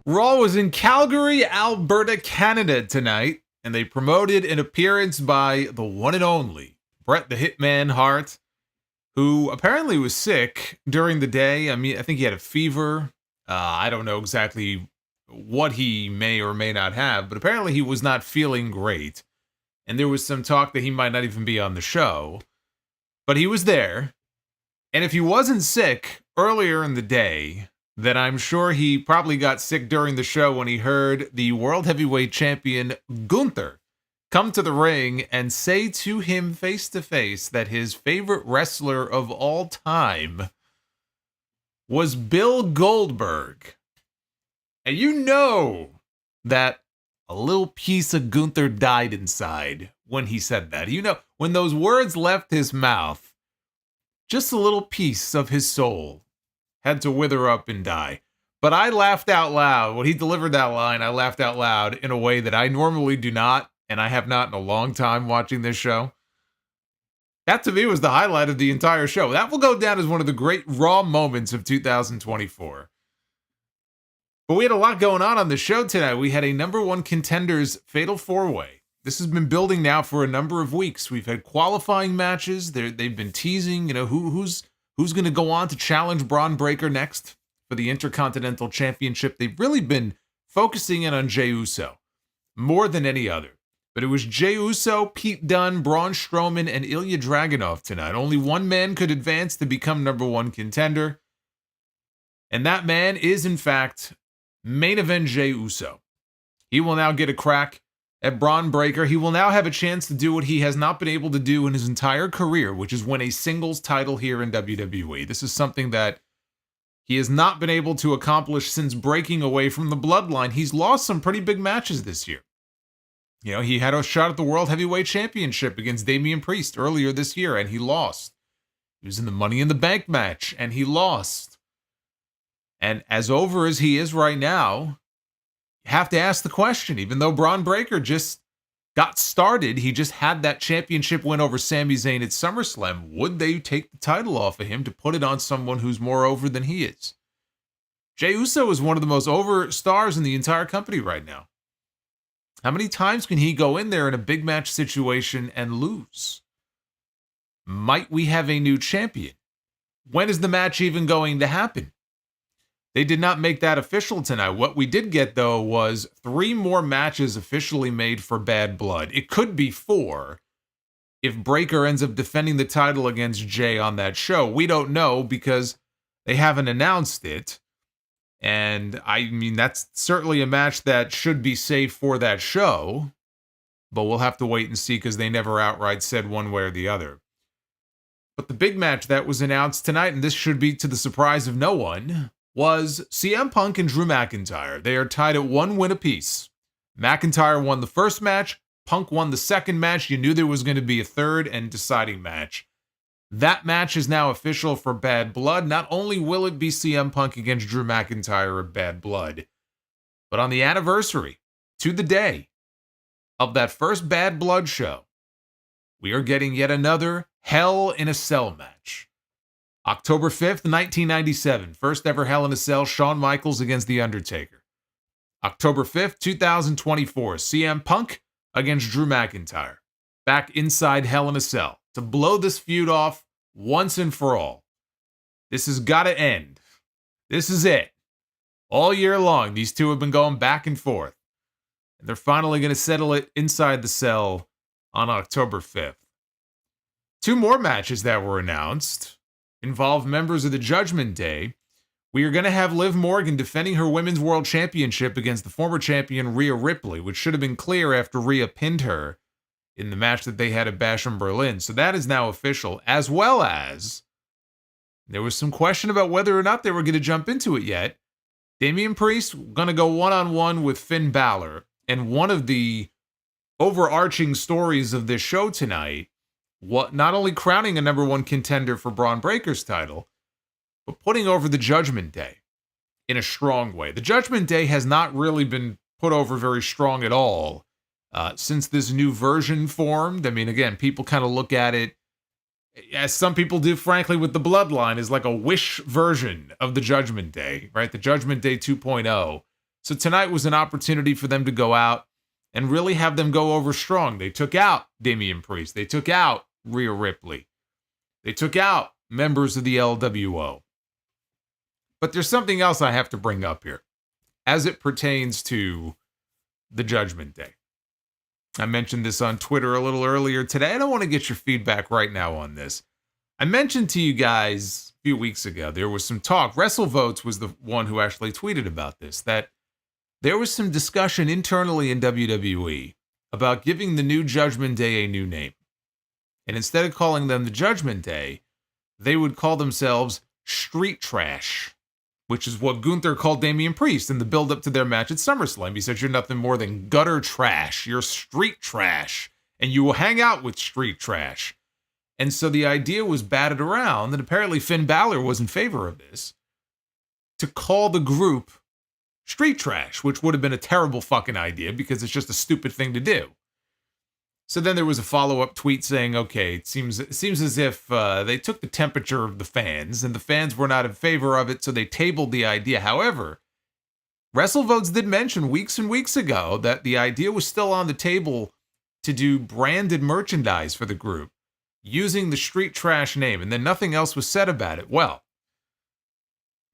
Raw was in Calgary, Alberta, Canada tonight, and they promoted an appearance by the one and only Bret the Hitman Hart, who apparently was sick during the day. I mean, I think he had a fever. I don't know exactly what he may or may not have, but apparently he was not feeling great. And there was some talk that he might not even be on the show. But he was there. And if he wasn't sick earlier in the day, then I'm sure he probably got sick during the show when he heard the World Heavyweight Champion Gunther come to the ring and say to him face to face that his favorite wrestler of all time was Bill Goldberg. And you know that a little piece of Gunther died inside when he said that. You know, when those words left his mouth, just a little piece of his soul had to wither up and die. But I laughed out loud. When he delivered that line, I laughed out loud in a way that I normally do not, and I have not in a long time watching this show. That to me was the highlight of the entire show. That will go down as one of the great Raw moments of 2024. But we had a lot going on the show tonight. We had a number one contenders fatal four-way. This has been building now for a number of weeks. We've had qualifying matches. They've been teasing, who's going to go on to challenge Braun Breaker next for the Intercontinental Championship. They've really been focusing in on Jey Uso more than any other. But it was Jey Uso, Pete Dunne, Braun Strowman, and Ilja Dragunov tonight. Only one man could advance to become number one contender. And that man is, in fact, main event Jey Uso. He will now get a crack at Braun Breaker. He will now have a chance to do what he has not been able to do in his entire career, which is win a singles title here in WWE. This is something that he has not been able to accomplish since breaking away from the bloodline. He's lost some pretty big matches this year. You know, he had a shot at the World Heavyweight Championship against Damian Priest earlier this year, and he lost. He was in the Money in the Bank match, and he lost. And as over as he is right now, you have to ask the question, even though Braun Breaker just got started, he just had that championship win over Sami Zayn at SummerSlam, would they take the title off of him to put it on someone who's more over than he is? Jey Uso is one of the most over stars in the entire company right now. How many times can he go in there in a big match situation and lose? Might we have a new champion? When is the match even going to happen? They did not make that official tonight. What we did get, though, was 3 more matches officially made for Bad Blood. It could be 4 if Breaker ends up defending the title against Jey on that show. We don't know because they haven't announced it. And, I mean, that's certainly a match that should be safe for that show. But we'll have to wait and see because they never outright said one way or the other. But the big match that was announced tonight, and this should be to the surprise of no one, was CM Punk and Drew McIntyre. They are tied at 1 win apiece. McIntyre won the first match. Punk won the second match. You knew there was going to be a third and deciding match. That match is now official for Bad Blood. Not only will it be CM Punk against Drew McIntyre of Bad Blood, but on the anniversary, to the day of that first Bad Blood show, we are getting yet another Hell in a Cell match. October 5th, 1997, first ever Hell in a Cell, Shawn Michaels against The Undertaker. October 5th, 2024, CM Punk against Drew McIntyre. Back inside Hell in a Cell to blow this feud off once and for all. This has got to end. This is it. All year long, these two have been going back and forth. And they're finally going to settle it inside the cell on October 5th. 2 more matches that were announced involve members of the Judgment Day. We are going to have Liv Morgan defending her Women's World Championship against the former champion Rhea Ripley, which should have been clear after Rhea pinned her in the match that they had at Bash in Berlin. So that is now official, as well as there was some question about whether or not they were going to jump into it yet. Damian Priest going to go one-on-one with Finn Balor, and one of the overarching stories of this show tonight, what not only crowning a number one contender for Braun Breaker's title, but putting over the Judgment Day in a strong way. The Judgment Day has not really been put over very strong at all since this new version formed. I mean, again, people kind of look at it, as some people do, frankly, with the Bloodline, as like a Wish version of the Judgment Day, right? The Judgment Day 2.0. So tonight was an opportunity for them to go out and really have them go over strong. They took out Damian Priest. They took out Rhea Ripley. They took out members of the LWO. But there's something else I have to bring up here as it pertains to the Judgment Day. I mentioned this on Twitter a little earlier today. I don't want to get your feedback right now on this. I mentioned to you guys a few weeks ago, there was some talk. WrestleVotes was the one who actually tweeted about this, that there was some discussion internally in WWE about giving the new Judgment Day a new name. And instead of calling them the Judgment Day, they would call themselves Street Trash, which is what Gunther called Damian Priest in the build-up to their match at SummerSlam. He said, you're nothing more than gutter trash. You're street trash. And you will hang out with street trash. And so the idea was batted around, and apparently Finn Balor was in favor of this, to call the group Street Trash, which would have been a terrible fucking idea because it's just a stupid thing to do. So then there was a follow-up tweet saying, okay, it seems as if they took the temperature of the fans, and the fans were not in favor of it, so they tabled the idea. However, WrestleVotes did mention weeks and weeks ago that the idea was still on the table to do branded merchandise for the group using the Street Trash name, and then nothing else was said about it. Well,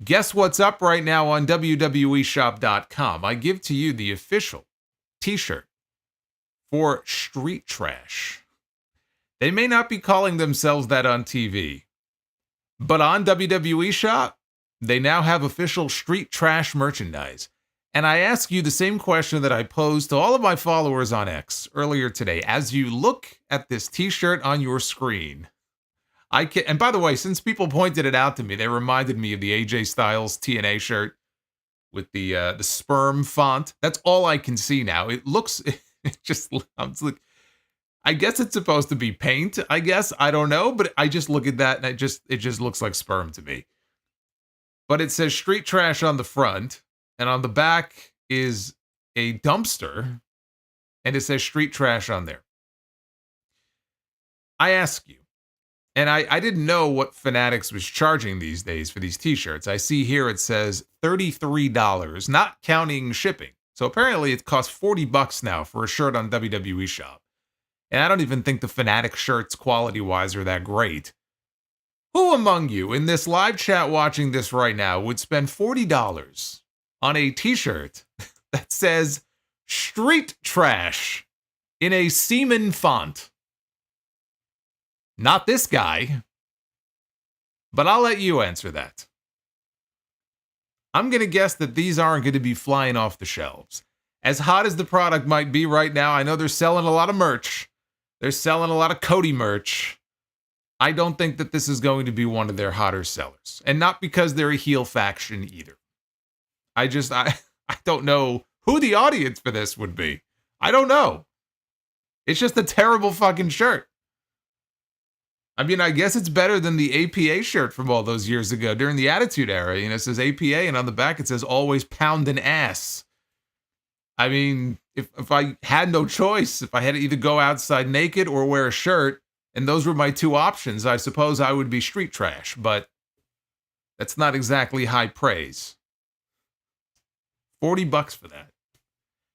guess what's up right now on WWEshop.com? I give to you the official t-shirt for Street Trash. They may not be calling themselves that on TV, but on WWE Shop, they now have official Street Trash merchandise. And I ask you the same question that I posed to all of my followers on X earlier today. As you look at this t-shirt on your screen, and by the way, since people pointed it out to me, they reminded me of the AJ Styles TNA shirt with the Sperm font. That's all I can see now. It looks, I guess it's supposed to be paint. I guess, I don't know, but I just look at that and it just looks like Sperm to me. But it says Street Trash on the front, and on the back is a dumpster, and it says Street Trash on there. I ask you, and I didn't know what Fanatics was charging these days for these t-shirts. I see here it says $33, not counting shipping. So apparently it costs $40 now for a shirt on WWE Shop. And I don't even think the Fanatic shirts quality-wise are that great. Who among you in this live chat watching this right now would spend $40 on a t-shirt that says Street Trash in a semen font? Not this guy, but I'll let you answer that. I'm going to guess that these aren't going to be flying off the shelves. As hot as the product might be right now, I know they're selling a lot of merch. They're selling a lot of Cody merch. I don't think that this is going to be one of their hotter sellers. And not because they're a heel faction either. I don't know who the audience for this would be. I don't know. It's just a terrible fucking shirt. I mean, I guess it's better than the APA shirt from all those years ago during the Attitude Era. You know, it says APA, and on the back it says always poundin' ass. I mean, if I had no choice, if I had to either go outside naked or wear a shirt, and those were my two options, I suppose I would be Street Trash, but that's not exactly high praise. $40 for that.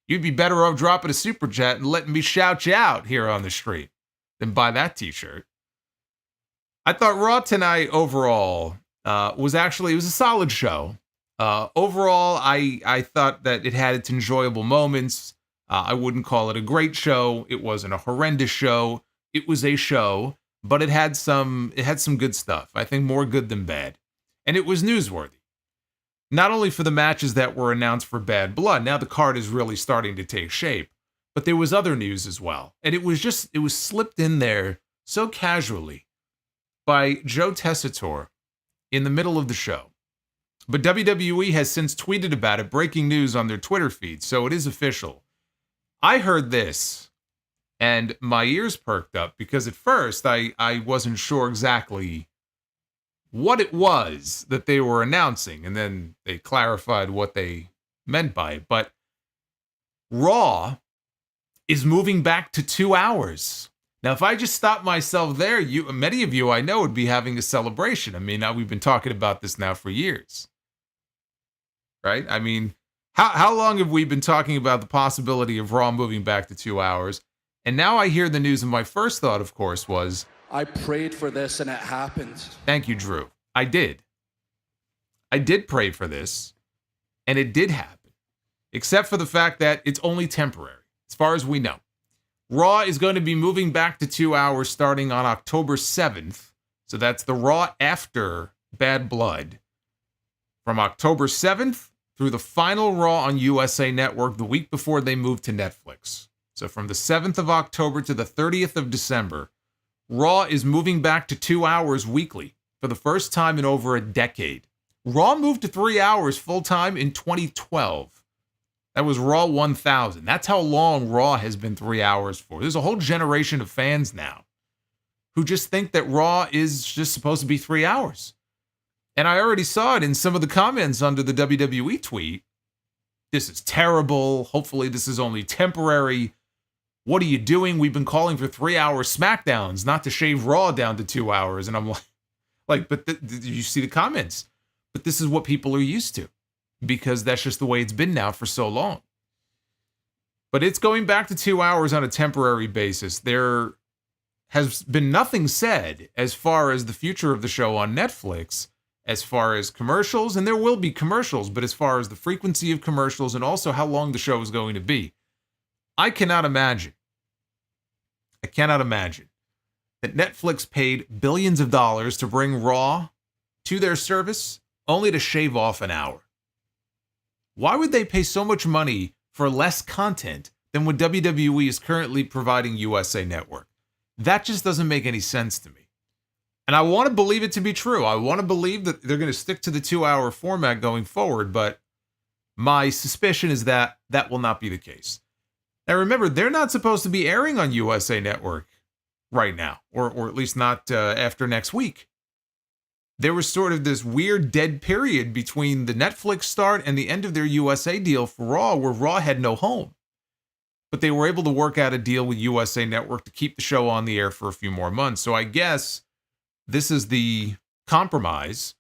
You'd be better off dropping a super chat and letting me shout you out here on the street than buy that t-shirt. I thought Raw tonight overall was a solid show. Overall, I thought that it had its enjoyable moments. I wouldn't call it a great show. It wasn't a horrendous show. It was a show, but it had some good stuff. I think more good than bad. And it was newsworthy. Not only for the matches that were announced for Bad Blood, now the card is really starting to take shape, but there was other news as well. And it was slipped in there so casually by Joe Tessitore in the middle of the show. But WWE has since tweeted about it, breaking news on their Twitter feed, so it is official. I heard this, and my ears perked up, because at first I wasn't sure exactly what it was that they were announcing, and then they clarified what they meant by it. But Raw is moving back to 2 hours. Now, if I just stop myself there, many of you I know would be having a celebration. I mean, we've been talking about this now for years. Right? I mean, How long have we been talking about the possibility of Raw moving back to 2 hours? And now I hear the news, and my first thought, of course, was... I prayed for this, and it happened. Thank you, Drew. I did. I did pray for this, and it did happen. Except for the fact that it's only temporary, as far as we know. Raw is going to be moving back to 2 hours starting on October 7th. So that's the Raw after Bad Blood. From October 7th through the final Raw on USA Network the week before they move to Netflix. So from the 7th of October to the 30th of December, Raw is moving back to 2 hours weekly for the first time in over a decade. Raw moved to 3 hours full-time in 2012. That was Raw 1000. That's how long Raw has been 3 hours for. There's a whole generation of fans now who just think that Raw is just supposed to be 3 hours. And I already saw it in some of the comments under the WWE tweet. This is terrible. Hopefully this is only temporary. What are you doing? We've been calling for 3 hour SmackDowns, not to shave Raw down to 2 hours. And I'm like, but you see the comments. But this is what people are used to, because that's just the way it's been now for so long. But it's going back to 2 hours on a temporary basis. There has been nothing said as far as the future of the show on Netflix, as far as commercials, and there will be commercials, but as far as the frequency of commercials and also how long the show is going to be. I cannot imagine that Netflix paid billions of dollars to bring Raw to their service only to shave off an hour. Why would they pay so much money for less content than what WWE is currently providing USA Network? That just doesn't make any sense to me. And I want to believe it to be true. I want to believe that they're going to stick to the 2 hour format going forward, but my suspicion is that that will not be the case. Now remember, they're not supposed to be airing on USA Network right now, or at least not after next week. There was sort of this weird dead period between the Netflix start and the end of their USA deal for Raw, where Raw had no home. But they were able to work out a deal with USA Network to keep the show on the air for a few more months. So I guess this is the compromise.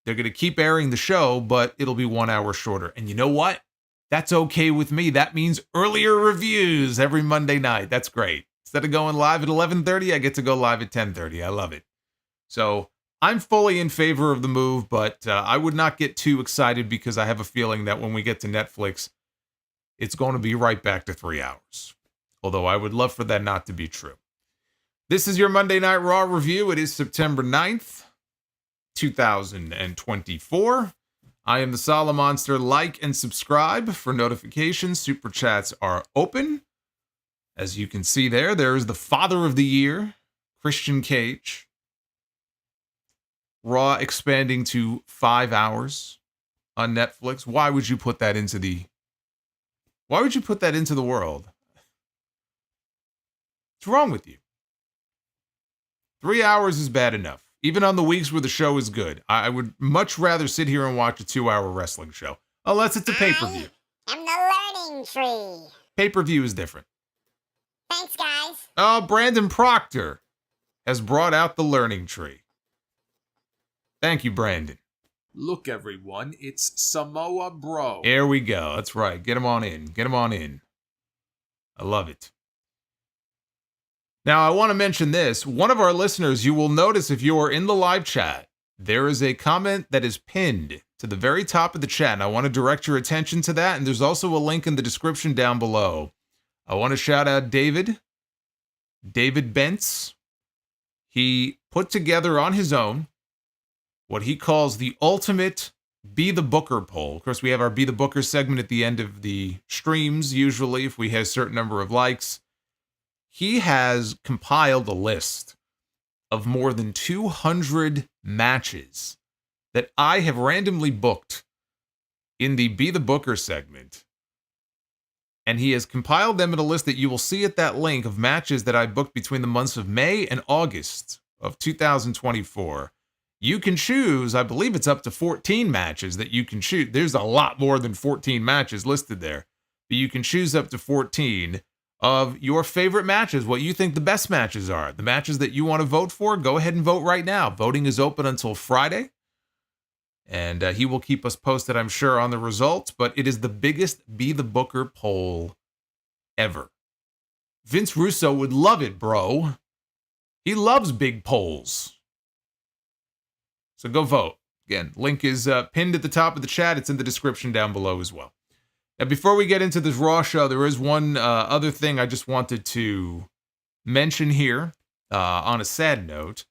They're going to keep airing the show, but it'll be 1 hour shorter. And you know what? That's okay with me. That means earlier reviews every Monday night. That's great. Instead of going live at 11:30, I get to go live at 10:30. I love it. So I'm fully in favor of the move, but I would not get too excited because I have a feeling that when we get to Netflix, it's going to be right back to 3 hours. Although I would love for that not to be true. This is your Monday Night Raw review. It is September 9th, 2024. I am the Solomonster. Like and subscribe for notifications. Super chats are open. As you can see there is the Father of the Year, Christian Cage. Raw expanding to 5 hours on Netflix. Why would you put that into the world? What's wrong with you? 3 hours is bad enough. Even on the weeks where the show is good. I would much rather sit here and watch a 2 hour wrestling show. Unless it's a pay-per-view. I'm the learning tree. Pay-per-view is different. Thanks, guys. Oh, Brandon Proctor has brought out the learning tree. Thank you, Brandon. Look, everyone, it's Samoa Bro. Here we go. That's right. Get him on in. Get him on in. I love it. Now, I want to mention this. One of our listeners, you will notice if you are in the live chat, there is a comment that is pinned to the very top of the chat, and I want to direct your attention to that, and there's also a link in the description down below. I want to shout out David Bentz. He put together on his own what he calls the ultimate Be the Booker poll. Of course, we have our Be the Booker segment at the end of the streams, usually, if we have a certain number of likes. He has compiled a list of more than 200 matches that I have randomly booked in the Be the Booker segment. And he has compiled them in a list that you will see at that link of matches that I booked between the months of May and August of 2024. You can choose, I believe it's up to 14 matches that you can choose. There's a lot more than 14 matches listed there. But you can choose up to 14 of your favorite matches, what you think the best matches are. The matches that you want to vote for, go ahead and vote right now. Voting is open until Friday. And he will keep us posted, I'm sure, on the results. But it is the biggest Be the Booker poll ever. Vince Russo would love it, bro. He loves big polls. So go vote. Again, link is pinned at the top of the chat. It's in the description down below as well. Now, before we get into this Raw show, there is one other thing I just wanted to mention here on a sad note.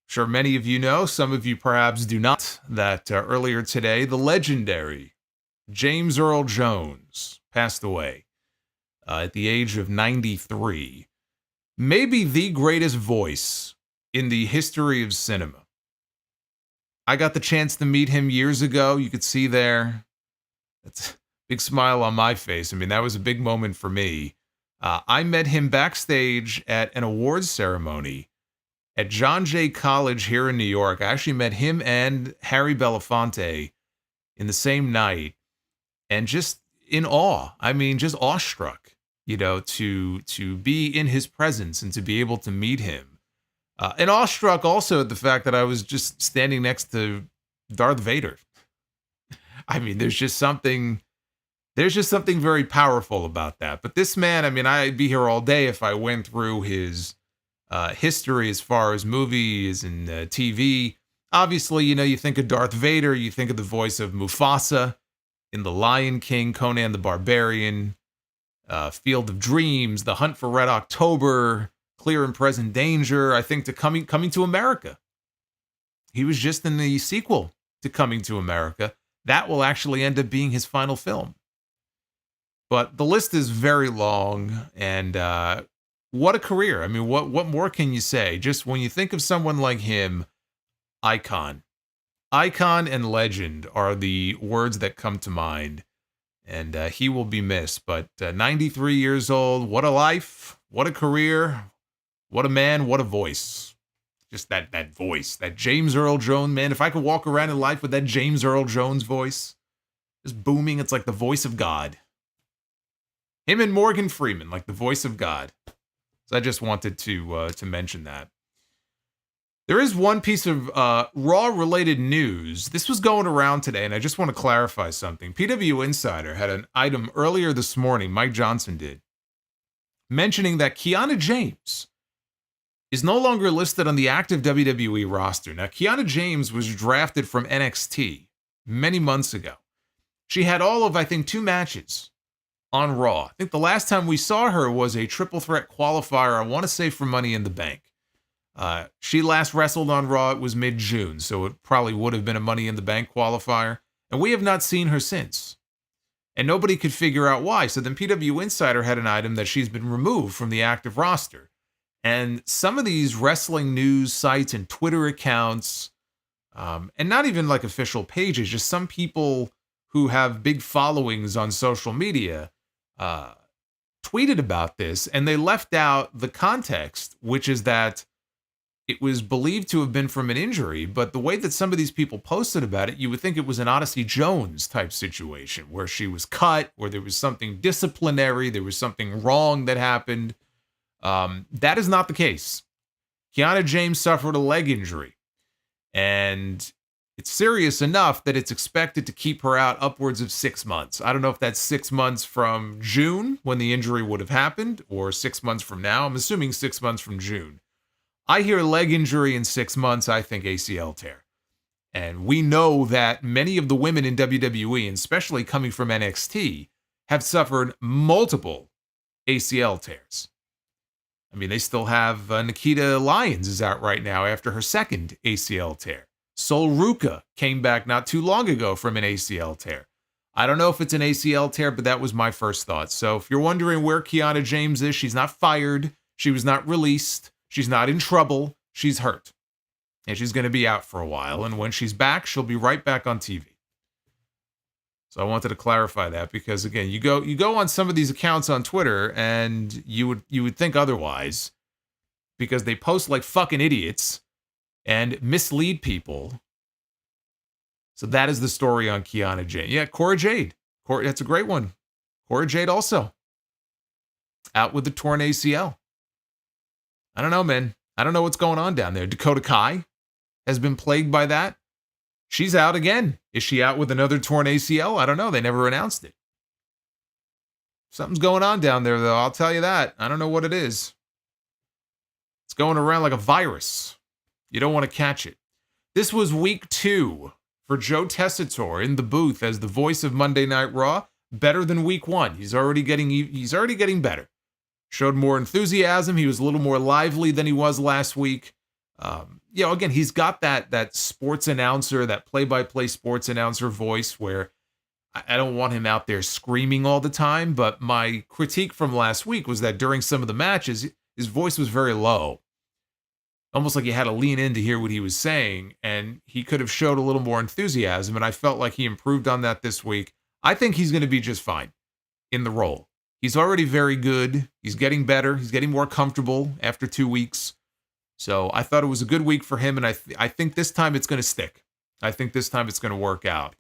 I'm sure many of you know, some of you perhaps do not, that earlier today, the legendary James Earl Jones passed away at the age of 93. Maybe the greatest voice in the history of cinema. I got the chance to meet him years ago. You could see there. That's a big smile on my face. I mean, that was a big moment for me. I met him backstage at an awards ceremony at John Jay College here in New York. I actually met him and Harry Belafonte in the same night. And just in awe. I mean, just awestruck, you know, to be in his presence and to be able to meet him. And awestruck also at the fact that I was just standing next to Darth Vader. I mean, there's just something very powerful about that. But this man, I mean, I'd be here all day if I went through his history as far as movies and TV. Obviously, you know, you think of Darth Vader, you think of the voice of Mufasa in The Lion King, Conan the Barbarian, Field of Dreams, The Hunt for Red October, Clear and Present Danger, I think to Coming to America. He was just in the sequel to Coming to America. That will actually end up being his final film. But the list is very long, and what a career. I mean, what more can you say? Just when you think of someone like him, icon. Icon and legend are the words that come to mind. And he will be missed. But 93 years old, what a life, what a career, what a man, what a voice. Just that voice, that James Earl Jones, man. If I could walk around in life with that James Earl Jones voice, just booming, it's like the voice of God. Him and Morgan Freeman, like the voice of God. So I just wanted to mention that. There is one piece of Raw-related news. This was going around today, and I just want to clarify something. PW Insider had an item earlier this morning, Mike Johnson did, mentioning that Kiana James is no longer listed on the active WWE roster. Now, Kiana James was drafted from NXT many months ago. She had all of, I think, 2 matches on Raw. I think the last time we saw her was a triple threat qualifier, I want to say for Money in the Bank. She last wrestled on Raw, it was mid-June, so it probably would have been a Money in the Bank qualifier. And we have not seen her since. And nobody could figure out why. So then PW Insider had an item that she's been removed from the active roster. And some of these wrestling news sites and Twitter accounts, and not even like official pages, just some people who have big followings on social media, tweeted about this, and they left out the context, which is that it was believed to have been from an injury, but the way that some of these people posted about it, you would think it was an Odyssey Jones type situation, where she was cut, where there was something disciplinary, there was something wrong that happened. That is not the case. Kiana James suffered a leg injury, and it's serious enough that it's expected to keep her out upwards of 6 months. I don't know if that's 6 months from June, when the injury would have happened, or 6 months from now. I'm assuming 6 months from June. I hear leg injury in 6 months, I think ACL tear. And we know that many of the women in WWE, and especially coming from NXT, have suffered multiple ACL tears. I mean, they still have Nikita Lyons is out right now after her second ACL tear. Sol Ruka came back not too long ago from an ACL tear. I don't know if it's an ACL tear, but that was my first thought. So if you're wondering where Kiana James is, she's not fired. She was not released. She's not in trouble. She's hurt. And she's going to be out for a while. And when she's back, she'll be right back on TV. So I wanted to clarify that because, again, you go on some of these accounts on Twitter and you would think otherwise because they post like fucking idiots and mislead people. So that is the story on Kiana Jade. Yeah, Cora Jade. That's a great one. Cora Jade also out with the torn ACL. I don't know, man. I don't know what's going on down there. Dakota Kai has been plagued by that. she's out again. Is she out with another torn ACL? I don't know. They never announced it. Something's going on down there, though. I'll tell you that. I don't know what it is. It's going around like a virus. You don't want to catch it. This was week 2 for Joe Tessitore in the booth as the voice of Monday Night Raw. Better than week 1. He's already getting better. Showed more enthusiasm. He was a little more lively than he was last week. Again, he's got that sports announcer, that play-by-play sports announcer voice where I don't want him out there screaming all the time, but my critique from last week was that during some of the matches, his voice was very low. Almost like you had to lean in to hear what he was saying, and he could have showed a little more enthusiasm, and I felt like he improved on that this week. I think he's going to be just fine in the role. He's already very good. He's getting better. He's getting more comfortable after 2 weeks. So I thought it was a good week for him, and I think this time it's going to stick. I think this time it's going to work out.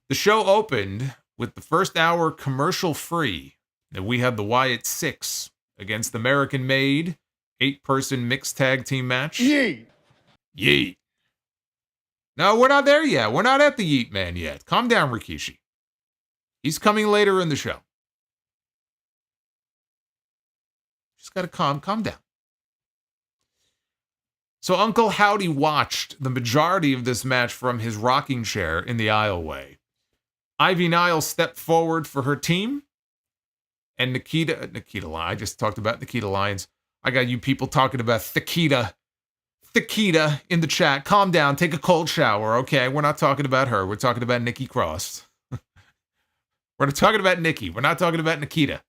The show opened with the first hour commercial-free. And we had the Wyatt 6 against American-made 8-person mixed tag team match. YEET. YEET. No, we're not there yet. We're not at the YEET man yet. Calm down, Rikishi. He's coming later in the show. Just got to calm down. So Uncle Howdy watched the majority of this match from his rocking chair in the aisleway. Ivy Nile stepped forward for her team. And Nikita Lyons. I just talked about Nikita Lyons. I got you people talking about Thakita in the chat. Calm down. Take a cold shower. Okay, we're not talking about her. We're talking about Nikki Cross. We're not talking about Nikki. We're not talking about Nikita.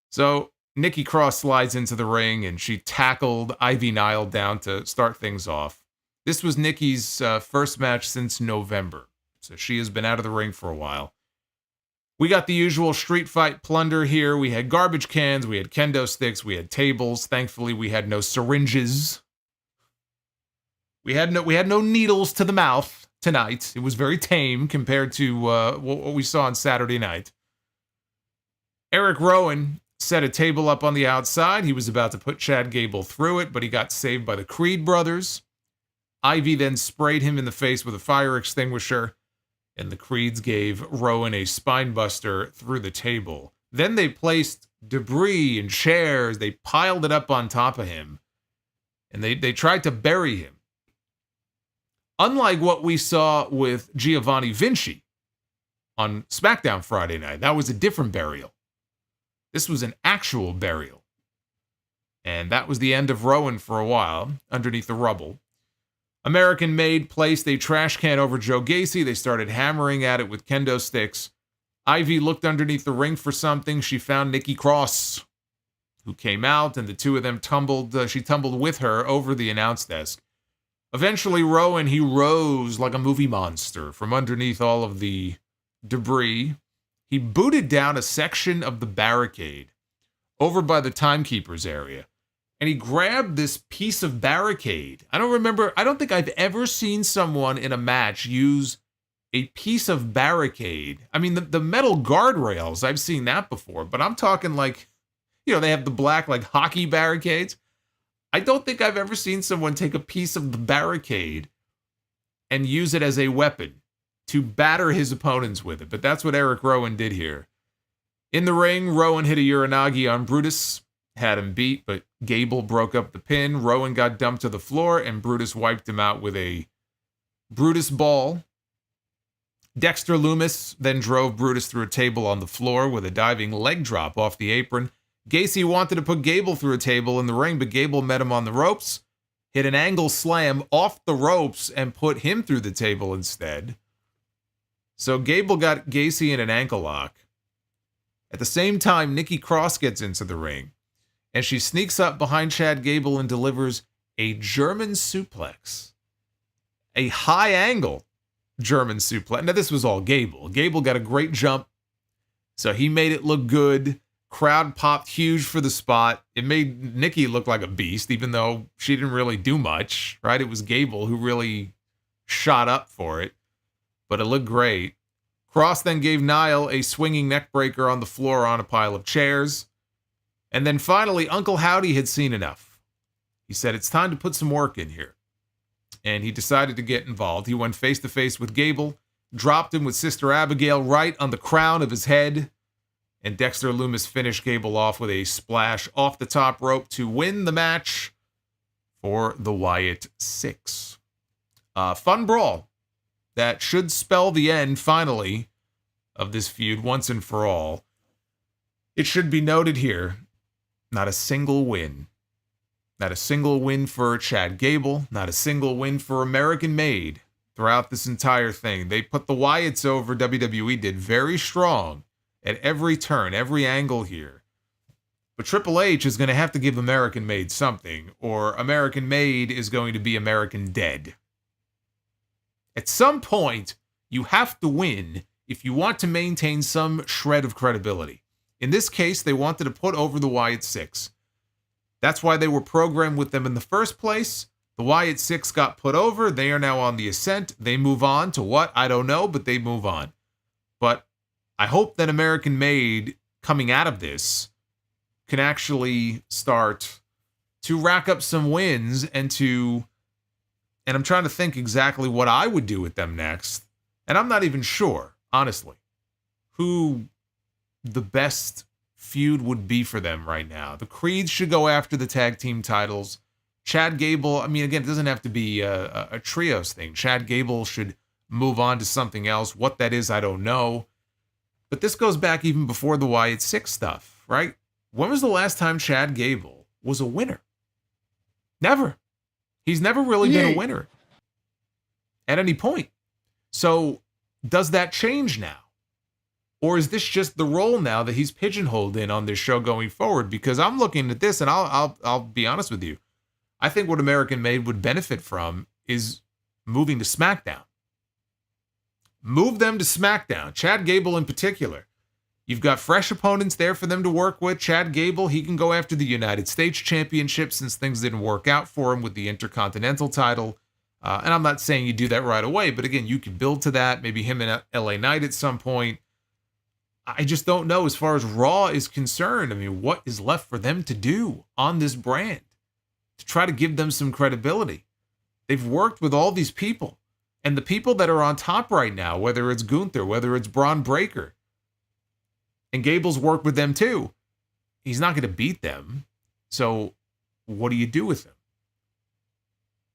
So Nikki Cross slides into the ring and she tackled Ivy Nile down to start things off. This was Nikki's first match since November. So she has been out of the ring for a while. We got the usual street fight plunder here. We had garbage cans, we had kendo sticks, we had tables. Thankfully, we had no syringes. We had no needles to the mouth tonight. It was very tame compared to what we saw on Saturday night. Eric Rowan set a table up on the outside. He was about to put Chad Gable through it, but he got saved by the Creed brothers. Ivy then sprayed him in the face with a fire extinguisher, and the Creeds gave Rowan a spine buster through the table. Then they placed debris and chairs. They piled it up on top of him, and they tried to bury him. Unlike what we saw with Giovanni Vinci on SmackDown Friday night, that was a different burial. This was an actual burial. And that was the end of Rowan for a while, underneath the rubble. American Made placed a trash can over Joe Gacy. They started hammering at it with kendo sticks. Ivy looked underneath the ring for something. She found Nikki Cross, who came out, and the two of them tumbled. She tumbled with her over the announce desk. Eventually, Rowan, he rose like a movie monster from underneath all of the debris. He booted down a section of the barricade over by the timekeepers area. And he grabbed this piece of barricade. I don't think I've ever seen someone in a match use a piece of barricade. I mean, the metal guardrails, I've seen that before, but I'm talking like, they have the black like hockey barricades. I don't think I've ever seen someone take a piece of the barricade and use it as a weapon to batter his opponents with it. But that's what Eric Rowan did here. In the ring, Rowan hit a Uranagi on Brutus, had him beat, but Gable broke up the pin. Rowan got dumped to the floor, and Brutus wiped him out with a Brutus ball. Dexter Lumis then drove Brutus through a table on the floor with a diving leg drop off the apron. Gacy wanted to put Gable through a table in the ring, but Gable met him on the ropes, hit an angle slam off the ropes, and put him through the table instead. So Gable got Gacy in an ankle lock. At the same time, Nikki Cross gets into the ring, and she sneaks up behind Chad Gable and delivers a German suplex. A high-angle German suplex. Now, this was all Gable. Gable got a great jump, so he made it look good. Crowd popped huge for the spot. It made Nikki look like a beast, even though she didn't really do much, right? It was Gable who really shot up for it, but it looked great. Cross then gave Nile a swinging neckbreaker on the floor on a pile of chairs. And then finally, Uncle Howdy had seen enough. He said, it's time to put some work in here. and he decided to get involved. He went face-to-face with Gable, dropped him with Sister Abigail right on the crown of his head, and Dexter Lumis finished Gable off with a splash off the top rope to win the match for the Wyatt 6. Fun brawl that should spell the end, finally, of this feud once and for all. It should be noted here, not a single win. Not a single win for Chad Gable, not a single win for American Made throughout this entire thing. They put the Wyatts over, WWE did, very strong at every turn, every angle here. But Triple H is going to have to give American Made something, or American Made is going to be American Dead. At some point, you have to win if you want to maintain some shred of credibility. In this case, they wanted to put over the Wyatt 6. That's why they were programmed with them in the first place. The Wyatt 6 got put over. They are now on the ascent. They move on to what? I don't know, but they move on. But I hope that American Made, coming out of this, can actually start to rack up some wins and I'm trying to think exactly what I would do with them next. And I'm not even sure, honestly, who the best feud would be for them right now. The Creeds should go after the tag team titles. Chad Gable, I mean, again, it doesn't have to be a trios thing. Chad Gable should move on to something else. What that is, I don't know. But this goes back even before the Wyatt 6 stuff, right? When was the last time Chad Gable was a winner? Never. He's never really been a winner at any point. So does that change now? Or is this just the role now that he's pigeonholed in on this show going forward? Because I'm looking at this, and I'll be honest with you. I think what American Made would benefit from is moving to SmackDown. Move them to SmackDown. Chad Gable in particular. You've got fresh opponents there for them to work with. Chad Gable, he can go after the United States Championship since things didn't work out for him with the Intercontinental title. And I'm not saying you do that right away, but again, you can build to that. Maybe him and LA Knight at some point. I just don't know as far as Raw is concerned. I mean, what is left for them to do on this brand to try to give them some credibility? They've worked with all these people, and the people that are on top right now, whether it's Gunther, whether it's Braun Breaker, and Gable's worked with them too. He's not going to beat them. So what do you do with him?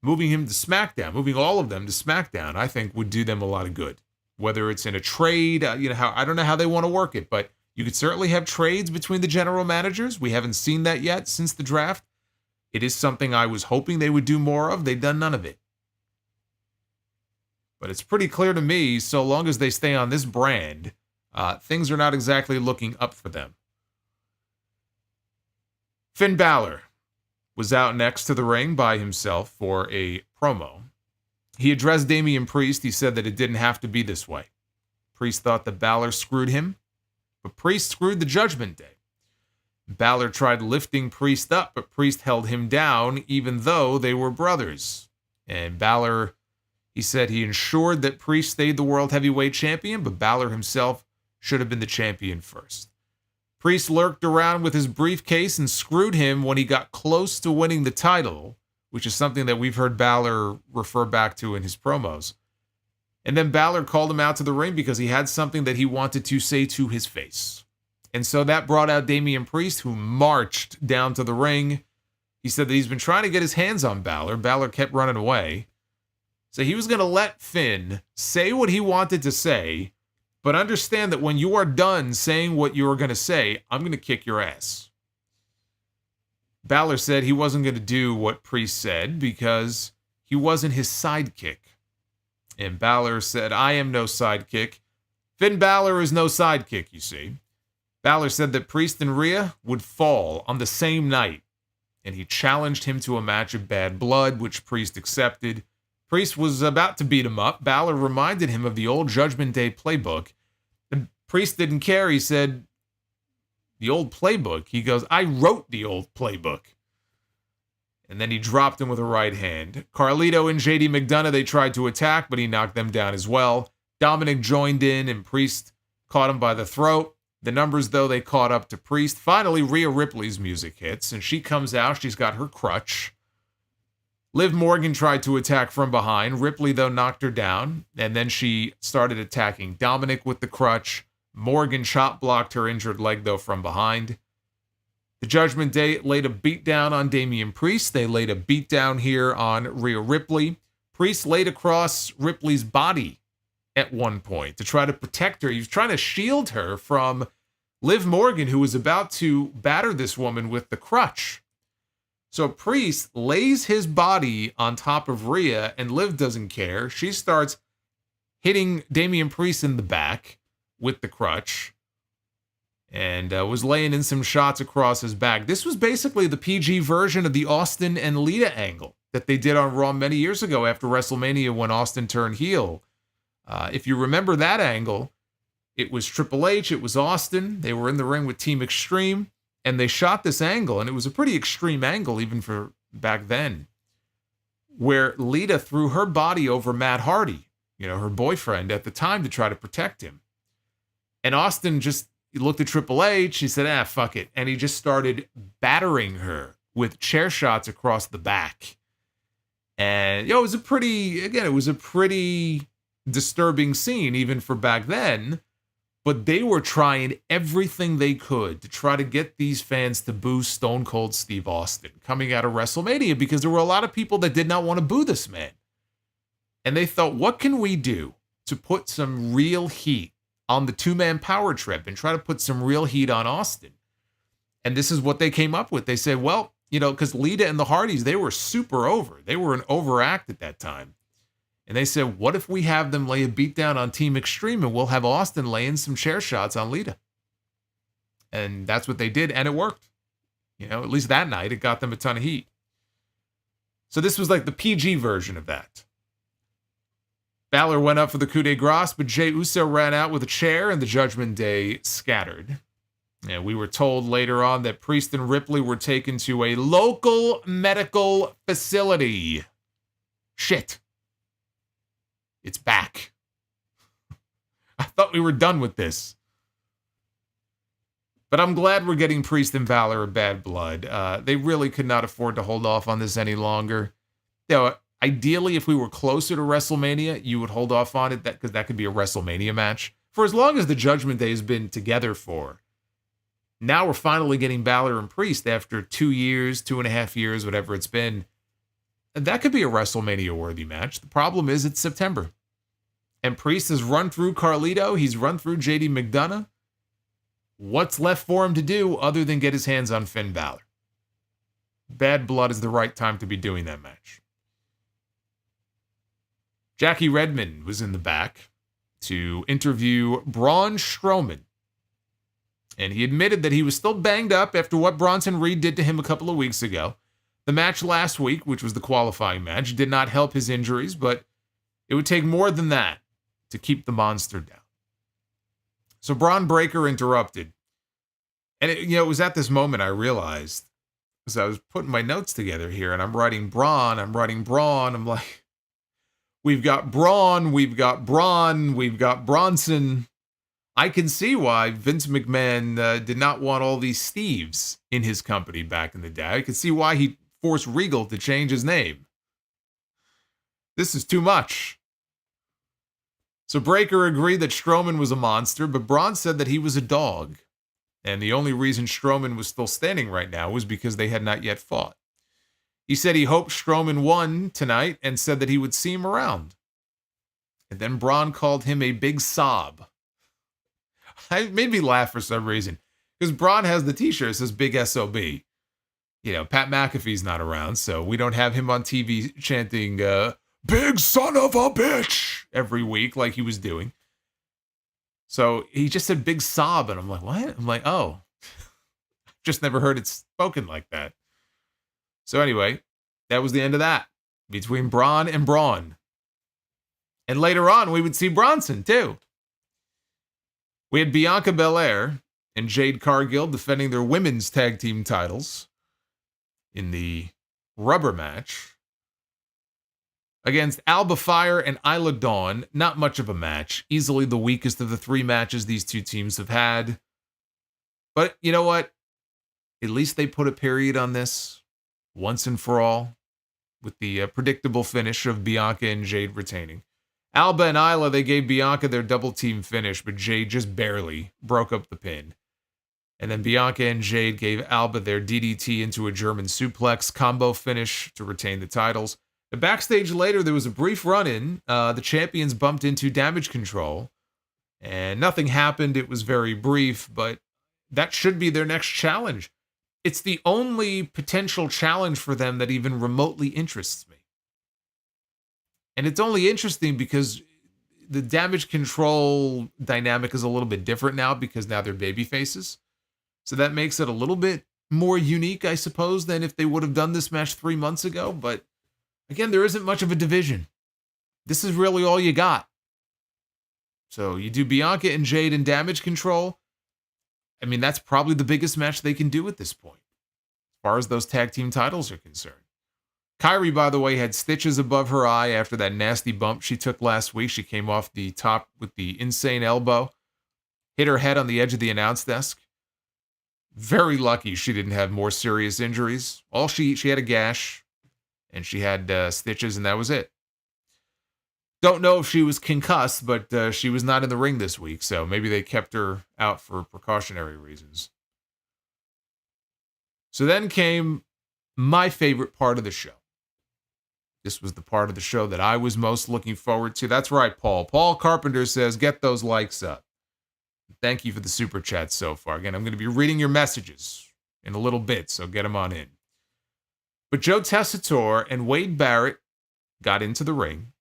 Moving him to SmackDown, moving all of them to SmackDown, I think would do them a lot of good. Whether it's in a trade, I don't know how they want to work it, but you could certainly have trades between the general managers. We haven't seen that yet since the draft. It is something I was hoping they would do more of. They've done none of it. But it's pretty clear to me, so long as they stay on this brand, things are not exactly looking up for them. Finn Balor was out next to the ring by himself for a promo. He addressed Damian Priest. He said that it didn't have to be this way. Priest thought that Balor screwed him, but Priest screwed the Judgment Day. Balor tried lifting Priest up, but Priest held him down, even though they were brothers. And Balor, he said he ensured that Priest stayed the World Heavyweight Champion, but Balor himself should have been the champion first. Priest lurked around with his briefcase and screwed him when he got close to winning the title, which is something that we've heard Balor refer back to in his promos. And then Balor called him out to the ring because he had something that he wanted to say to his face. And so that brought out Damian Priest, who marched down to the ring. He said that he's been trying to get his hands on Balor. Balor kept running away. So he was going to let Finn say what he wanted to say, but understand that when you are done saying what you are going to say, I'm going to kick your ass. Balor said he wasn't going to do what Priest said because he wasn't his sidekick. And Balor said, I am no sidekick. Finn Balor is no sidekick, you see. Balor said that Priest and Rhea would fall on the same night, and he challenged him to a match of bad blood, which Priest accepted. Priest was about to beat him up. Balor reminded him of the old Judgment Day playbook. And Priest didn't care. He said, the old playbook? He goes, I wrote the old playbook. And then he dropped him with a right hand. Carlito and JD McDonough, they tried to attack, but he knocked them down as well. Dominic joined in, and Priest caught him by the throat. The numbers, though, they caught up to Priest. Finally, Rhea Ripley's music hits, and she comes out. She's got her crutch. Liv Morgan tried to attack from behind. Ripley, though, knocked her down, and then she started attacking Dominik with the crutch. Morgan chop blocked her injured leg, though, from behind. The Judgment Day laid a beatdown on Damian Priest. They laid a beatdown here on Rhea Ripley. Priest laid across Ripley's body at one point to try to protect her. He was trying to shield her from Liv Morgan, who was about to batter this woman with the crutch. So Priest lays his body on top of Rhea, and Liv doesn't care. She starts hitting Damian Priest in the back with the crutch and was laying in some shots across his back. This was basically the PG version of the Austin and Lita angle that they did on Raw many years ago after WrestleMania when Austin turned heel. If you remember that angle, it was Triple H, it was Austin. They were in the ring with Team Extreme. And they shot this angle, and it was a pretty extreme angle even for back then, where Lita threw her body over Matt Hardy, her boyfriend at the time, to try to protect him. And Austin he looked at Triple H, he said, fuck it. And he just started battering her with chair shots across the back. And, it was a pretty disturbing scene even for back then. But they were trying everything they could to try to get these fans to boo Stone Cold Steve Austin coming out of WrestleMania, because there were a lot of people that did not want to boo this man. And they thought, what can we do to put some real heat on the two-man power trip and try to put some real heat on Austin? And this is what they came up with. They said, well, because Lita and the Hardys, they were super over. They were an overact at that time. And they said, what if we have them lay a beatdown on Team Extreme and we'll have Austin laying some chair shots on Lita? And that's what they did, and it worked. At least that night, it got them a ton of heat. So this was like the PG version of that. Balor went up for the coup de grace, but Jey Uso ran out with a chair, and the Judgment Day scattered. And we were told later on that Priest and Ripley were taken to a local medical facility. Shit. It's back. I thought we were done with this. But I'm glad we're getting Priest and Balor a bad blood. They really could not afford to hold off on this any longer. Ideally, if we were closer to WrestleMania, you would hold off on it, because that could be a WrestleMania match. For as long as the Judgment Day has been together for. Now we're finally getting Balor and Priest after 2 years, 2.5 years, whatever it's been. That could be a WrestleMania-worthy match. The problem is it's September. And Priest has run through Carlito. He's run through JD McDonough. What's left for him to do other than get his hands on Finn Balor? Bad blood is the right time to be doing that match. Jackie Redmond was in the back to interview Braun Strowman. And he admitted that he was still banged up after what Bronson Reed did to him a couple of weeks ago. The match last week, which was the qualifying match, did not help his injuries, but it would take more than that to keep the monster down. So Braun Breaker interrupted. And it was at this moment I realized, as I was putting my notes together here, and I'm writing Braun, I'm like, we've got Braun, we've got Braun, we've got Bronson. I can see why Vince McMahon did not want all these Steves in his company back in the day. I can see why he forced Regal to change his name. This is too much. So Breaker agreed that Strowman was a monster, but Braun said that he was a dog. And the only reason Strowman was still standing right now was because they had not yet fought. He said he hoped Strowman won tonight and said that he would see him around. And then Braun called him a big sob. It made me laugh for some reason. Because Braun has the t-shirt that says Big S.O.B. Pat McAfee's not around, so we don't have him on TV chanting, big son of a bitch, every week like he was doing. So he just said big sob, and I'm like, what? I'm like, oh. Just never heard it spoken like that. So anyway, that was the end of that. Between Braun and Braun. And later on, we would see Bronson, too. We had Bianca Belair and Jade Cargill defending their women's tag team titles in the rubber match against Alba Fire and Isla Dawn. Not much of a match. Easily the weakest of the three matches these two teams have had. But you know what? At least they put a period on this once and for all. with the predictable finish of Bianca and Jade retaining. Alba and Isla, they gave Bianca their double team finish, but Jade just barely broke up the pin. And then Bianca and Jade gave Alba their DDT into a German suplex combo finish to retain the titles. The backstage later, there was a brief run-in. The champions bumped into Damage Control, and nothing happened. It was very brief, but that should be their next challenge. It's the only potential challenge for them that even remotely interests me. And it's only interesting because the Damage Control dynamic is a little bit different now because now they're baby faces. So that makes it a little bit more unique, I suppose, than if they would have done this match 3 months ago. But again, there isn't much of a division. This is really all you got. So you do Bianca and Jade in Damage Control. I mean, that's probably the biggest match they can do at this point, as far as those tag team titles are concerned. Kairi, by the way, had stitches above her eye after that nasty bump she took last week. She came off the top with the insane elbow, hit her head on the edge of the announce desk. Very lucky she didn't have more serious injuries. She had a gash, and she had stitches, and that was it. Don't know if she was concussed, but she was not in the ring this week, so maybe they kept her out for precautionary reasons. So then came my favorite part of the show. This was the part of the show that I was most looking forward to. That's right, Paul. Paul Carpenter says, get those likes up. Thank you for the super chat so far. Again, I'm going to be reading your messages in a little bit, so get them on in. But Joe Tessitore and Wade Barrett got into the ring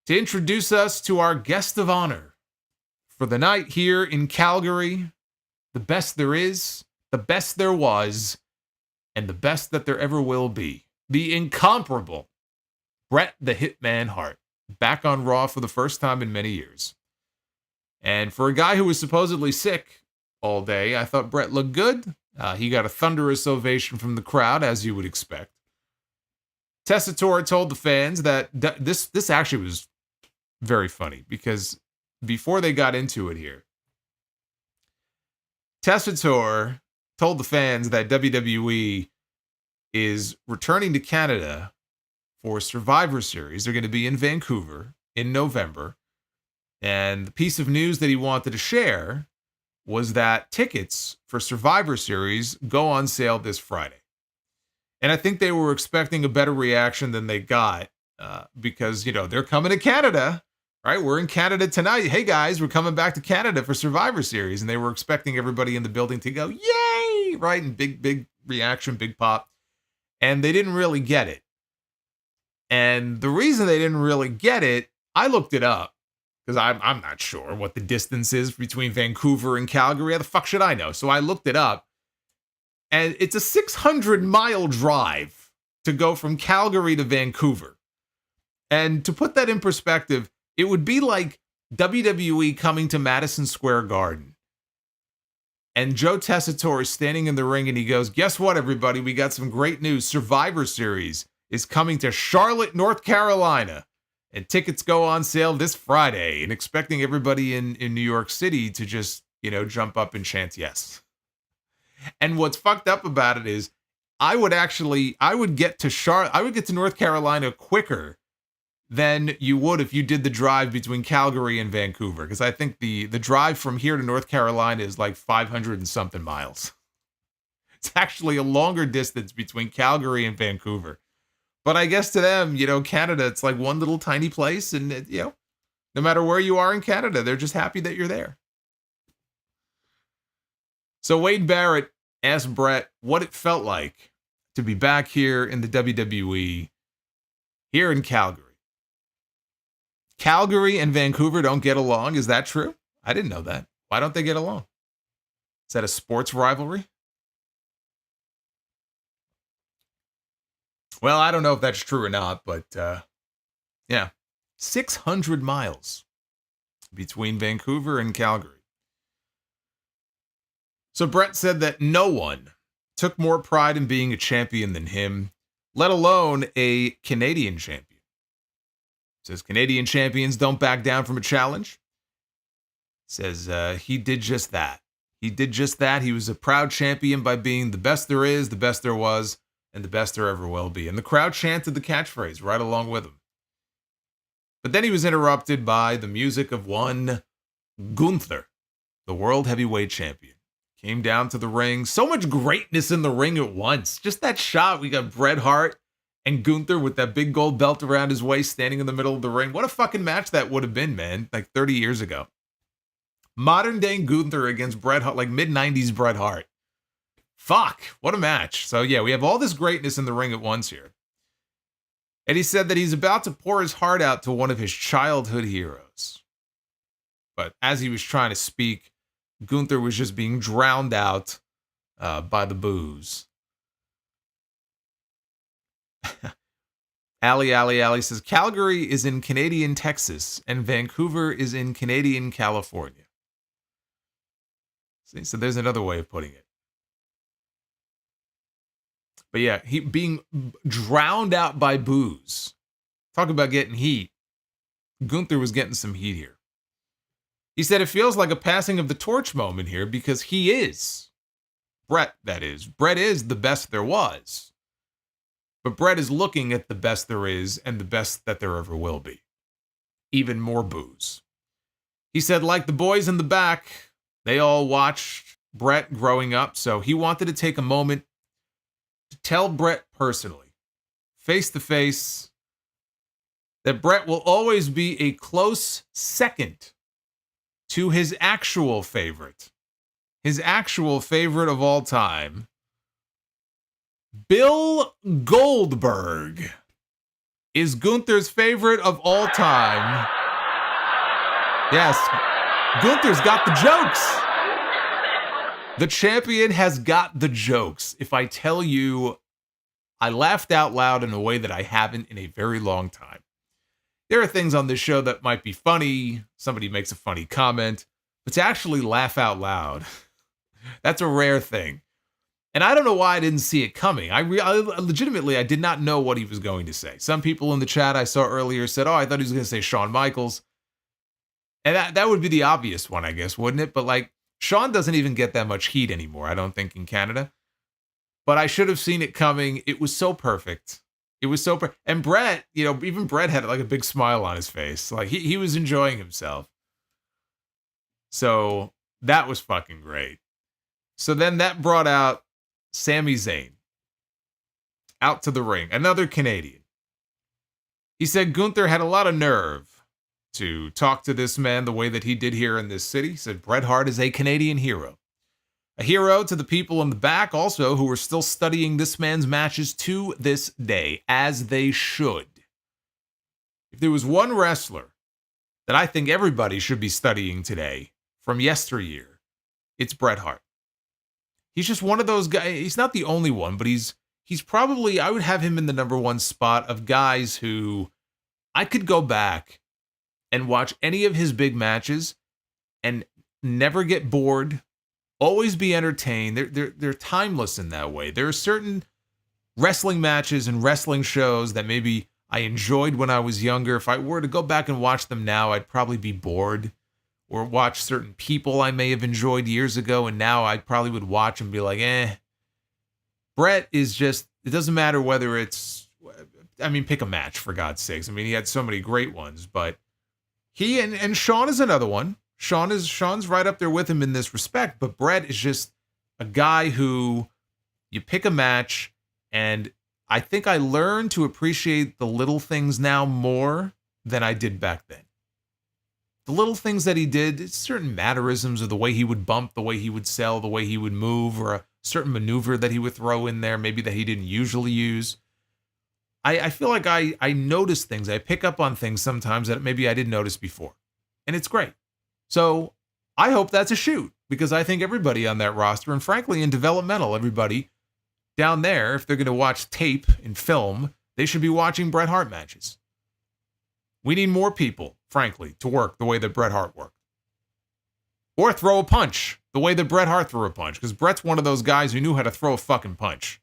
to introduce us to our guest of honor for the night here in Calgary. The best there is, the best there was, and the best that there ever will be. The incomparable Bret the Hitman Hart, back on Raw for the first time in many years. And for a guy who was supposedly sick all day, I thought Bret looked good. He got a thunderous ovation from the crowd, as you would expect. Tessitore told the fans that this actually was very funny, because before they got into it here, Tessitore told the fans that WWE is returning to Canada for Survivor Series. They're going to be in Vancouver in November. And the piece of news that he wanted to share was that tickets for Survivor Series go on sale this Friday. And I think they were expecting a better reaction than they got because, they're coming to Canada, right? We're in Canada tonight. Hey, guys, we're coming back to Canada for Survivor Series. And they were expecting everybody in the building to go, yay, right? And big reaction, big pop. And they didn't really get it. And the reason they didn't really get it, I looked it up because I'm not sure what the distance is between Vancouver and Calgary. How the fuck should I know? So I looked it up, and it's a 600-mile drive to go from Calgary to Vancouver. And to put that in perspective, it would be like WWE coming to Madison Square Garden. And Joe Tessitore is standing in the ring, and he goes, guess what, everybody? We got some great news. Survivor Series is coming to Charlotte, North Carolina. And tickets go on sale this Friday. And expecting everybody in New York City to just, jump up and chant yes. And what's fucked up about it is I would get to North Carolina quicker than you would if you did the drive between Calgary and Vancouver. Because I think the drive from here to North Carolina is like 500 and something miles. It's actually a longer distance between Calgary and Vancouver. But I guess to them, Canada, it's like one little tiny place. And, no matter where you are in Canada, they're just happy that you're there. So Wade Barrett asked Bret what it felt like to be back here in the WWE, here in Calgary. Calgary and Vancouver don't get along. Is that true? I didn't know that. Why don't they get along? Is that a sports rivalry? Well, I don't know if that's true or not, but 600 miles between Vancouver and Calgary. So Bret said that no one took more pride in being a champion than him, let alone a Canadian champion. Says Canadian champions don't back down from a challenge. Says he did just that. He did just that. He was a proud champion by being the best there is, the best there was, and the best there ever will be. And the crowd chanted the catchphrase right along with him. But then he was interrupted by the music of one Gunther, the World Heavyweight Champion. Came down to the ring. So much greatness in the ring at once. Just that shot. We got Bret Hart and Gunther with that big gold belt around his waist standing in the middle of the ring. What a fucking match that would have been, man. Like 30 years ago. Modern day Gunther against Bret Hart, like mid-90s Bret Hart. Fuck, what a match. So yeah, we have all this greatness in the ring at once here. And he said that he's about to pour his heart out to one of his childhood heroes. But as he was trying to speak, Gunther was just being drowned out by the boos. Ali says, Calgary is in Canadian Texas and Vancouver is in Canadian California. See, so there's another way of putting it. But yeah, he being drowned out by boos. Talk about getting heat. Gunther was getting some heat here. He said it feels like a passing of the torch moment here because he is. Bret, that is. Bret is the best there was. But Bret is looking at the best there is and the best that there ever will be. Even more boos. He said, like the boys in the back, they all watched Bret growing up, so he wanted to take a moment to tell Bret personally, face to face, that Bret will always be a close second to his actual favorite. His actual favorite of all time, Bill Goldberg, is Gunther's favorite of all time. Yes, Gunther's got the jokes. The champion has got the jokes. If I tell you, I laughed out loud in a way that I haven't in a very long time. There are things on this show that might be funny. Somebody makes a funny comment. But to actually laugh out loud, that's a rare thing. And I don't know why I didn't see it coming. I legitimately, I did not know what he was going to say. Some people in the chat I saw earlier said, oh, I thought he was going to say Shawn Michaels. And that would be the obvious one, I guess, wouldn't it? But like, Shawn doesn't even get that much heat anymore, I don't think, in Canada. But I should have seen it coming. It was so perfect. It was so perfect. And Bret, even Bret had like a big smile on his face. Like he was enjoying himself. So that was fucking great. So then that brought out Sami Zayn out to the ring, another Canadian. He said Gunther had a lot of nerve to talk to this man the way that he did here in this city. He said Bret Hart is a Canadian hero. A hero to the people in the back also who are still studying this man's matches to this day, as they should. If there was one wrestler that I think everybody should be studying today from yesteryear, it's Bret Hart. He's just one of those guys. He's not the only one, but he's probably, I would have him in the number one spot of guys who I could go back and watch any of his big matches and never get bored, always be entertained. They're timeless in that way. There are certain wrestling matches and wrestling shows that maybe I enjoyed when I was younger. If I were to go back and watch them now, I'd probably be bored. Or watch certain people I may have enjoyed years ago, and now I probably would watch and be like, Bret is just, it doesn't matter whether it's, pick a match for God's sakes. He had so many great ones, but he and Shawn is another one. Shawn's right up there with him in this respect, but Bret is just a guy who you pick a match, and I think I learned to appreciate the little things now more than I did back then. The little things that he did, certain mannerisms of the way he would bump, the way he would sell, the way he would move, or a certain maneuver that he would throw in there, maybe that he didn't usually use. I feel like I notice things. I pick up on things sometimes that maybe I didn't notice before. And it's great. So I hope that's a shoot, because I think everybody on that roster, and frankly in developmental, everybody down there, if they're going to watch tape and film, they should be watching Bret Hart matches. We need more people, frankly, to work the way that Bret Hart worked. Or throw a punch the way that Bret Hart threw a punch, because Bret's one of those guys who knew how to throw a fucking punch.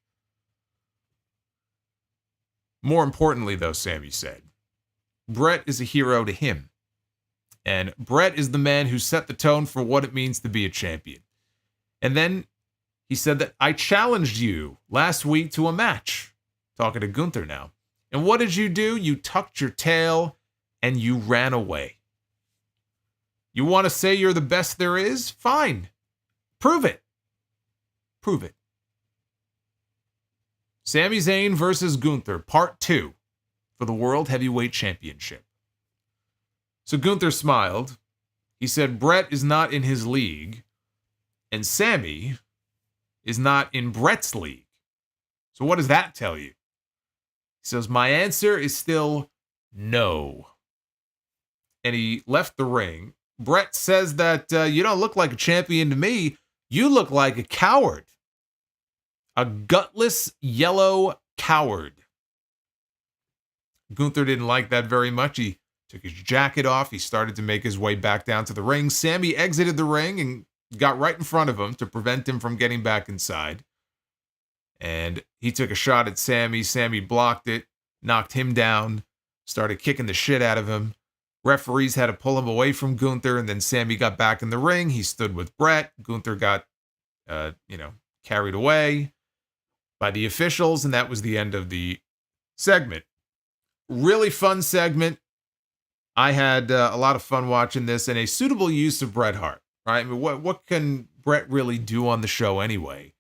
More importantly, though, Sammy said, Bret is a hero to him. And Bret is the man who set the tone for what it means to be a champion. And then He said that I challenged you last week to a match. Talking to Gunther now. And what did you do? You tucked your tail and you ran away. You want to say you're the best there is? Fine. Prove it. Prove it. Sami Zayn versus Gunther, Part 2 for the World Heavyweight Championship. So Gunther smiled. He said Bret is not in his league, and Sami is not in Bret's league. So what does that tell you? He says, my answer is still no. And he left the ring. Bret says that you don't look like a champion to me. You look like a coward. A gutless yellow coward. Gunther didn't like that very much. He took his jacket off. He started to make his way back down to the ring. Sami exited the ring and got right in front of him to prevent him from getting back inside. And he took a shot at Sami. Sami blocked it, knocked him down, started kicking the shit out of him. Referees had to pull him away from Gunther, and then Sami got back in the ring. He stood with Bret. Gunther got, carried away by the officials, and that was the end of the segment. Really fun segment. I had a lot of fun watching this, and a suitable use of Bret Hart, right? I mean, what can Bret really do on the show anyway?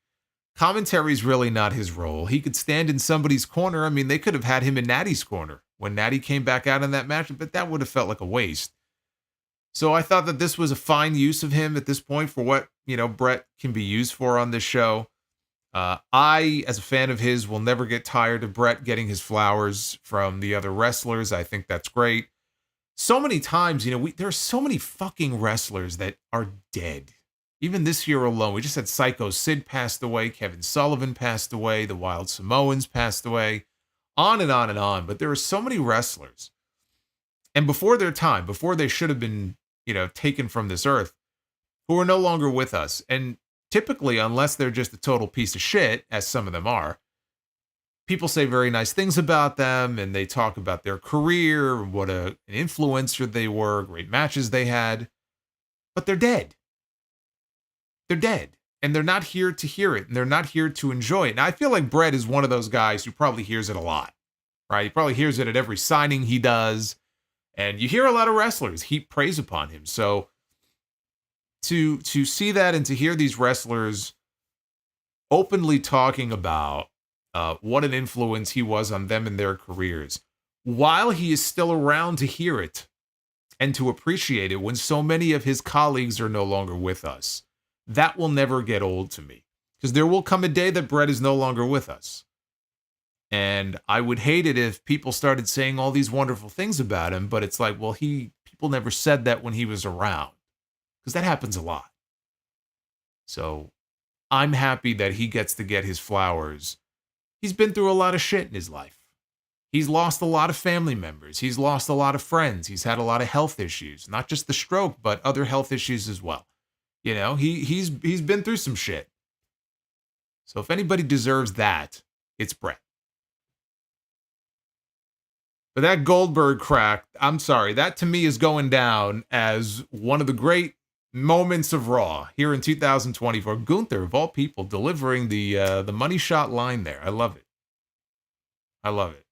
Commentary's really not his role. He could stand in somebody's corner. I mean, they could have had him in Natty's corner when Natty came back out in that match, but that would have felt like a waste. So I thought that this was a fine use of him at this point for what, Bret can be used for on this show. I, as a fan of his, will never get tired of Bret getting his flowers from the other wrestlers. I think that's great. So many times, there are so many fucking wrestlers that are dead. Even this year alone, we just had Psycho Sid passed away, Kevin Sullivan passed away, the Wild Samoans passed away, on and on and on. But there are so many wrestlers. And before their time, before they should have been, taken from this earth, who are no longer with us. And typically, unless they're just a total piece of shit, as some of them are, people say very nice things about them, and they talk about their career, what an influencer they were, great matches they had. But they're dead. They're dead. And they're not here to hear it, and they're not here to enjoy it. Now, I feel like Bret is one of those guys who probably hears it a lot, right? He probably hears it at every signing he does. And you hear a lot of wrestlers heap praise upon him. So to see that and to hear these wrestlers openly talking about what an influence he was on them in their careers, while he is still around to hear it and to appreciate it when so many of his colleagues are no longer with us, that will never get old to me. Because there will come a day that Bret is no longer with us. And I would hate it if people started saying all these wonderful things about him, but it's like, well, people never said that when he was around. Because that happens a lot. So I'm happy that he gets to get his flowers. He's been through a lot of shit in his life. He's lost a lot of family members. He's lost a lot of friends. He's had a lot of health issues, not just the stroke, but other health issues as well. He's been through some shit. So if anybody deserves that, it's Bret. But that Goldberg crack, I'm sorry, that to me is going down as one of the great moments of Raw here in 2024. Gunther, of all people, delivering the money shot line there. I love it. I love it.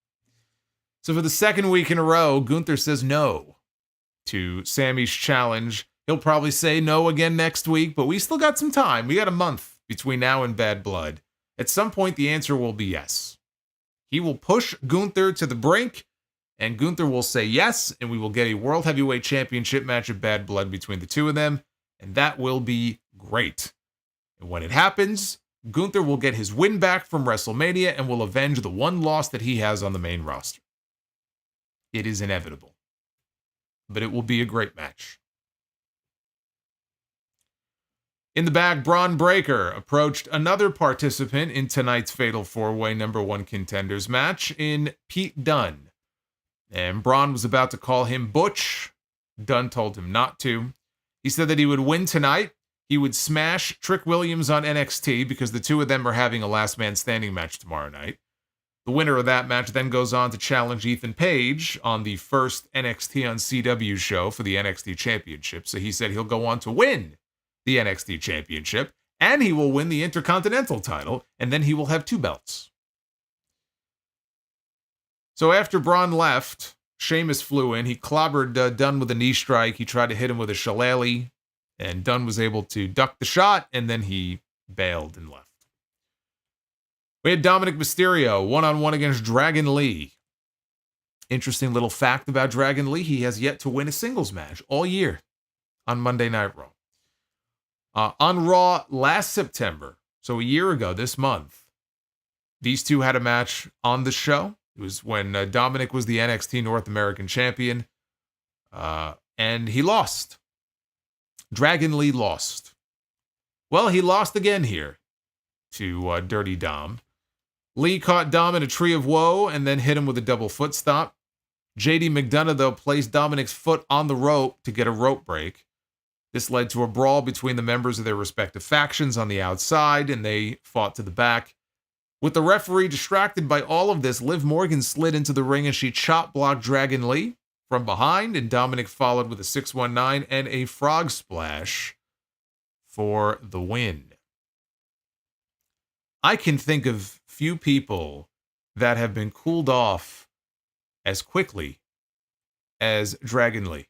So for the second week in a row, Gunther says no to Sami's challenge. He'll probably say no again next week, but we still got some time. We got a month between now and Bad Blood. At some point, the answer will be yes. He will push Gunther to the brink, and Gunther will say yes, and we will get a World Heavyweight Championship match of Bad Blood between the two of them, and that will be great. And when it happens, Gunther will get his win back from WrestleMania and will avenge the one loss that he has on the main roster. It is inevitable. But it will be a great match. In the back, Braun Breaker approached another participant in tonight's Fatal 4-Way number 1 contenders match in Pete Dunne. And Braun was about to call him Butch. Dunne told him not to. He said that he would win tonight. He would smash Trick Williams on NXT because the two of them are having a last man standing match tomorrow night. The winner of that match then goes on to challenge Ethan Page on the first NXT on CW show for the NXT Championship. So he said he'll go on to win the NXT Championship And he will win the Intercontinental title, and then he will have 2 belts. So after Braun left, Sheamus flew in. He clobbered Dunne with a knee strike. He tried to hit him with a shillelagh, and Dunne was able to duck the shot, and then he bailed and left. We had Dominik Mysterio one-on-one against Dragon Lee. Interesting little fact about Dragon Lee, he has yet to win a singles match all year on Monday Night Raw. On Raw last September, so a year ago this month, these two had a match on the show. It was when Dominik was the NXT North American champion, and he lost. Dragon Lee lost. Well, he lost again here to Dirty Dom. Lee caught Dom in a tree of woe and then hit him with a double foot stomp. JD McDonough, though, placed Dominik's foot on the rope to get a rope break. This led to a brawl between the members of their respective factions on the outside, and they fought to the back. With the referee distracted by all of this, Liv Morgan slid into the ring and she chop-blocked Dragon Lee from behind, and Dominik followed with a 619 and a frog splash for the win. I can think of few people that have been cooled off as quickly as Dragon Lee.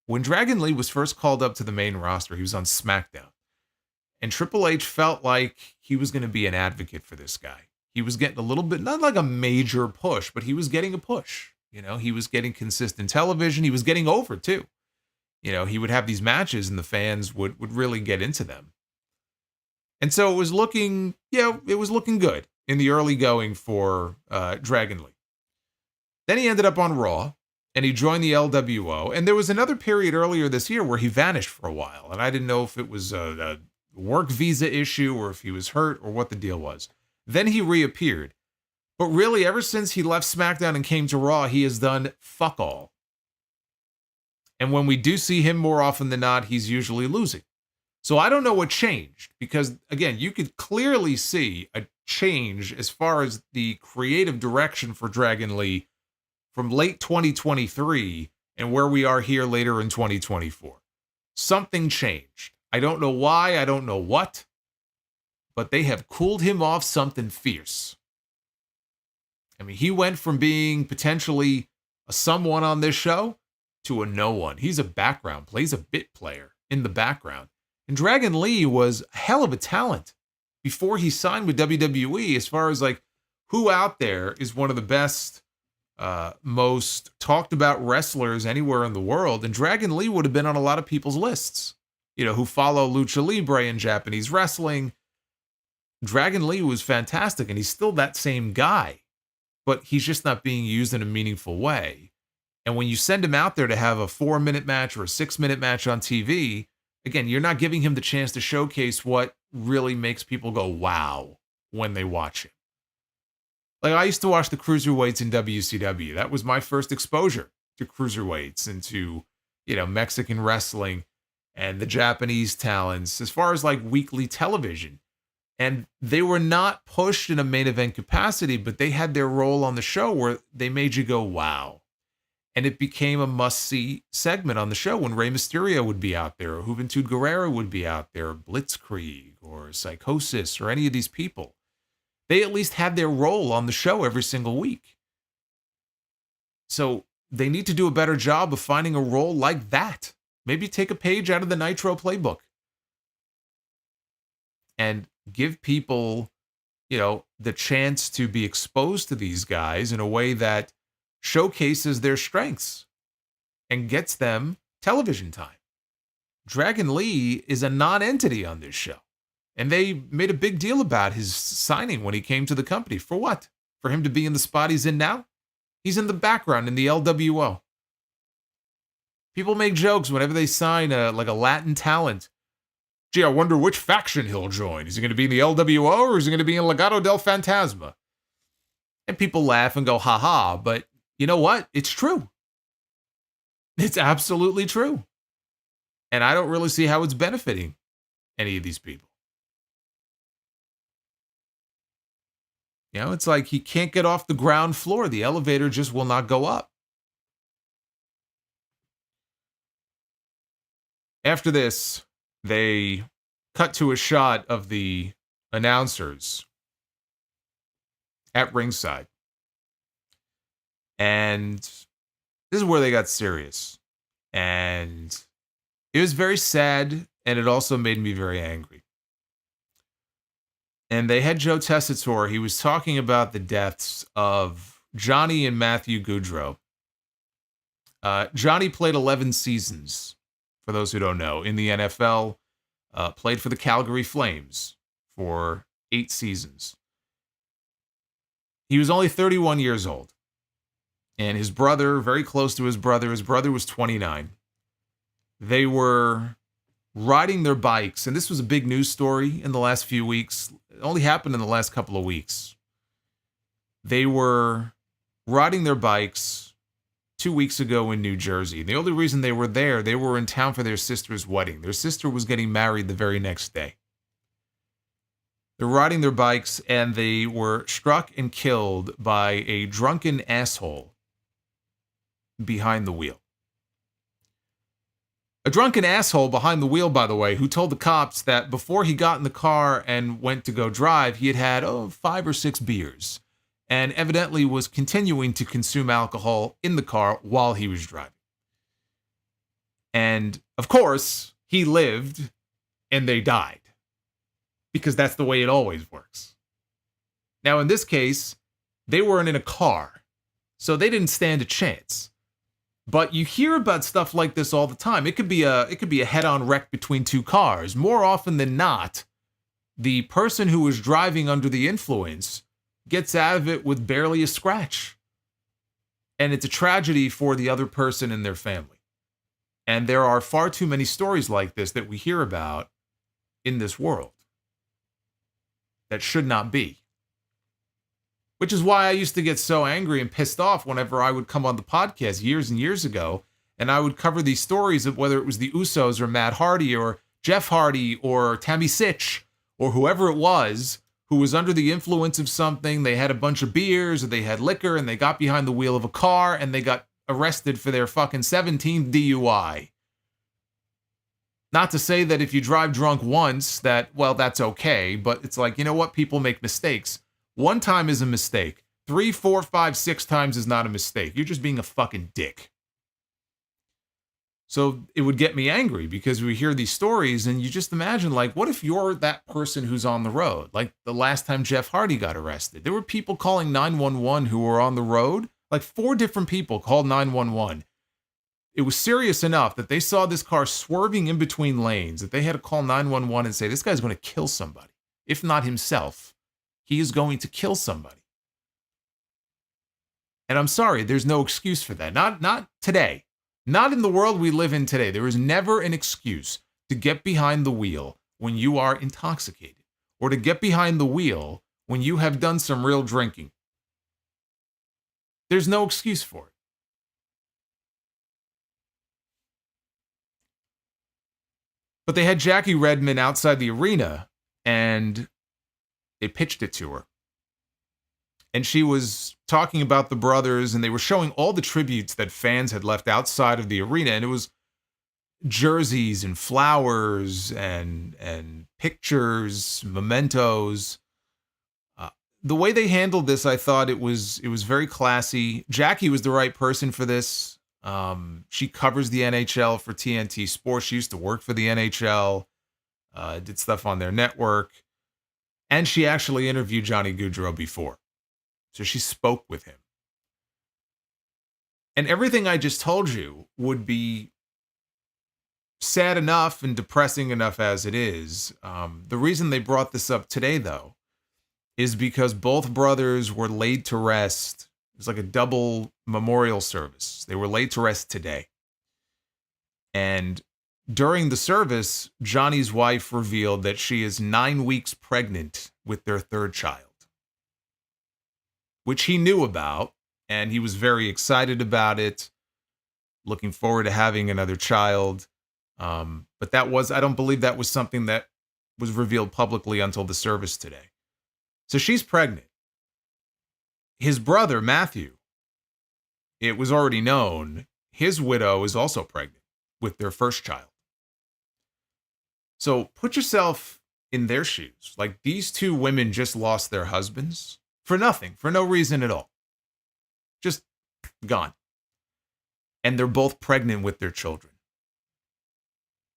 When Dragon Lee was first called up to the main roster, he was on SmackDown. And Triple H felt like he was going to be an advocate for this guy. He was getting a little bit, not like a major push, but he was getting a push. You know, he was getting consistent television. He was getting over, too. You know, he would have these matches and the fans would really get into them. And so it was looking good in the early going for Dragon Lee. Then he ended up on Raw, and he joined the LWO. And there was another period earlier this year where he vanished for a while. And I didn't know if it was a work visa issue or if he was hurt or what the deal was. Then he reappeared. But really, ever since he left SmackDown and came to Raw, he has done fuck all. And when we do see him more often than not, he's usually losing. So I don't know what changed, because, again, you could clearly see a change as far as the creative direction for Dragon Lee from late 2023 and where we are here later in 2024. Something changed. I don't know why, I don't know what, but they have cooled him off something fierce. I mean, he went from being potentially a someone on this show to a no one. He's a background, plays a bit player in the background. And Dragon Lee was a hell of a talent before he signed with WWE, as far as like who out there is one of the best, most talked about wrestlers anywhere in the world. And Dragon Lee would have been on a lot of people's lists, you know, who follow Lucha Libre and Japanese wrestling. Dragon Lee was fantastic, and he's still that same guy, but he's just not being used in a meaningful way. And when you send him out there to have a 4-minute match or a 6-minute match on TV, again, you're not giving him the chance to showcase what really makes people go, wow, when they watch him. Like, I used to watch the cruiserweights in WCW. That was my first exposure to cruiserweights and to, you know, Mexican wrestling and the Japanese talents as far as like weekly television. And they were not pushed in a main event capacity, but they had their role on the show where they made you go, wow. And it became a must-see segment on the show when Rey Mysterio would be out there, or Juventud Guerrera would be out there, or Blitzkrieg, or Psychosis, or any of these people. They at least had their role on the show every single week. So they need to do a better job of finding a role like that. Maybe take a page out of the Nitro playbook. And give people, you know, the chance to be exposed to these guys in a way that showcases their strengths and gets them television time. Dragon Lee is a non-entity on this show. And they made a big deal about his signing when he came to the company. For what? For him to be in the spot he's in now? He's in the background in the LWO. People make jokes whenever they sign a Latin talent. Gee, I wonder which faction he'll join. Is he going to be in the LWO or is he going to be in Legado del Fantasma? And people laugh and go, ha-ha, but you know what? It's true. It's absolutely true. And I don't really see how it's benefiting any of these people. You know, it's like he can't get off the ground floor. The elevator just will not go up. After this, they cut to a shot of the announcers at ringside. And this is where they got serious. And it was very sad, and it also made me very angry. And they had Joe Tessitore. He was talking about the deaths of Johnny and Matthew Goudreau. Johnny played 11 seasons, for those who don't know, in the NFL. Played for the Calgary Flames for 8 seasons. He was only 31 years old. And his brother, very close to his brother was 29. They were riding their bikes, and this was a big news story in the last few weeks. It only happened in the last couple of weeks. They were riding their bikes 2 weeks ago in New Jersey. The only reason they were there, they were in town for their sister's wedding. Their sister was getting married the very next day. They're riding their bikes, and they were struck and killed by a drunken asshole behind the wheel. A drunken asshole behind the wheel, by the way, who told the cops that before he got in the car and went to go drive, he had 5 or 6 beers, and evidently was continuing to consume alcohol in the car while he was driving. And, of course, he lived, and they died. Because that's the way it always works. Now, in this case, they weren't in a car, so they didn't stand a chance. But you hear about stuff like this all the time. It could be a head-on wreck between 2 cars. More often than not, the person who was driving under the influence gets out of it with barely a scratch. And it's a tragedy for the other person and their family. And there are far too many stories like this that we hear about in this world that should not be. Which is why I used to get so angry and pissed off whenever I would come on the podcast years and years ago, and I would cover these stories of whether it was the Usos or Matt Hardy or Jeff Hardy or Tammy Sitch or whoever it was who was under the influence of something. They had a bunch of beers or they had liquor and they got behind the wheel of a car and they got arrested for their fucking 17th DUI. Not to say that if you drive drunk once that, well, that's okay, but it's like, you know what? People make mistakes. 1 time is a mistake. 3, 4, 5, 6 times is not a mistake. You're just being a fucking dick. So it would get me angry because we hear these stories and you just imagine, like, what if you're that person who's on the road? Like the last time Jeff Hardy got arrested. There were people calling 911 who were on the road. Like 4 different people called 911. It was serious enough that they saw this car swerving in between lanes, that they had to call 911 and say, this guy's going to kill somebody. If not himself, he is going to kill somebody. And I'm sorry, there's no excuse for that. Not today. Not in the world we live in today. There is never an excuse to get behind the wheel when you are intoxicated or to get behind the wheel when you have done some real drinking. There's no excuse for it. But they had Jackie Redmond outside the arena and they pitched it to her. And she was talking about the brothers, and they were showing all the tributes that fans had left outside of the arena. And it was jerseys and flowers and pictures, mementos. The way they handled this, I thought it was very classy. Jackie was the right person for this. She covers the NHL for TNT Sports. She used to work for the NHL, did stuff on their network. And she actually interviewed Johnny Goudreau before. So she spoke with him. And everything I just told you would be sad enough and depressing enough as it is. The reason they brought this up today, though, is because both brothers were laid to rest. It was like a double memorial service. They were laid to rest today. And during the service, Johnny's wife revealed that she is 9 weeks pregnant with their 3rd child, which he knew about, and he was very excited about it, looking forward to having another child. But I don't believe that was something that was revealed publicly until the service today. So she's pregnant. His brother, Matthew, it was already known, his widow is also pregnant with their 1st child. So put yourself in their shoes. Like, these two women just lost their husbands for nothing, for no reason at all. Just gone. And they're both pregnant with their children.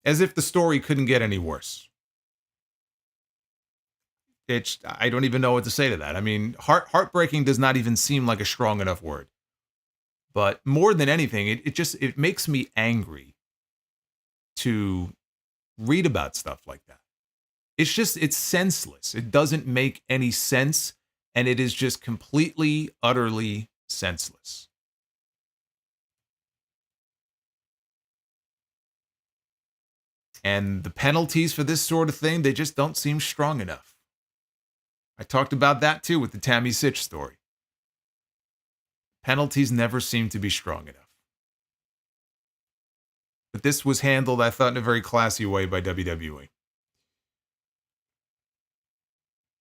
As if the story couldn't get any worse. I don't even know what to say to that. I mean, heartbreaking does not even seem like a strong enough word. But more than anything, it makes me angry to read about stuff like that. It's senseless. It doesn't make any sense, and it is just completely, utterly senseless. And the penalties for this sort of thing, they just don't seem strong enough. I talked about that too with the Tammy Sitch story. Penalties never seem to be strong enough. But this was handled, I thought, in a very classy way by WWE.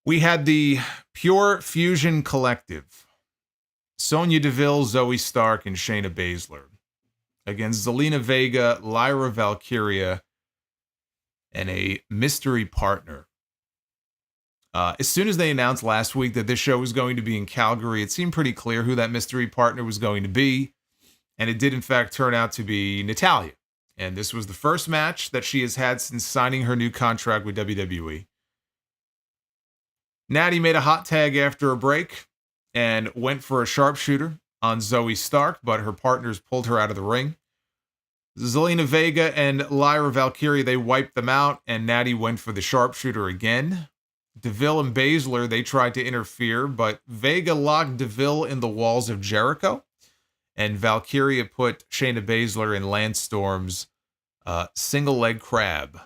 We had the Pure Fusion Collective. Sonya Deville, Zoe Stark, and Shayna Baszler against Zelina Vega, Lyra Valkyria, and a mystery partner. As soon as they announced last week that this show was going to be in Calgary, it seemed pretty clear who that mystery partner was going to be. And it did, in fact, turn out to be Natalya. And this was the first match that she has had since signing her new contract with WWE. Natty made a hot tag after a break and went for a sharpshooter on Zoe Stark, but her partners pulled her out of the ring. Zelina Vega and Lyra Valkyria, they wiped them out, and Natty went for the sharpshooter again. Deville and Baszler, they tried to interfere, but Vega locked Deville in the walls of Jericho, and Valkyria put Shayna Baszler in Lance Storm's single leg crab.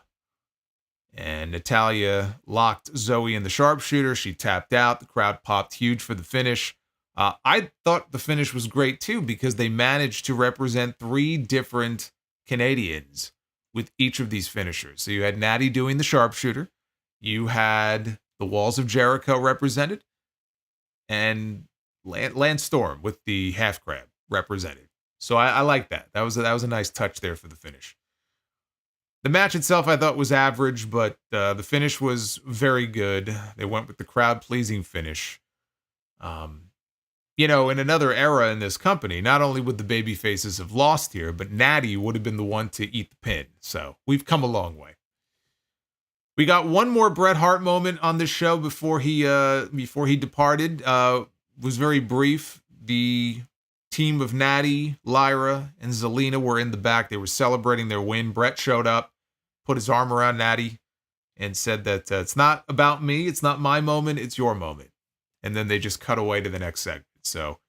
And Natalya locked Zoe in the sharpshooter. She tapped out. The crowd popped huge for the finish. I thought the finish was great too, because they managed to represent 3 different Canadians with each of these finishers. So you had Natty doing the sharpshooter. You had the Walls of Jericho represented, and Lance Storm with the half crab represented. So I like that. That was a nice touch there for the finish. The match itself I thought was average, but the finish was very good. They went with the crowd-pleasing finish. In another era in this company, not only would the baby faces have lost here, but Natty would have been the one to eat the pin. So we've come a long way. We got one more Bret Hart moment on this show before he departed. Was very brief. The team of Natty, Lyra, and Zelina were in the back. They were celebrating their win. Bret showed up, put his arm around Natty, and said that it's not about me. It's not my moment. It's your moment. And then they just cut away to the next segment. So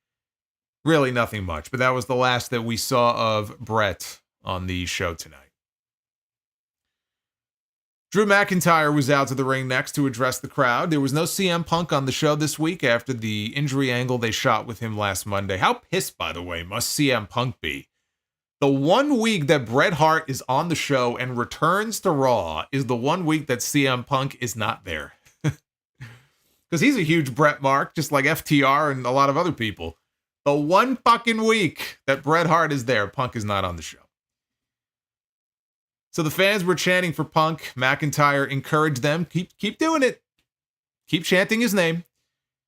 really nothing much. But that was the last that we saw of Bret on the show tonight. Drew McIntyre was out to the ring next to address the crowd. There was no CM Punk on the show this week after the injury angle they shot with him last Monday. How pissed, by the way, must CM Punk be? The 1 week that Bret Hart is on the show and returns to Raw is the 1 week that CM Punk is not there. Because he's a huge Bret mark, just like FTR and a lot of other people. The 1 fucking week that Bret Hart is there, Punk is not on the show. So the fans were chanting for Punk. McIntyre encouraged them, keep doing it. Keep chanting his name.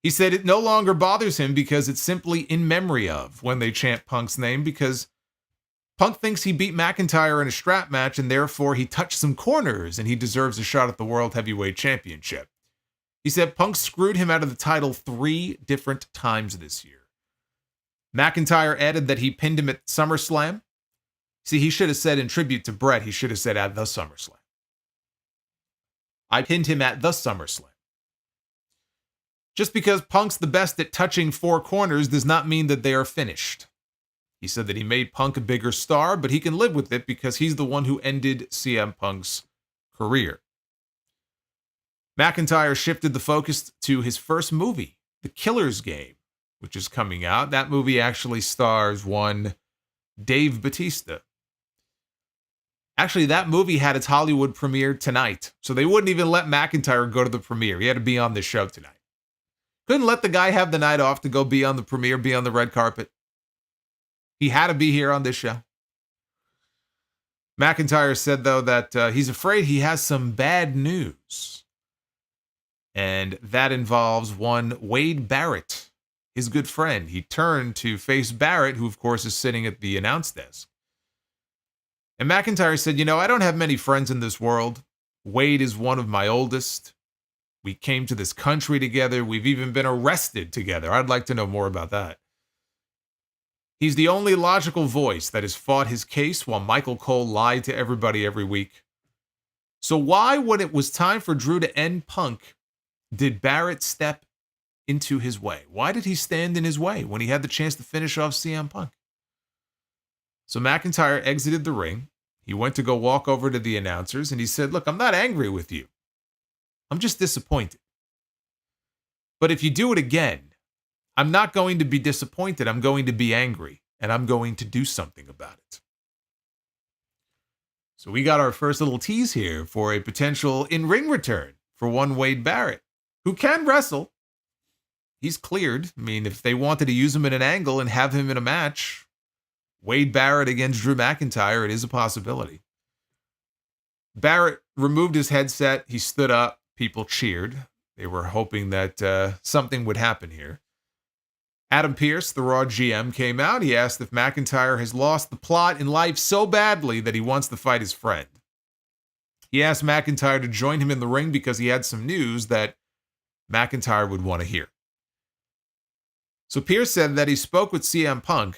He said it no longer bothers him because it's simply in memory of when they chant Punk's name, because Punk thinks he beat McIntyre in a strap match and therefore he touched some corners and he deserves a shot at the World Heavyweight Championship. He said Punk screwed him out of the title 3 different times this year. McIntyre added that he pinned him at SummerSlam. See, he should have said in tribute to Bret, he should have said at the SummerSlam. I pinned him at the SummerSlam. Just because Punk's the best at touching 4 corners does not mean that they are finished. He said that he made Punk a bigger star, but he can live with it because he's the one who ended CM Punk's career. McIntyre shifted the focus to his first movie, The Killer's Game, which is coming out. That movie actually stars one Dave Bautista. Actually, that movie had its Hollywood premiere tonight, so they wouldn't even let McIntyre go to the premiere. He had to be on the show tonight. Couldn't let the guy have the night off to go be on the premiere, be on the red carpet. He had to be here on this show. McIntyre said, though, that he's afraid he has some bad news. And that involves one Wade Barrett, his good friend. He turned to face Barrett, who, of course, is sitting at the announce desk. And McIntyre said, I don't have many friends in this world. Wade is one of my oldest. We came to this country together. We've even been arrested together. I'd like to know more about that. He's the only logical voice that has fought his case while Michael Cole lied to everybody every week. So why, when it was time for Drew to end Punk, did Barrett step into his way? Why did he stand in his way when he had the chance to finish off CM Punk? So McIntyre exited the ring. He went to go walk over to the announcers and he said, look, I'm not angry with you. I'm just disappointed. But if you do it again, I'm not going to be disappointed. I'm going to be angry, and I'm going to do something about it. So we got our first little tease here for a potential in-ring return for one Wade Barrett, who can wrestle. He's cleared. I mean, if they wanted to use him in an angle and have him in a match, Wade Barrett against Drew McIntyre, it is a possibility. Barrett removed his headset. He stood up. People cheered. They were hoping that something would happen here. Adam Pearce, the Raw GM, came out. He asked if McIntyre has lost the plot in life so badly that he wants to fight his friend. He asked McIntyre to join him in the ring because he had some news that McIntyre would want to hear. So Pearce said that he spoke with CM Punk,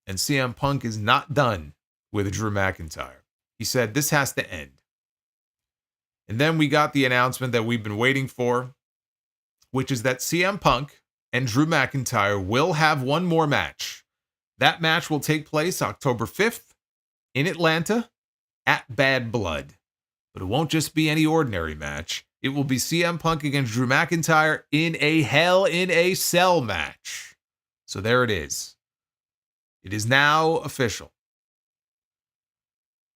and CM Punk is not done with Drew McIntyre. He said this has to end. And then we got the announcement that we've been waiting for, which is that CM Punk and Drew McIntyre will have one more match. That match will take place October 5th in Atlanta at Bad Blood. But it won't just be any ordinary match. It will be CM Punk against Drew McIntyre in a Hell in a Cell match. So there it is. It is now official.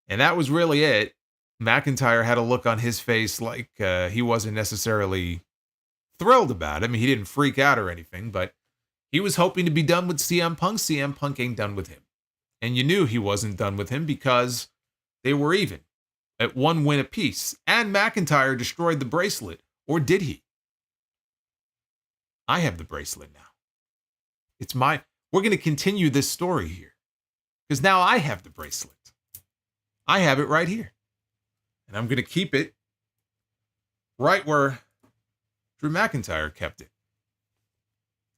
And that was really it. McIntyre had a look on his face like he wasn't necessarily thrilled about it. I mean, he didn't freak out or anything, but he was hoping to be done with CM Punk. CM Punk ain't done with him. And you knew he wasn't done with him because they were even at one win apiece. And McIntyre destroyed the bracelet. Or did he? I have the bracelet now. It's mine. We're going to continue this story here because now I have the bracelet. I have it right here. And I'm going to keep it right where Drew McIntyre kept it.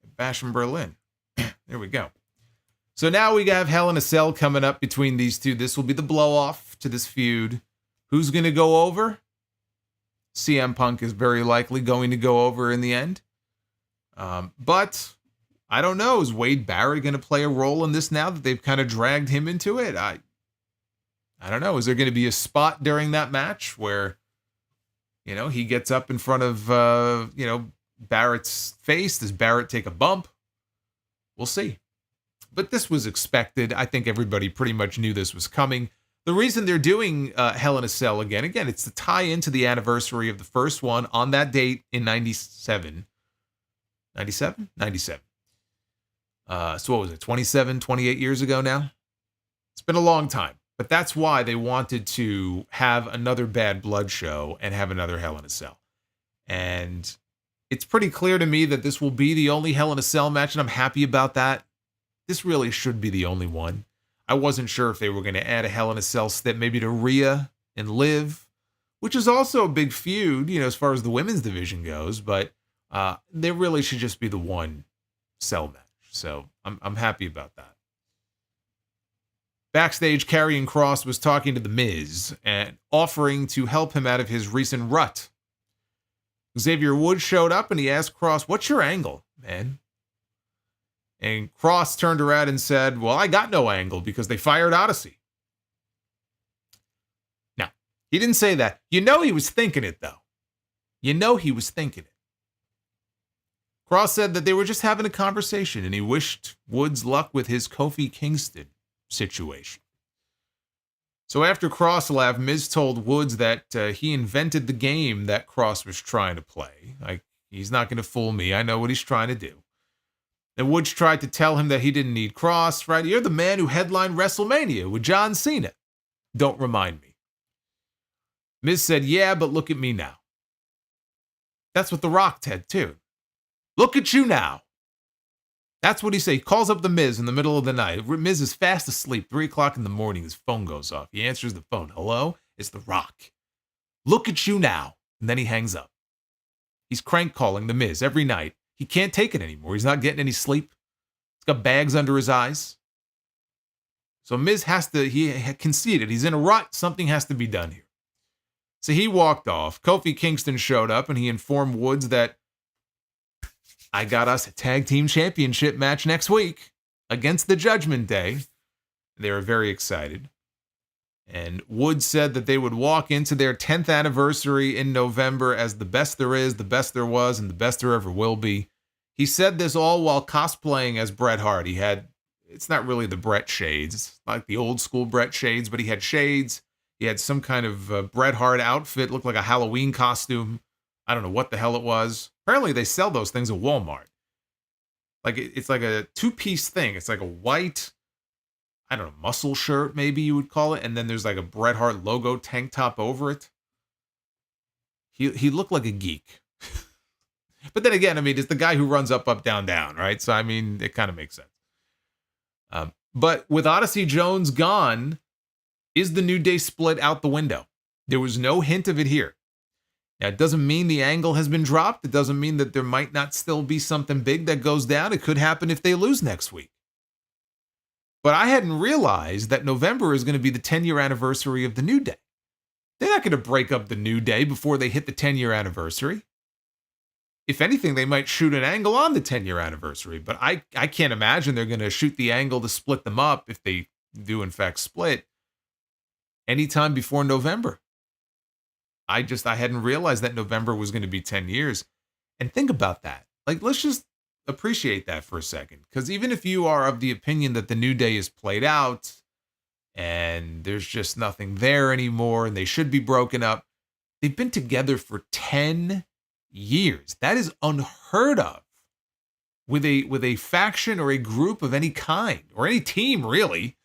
At Bash in Berlin. There we go. So now we have Hell in a Cell coming up between these two. This will be the blow-off to this feud. Who's going to go over? CM Punk is very likely going to go over in the end. But I don't know. Is Wade Barrett going to play a role in this now that they've kind of dragged him into it? I don't know. Is there going to be a spot during that match where, he gets up in front of, Barrett's face? Does Barrett take a bump? We'll see. But this was expected. I think everybody pretty much knew this was coming. The reason they're doing Hell in a Cell again, it's to tie into the anniversary of the first one on that date in 97. 97? 97. So what was it, 27, 28 years ago now? It's been a long time. But that's why they wanted to have another Bad Blood show and have another Hell in a Cell. And it's pretty clear to me that this will be the only Hell in a Cell match, and I'm happy about that. This really should be the only one. I wasn't sure if they were going to add a Hell in a Cell step maybe to Rhea and Liv, which is also a big feud, as far as the women's division goes, but there really should just be the one Cell match. So I'm happy about that. Backstage, Karrion Kross was talking to The Miz and offering to help him out of his recent rut. Xavier Woods showed up and he asked Kross, "What's your angle, man?" And Kross turned around and said, "Well, I got no angle because they fired Odyssey." Now, he didn't say that. He was thinking it, though. He was thinking it. Kross said that they were just having a conversation and he wished Woods luck with his Kofi Kingston situation. So after Kross left, Miz told Woods that he invented the game that Kross was trying to play. He's not going to fool me. I know what he's trying to do. And Woods tried to tell him that he didn't need Kross, right? You're the man who headlined WrestleMania with John Cena. Don't remind me. Miz said, yeah, but look at me now. That's what The Rock said, too. Look at you now. That's what he said. He calls up the Miz in the middle of the night. Miz is fast asleep. 3 o'clock in the morning, his phone goes off. He answers the phone. Hello? It's The Rock. Look at you now. And then he hangs up. He's crank calling the Miz every night. He can't take it anymore. He's not getting any sleep. He's got bags under his eyes. So Miz he conceded. He's in a rut. Something has to be done here. So he walked off. Kofi Kingston showed up and he informed Woods that I got us a tag team championship match next week against the Judgment Day. They were very excited. And Woods said that they would walk into their 10th anniversary in November as the best there is, the best there was, and the best there ever will be. He said this all while cosplaying as Bret Hart. It's not really the Bret shades, it's like the old school Bret shades, but he had shades. He had some kind of Bret Hart outfit, looked like a Halloween costume. I don't know what the hell it was. Apparently they sell those things at Walmart. Like it's like a two-piece thing. It's like a white, I don't know, muscle shirt maybe you would call it, and then there's like a Bret Hart logo tank top over it. He looked like a geek. But then again, I mean, it's the guy who runs up, down, down, right? So I mean, it kind of makes sense. But with Odyssey Jones gone, is the New Day split out the window? There was no hint of it here. Now, it doesn't mean the angle has been dropped. It doesn't mean that there might not still be something big that goes down. It could happen if they lose next week. But I hadn't realized that November is going to be the 10-year anniversary of the New Day. They're not going to break up the New Day before they hit the 10-year anniversary. If anything, they might shoot an angle on the 10-year anniversary, but I can't imagine they're going to shoot the angle to split them up if they do, in fact, split anytime before November. I hadn't realized that November was going to be 10 years. And think about that. Like, let's just appreciate that for a second. Because even if you are of the opinion that the New Day is played out and there's just nothing there anymore and they should be broken up, they've been together for 10 years. That is unheard of with a faction or a group of any kind or any team, really.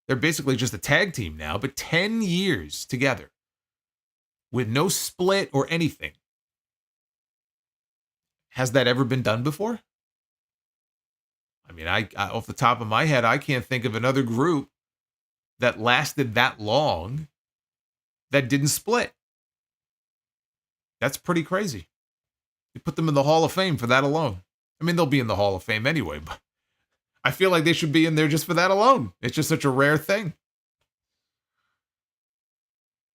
They're basically just a tag team now, but 10 years together with no split or anything. Has that ever been done before? I mean, I off the top of my head, I can't think of another group that lasted that long that didn't split. That's pretty crazy. You put them in the Hall of Fame for that alone. I mean, they'll be in the Hall of Fame anyway, but I feel like they should be in there just for that alone. It's just such a rare thing.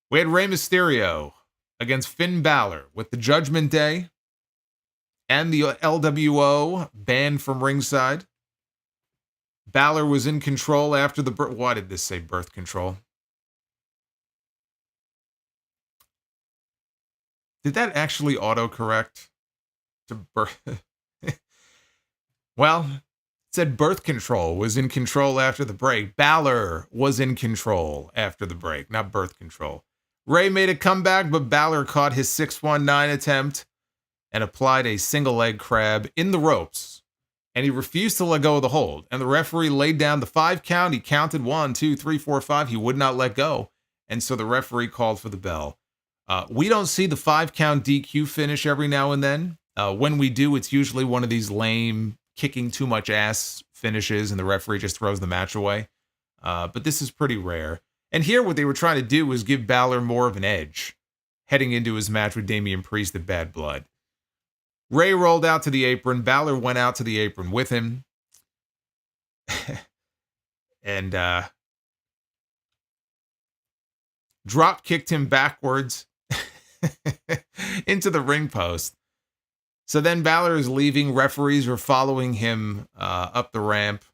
We had Rey Mysterio against Finn Balor with the Judgment Day and the LWO banned from ringside. Balor was in control after the... Why did this say birth control? Did that actually autocorrect to birth? Well, it said birth control was in control after the break. Balor was in control after the break, not birth control. Rey made a comeback, but Balor caught his 619 attempt and applied a single leg crab in the ropes. And he refused to let go of the hold. And the referee laid down the 5 count. He counted 1, 2, 3, 4, 5. He would not let go. And so the referee called for the bell. We don't see the 5 count DQ finish every now and then. When we do, it's usually one of these lame, kicking too much ass finishes, and the referee just throws the match away. But this is pretty rare. And here, what they were trying to do was give Balor more of an edge, heading into his match with Damian Priest at Bad Blood. Rey rolled out to the apron. Balor went out to the apron with him. And drop kicked him backwards into the ring post. So then Balor is leaving. Referees are following him up the ramp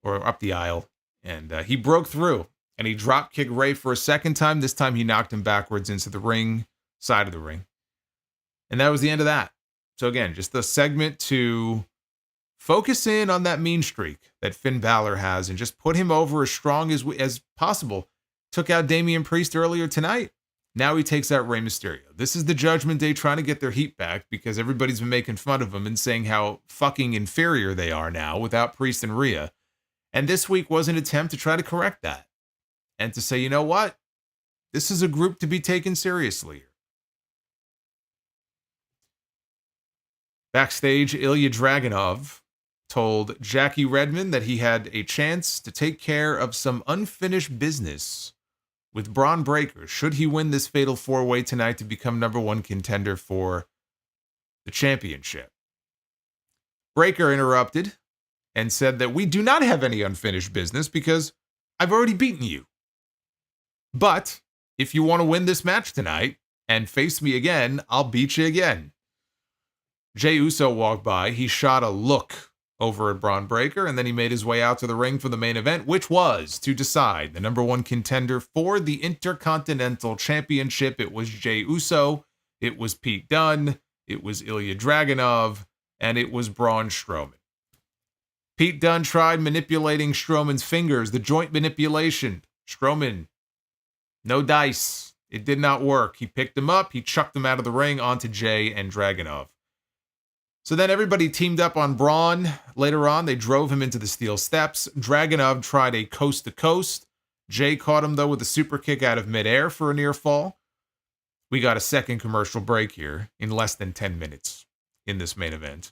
or up the aisle. And he broke through and he drop kicked Rey for a second time. This time he knocked him backwards into the ring, side of the ring. And that was the end of that. So again, just a segment to focus in on that mean streak that Finn Balor has and just put him over as strong as possible. Took out Damian Priest earlier tonight. Now he takes out Rey Mysterio. This is the Judgment Day trying to get their heat back because everybody's been making fun of them and saying how fucking inferior they are now without Priest and Rhea. And this week was an attempt to try to correct that. and to say, you know what? This is a group to be taken seriously. Backstage, Ilja Dragunov told Jackie Redmond that he had a chance to take care of some unfinished business with Braun Breaker should he win this fatal four-way tonight to become number one contender for the championship. Breaker interrupted and said that we do not have any unfinished business because I've already beaten you. But if you want to win this match tonight and face me again, I'll beat you again. Jey Uso walked by. He shot a look over at Braun Breaker, and then he made his way out to the ring for the main event, which was to decide the number one contender for the Intercontinental Championship. It was Jey Uso, it was Pete Dunne, it was Ilja Dragunov, and it was Braun Strowman. Pete Dunne tried manipulating Strowman's fingers, the joint manipulation. Strowman, no dice. It did not work. He picked him up, he chucked him out of the ring onto Jey and Dragunov. So then everybody teamed up on Braun. Later on, they drove him into the steel steps. Dragunov tried a coast-to-coast. Jey caught him, though, with a super kick out of midair for a near fall. We got a second commercial break here in less than 10 minutes in this main event.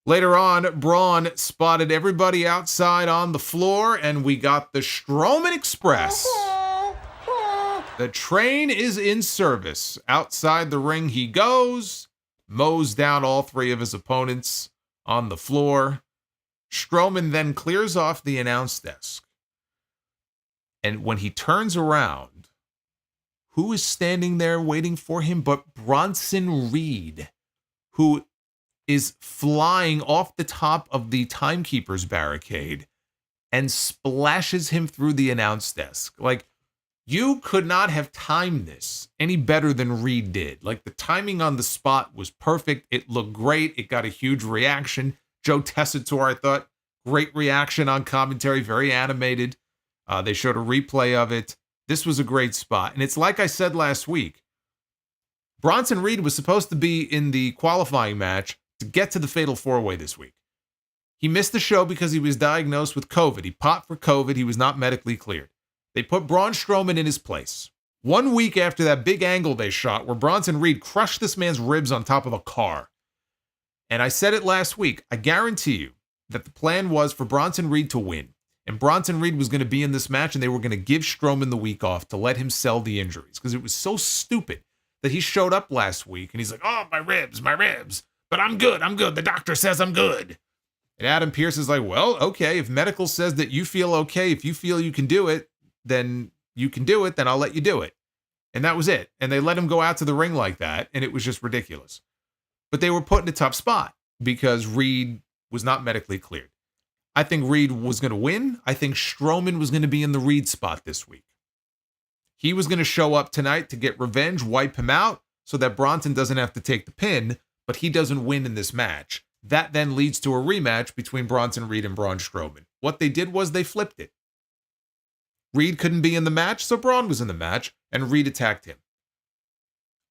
Later on, Braun spotted everybody outside on the floor, and we got the Strowman Express. The train is in service. Outside the ring he goes. Mows down all three of his opponents on the floor. Strowman then clears off the announce desk. And when he turns around, who is standing there waiting for him but Bronson Reed, who is flying off the top of the timekeeper's barricade and splashes him through the announce desk. Like, you could not have timed this any better than Reed did. Like, the timing on the spot was perfect. It looked great. It got a huge reaction. Joe Tessitore, I thought, great reaction on commentary, very animated. They showed a replay of it. This was a great spot. And it's like I said last week, Bronson Reed was supposed to be in the qualifying match to get to the Fatal 4-Way this week. He missed the show because he was diagnosed with COVID. He popped for COVID. He was not medically cleared. They put Braun Strowman in his place. 1 week after that big angle they shot where Bronson Reed crushed this man's ribs on top of a car. And I said it last week, I guarantee you that the plan was for Bronson Reed to win. And Bronson Reed was going to be in this match and they were going to give Strowman the week off to let him sell the injuries. Because it was so stupid that he showed up last week and he's like, oh, my ribs. But I'm good. The doctor says I'm good. And Adam Pearce is like, well, okay, if medical says that you feel okay, if you feel you can do it, then you can do it, then I'll let you do it. And that was it. And they let him go out to the ring like that, and it was just ridiculous. But they were put in a tough spot because Reed was not medically cleared. I think Reed was going to win. I think Strowman was going to be in the Reed spot this week. He was going to show up tonight to get revenge, wipe him out, so that Bronson doesn't have to take the pin, but he doesn't win in this match. That then leads to a rematch between Bronson Reed and Braun Strowman. What they did was they flipped it. Reed couldn't be in the match, so Braun was in the match, and Reed attacked him.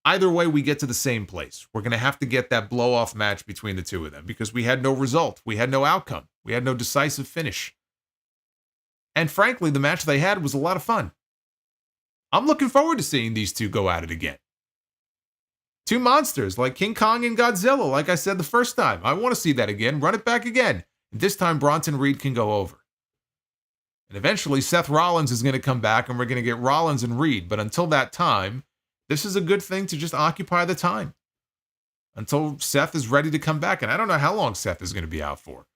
Either way, we get to the same place. We're going to have to get that blow-off match between the two of them because we had no result. We had no outcome. We had no decisive finish. And frankly, the match they had was a lot of fun. I'm looking forward to seeing these two go at it again. Two monsters like King Kong and Godzilla, like I said the first time. I want to see that again. Run it back again. And this time, Bronson Reed can go over. And eventually, Seth Rollins is going to come back, and we're going to get Rollins and Reed. But until that time, this is a good thing to just occupy the time until Seth is ready to come back. And I don't know how long Seth is going to be out for.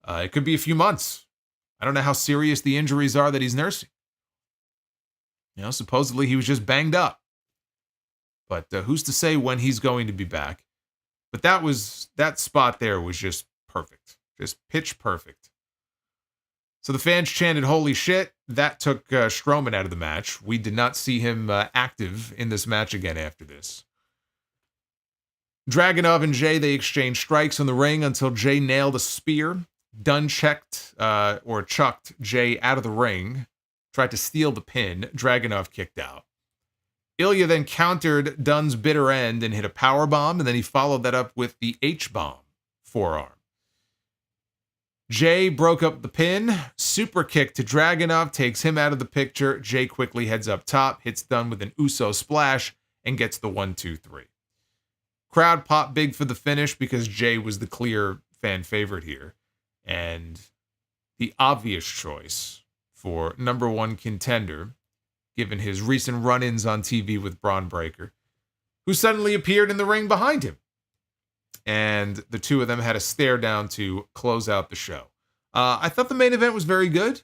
It could be a few months. I don't know how serious the injuries are that he's nursing. You know, supposedly he was just banged up. But who's to say when he's going to be back? But that spot there was just perfect. Just pitch perfect. So the fans chanted, holy shit. That took Strowman out of the match. We did not see him active in this match again after this. Dragunov and Jey, they exchanged strikes in the ring until Jey nailed a spear. Dunne chucked Jey out of the ring. Tried to steal the pin. Dragunov kicked out. Ilja then countered Dunne's bitter end and hit a powerbomb, and then he followed that up with the H-bomb forearm. Jey broke up the pin. Super kick to Dragunov takes him out of the picture. Jey quickly heads up top, hits Dunne with an Uso splash, and gets the 1-2-3. Crowd popped big for the finish because Jey was the clear fan favorite here. And the obvious choice for number one contender, given his recent run-ins on TV with Braun Breaker, who suddenly appeared in the ring behind him. And the two of them had a stare down to close out the show. I thought the main event was very good.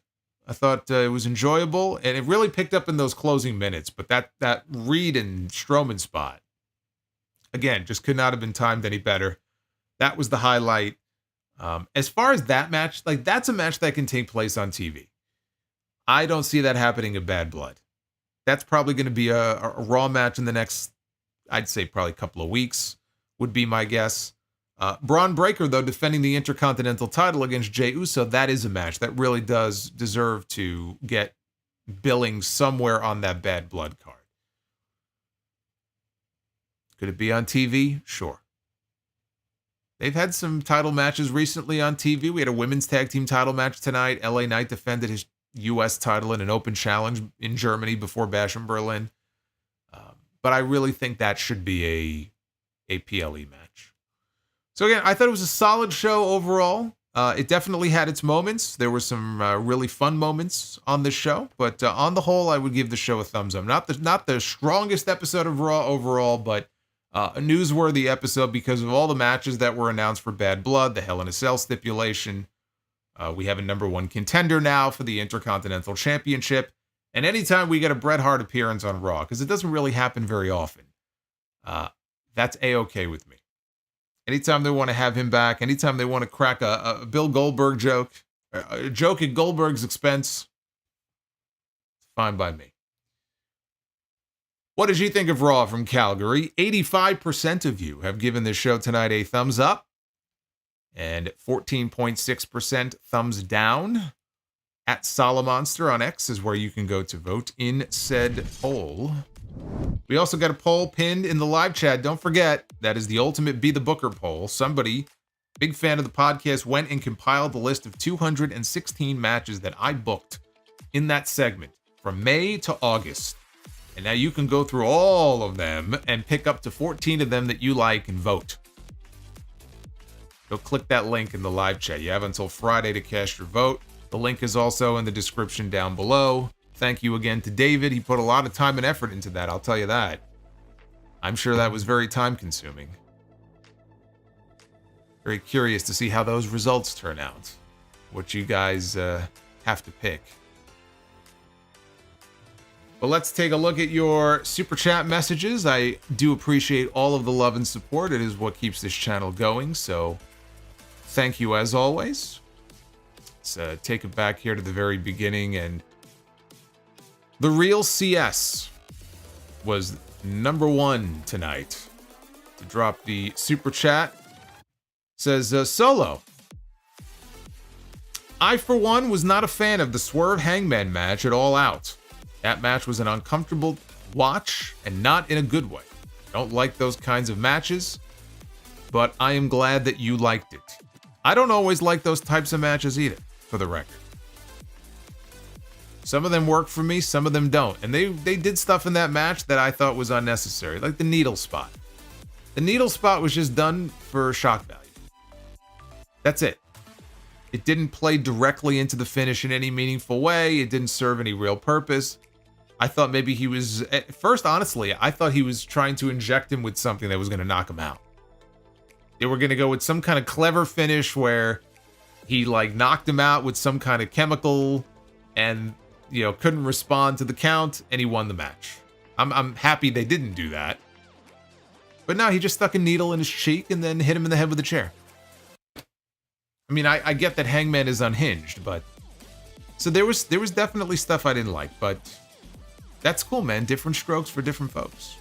I thought it was enjoyable, and it really picked up in those closing minutes. But that Reed and Strowman spot, again, just could not have been timed any better. That was the highlight. As far as that match, like, that's a match that can take place on TV. I don't see that happening in Bad Blood. That's probably going to be a Raw match in the next, I'd say probably a couple of weeks, would be my guess. Braun Breaker, though, defending the Intercontinental title against Jey Uso, that is a match that really does deserve to get billing somewhere on that Bad Blood card. Could it be on TV? Sure. They've had some title matches recently on TV. We had a women's tag team title match tonight. LA Knight defended his U.S. title in an open challenge in Germany before Bash in Berlin. But I really think that should be a PLE match. So again, I thought it was a solid show overall. It definitely had its moments. There were some really fun moments on this show, but on the whole, I would give the show a thumbs up. Not the strongest episode of Raw overall, but a newsworthy episode because of all the matches that were announced for Bad Blood, the Hell in a Cell stipulation. We have a number one contender now for the Intercontinental Championship. And anytime we get a Bret Hart appearance on Raw, because it doesn't really happen very often, that's A-okay with me. Anytime they want to have him back, anytime they want to crack a Bill Goldberg joke, a joke at Goldberg's expense, it's fine by me. What did you think of Raw from Calgary? 85% of you have given this show tonight a thumbs up, and 14.6% thumbs down. At Solomonster on X is where you can go to vote in said poll. We also got a poll pinned in the live chat. Don't forget, that is the ultimate Be the Booker poll. Somebody, big fan of the podcast, went and compiled the list of 216 matches that I booked in that segment from May to August. And now you can go through all of them and pick up to 14 of them that you like and vote. Go click that link in the live chat. You have until Friday to cast your vote. The link is also in the description down below. Thank you again to David. He put a lot of time and effort into that, I'll tell you that. I'm sure that was very time consuming. Very curious to see how those results turn out. What you guys have to pick. But let's take a look at your super chat messages. I do appreciate all of the love and support. It is what keeps this channel going, so thank you as always. Let's take it back here to the very beginning, and the real CS was number one tonight to drop the super chat. Says Solo, I for one was not a fan of the Swerve Hangman match at All Out. That match was an uncomfortable watch and not in a good way. Don't like those kinds of matches, but I am glad that you liked it. I don't always like those types of matches either, for the record. Some of them work for me, some of them don't. And they did stuff in that match that I thought was unnecessary, like the needle spot. The needle spot was just done for shock value. That's it. It didn't play directly into the finish in any meaningful way. It didn't serve any real purpose. I thought maybe he was, at first, honestly, I thought he was trying to inject him with something that was going to knock him out. They were going to go with some kind of clever finish where he like knocked him out with some kind of chemical and, you know, couldn't respond to the count, and he won the match. I'm happy they didn't do that. But no, he just stuck a needle in his cheek and then hit him in the head with a chair. I mean, I get that Hangman is unhinged, but so there was definitely stuff I didn't like, but that's cool, man. Different strokes for different folks.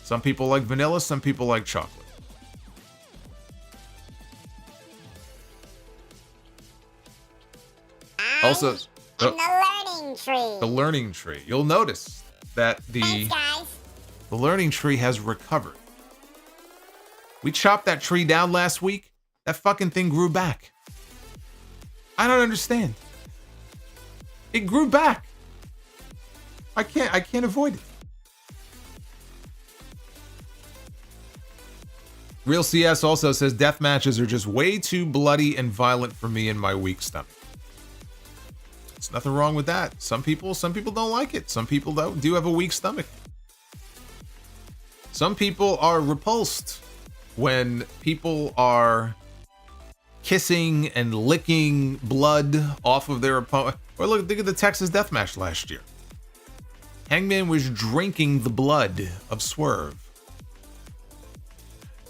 Some people like vanilla, some people like chocolate. Also, the learning tree. The learning tree. You'll notice that Thanks, guys. the learning tree has recovered. We chopped that tree down last week. That fucking thing grew back. I don't understand. It grew back. I can't avoid it. Real CS also says death matches are just way too bloody and violent for me and my weak stomach. There's nothing wrong with that. Some people don't like it. Some people though do have a weak stomach. Some people are repulsed when people are kissing and licking blood off of their opponent. Or look at the Texas death match last year. Hangman was drinking the blood of Swerve.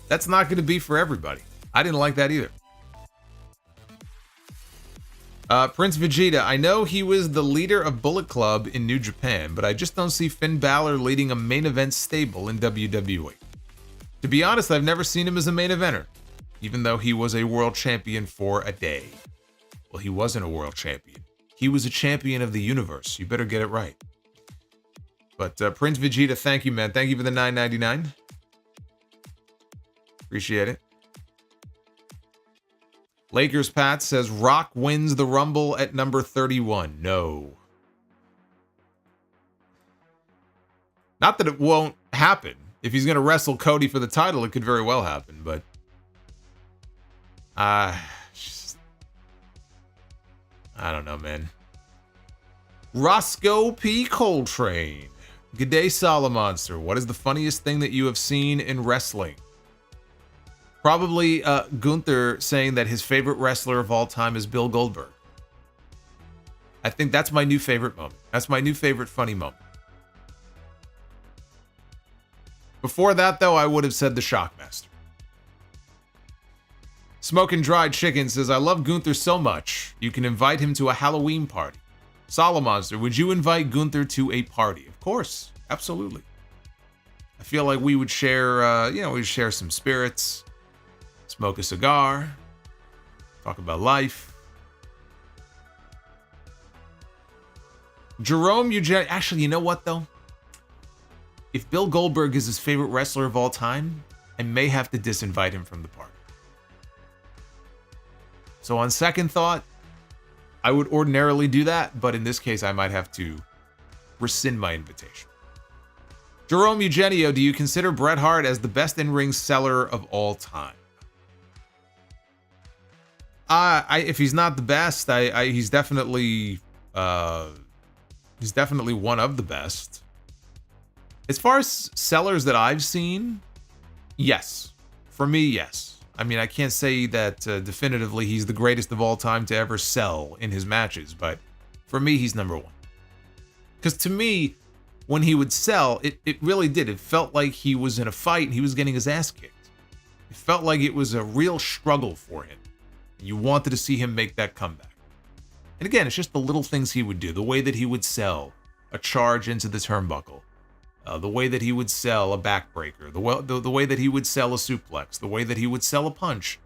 That's not going to be for everybody. I didn't like that either. Prince Vegeta, I know he was the leader of Bullet Club in New Japan, but I just don't see Finn Balor leading a main event stable in WWE. To be honest, I've never seen him as a main eventer, even though he was a world champion for a day. Well, he wasn't a world champion. He was a champion of the universe. You better get it right. But Prince Vegeta, thank you, man. Thank you for the $9.99. Appreciate it. Lakers Pat says Rock wins the Rumble at number 31. No. Not that it won't happen. If he's going to wrestle Cody for the title, it could very well happen, but I don't know, man. Roscoe P. Coltrane. Good day, Solomonster. What is the funniest thing that you have seen in wrestling? Probably Gunther saying that his favorite wrestler of all time is Bill Goldberg. I think that's my new favorite moment. That's my new favorite funny moment. Before that, though, I would have said the Shockmaster. Smoking Dried Chicken says, I love Gunther so much, you can invite him to a Halloween party. Solomonster, would you invite Gunther to a party? Of course, absolutely. I feel like we would share, we'd share some spirits, smoke a cigar, talk about life. Jerome Eugene, actually, you know what though? If Bill Goldberg is his favorite wrestler of all time, I may have to disinvite him from the party. So on second thought, I would ordinarily do that, but in this case, I might have to rescind my invitation. Jerome Eugenio, do you consider Bret Hart as the best in-ring seller of all time? If he's not the best, he's definitely one of the best. As far as sellers that I've seen, yes. For me, yes. I mean, I can't say that definitively he's the greatest of all time to ever sell in his matches, but for me, he's number one. Because to me, when he would sell, it really did. It felt like he was in a fight and he was getting his ass kicked. It felt like it was a real struggle for him. You wanted to see him make that comeback. And again, it's just the little things he would do, the way that he would sell a charge into the turnbuckle, the way that he would sell a backbreaker, the way that he would sell a suplex, the way that he would sell a punch.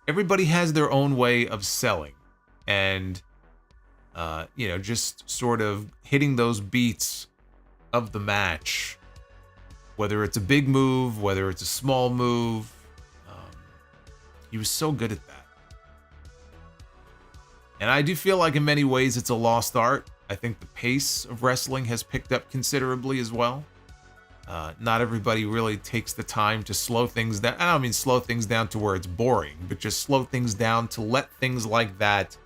Everybody has their own way of selling, and just sort of hitting those beats of the match, whether it's a big move, whether it's a small move. He was so good at that. And I do feel like in many ways it's a lost art. I think the pace of wrestling has picked up considerably as well. Not everybody really takes the time to slow things down. I don't mean slow things down to where it's boring, but just slow things down to let things like that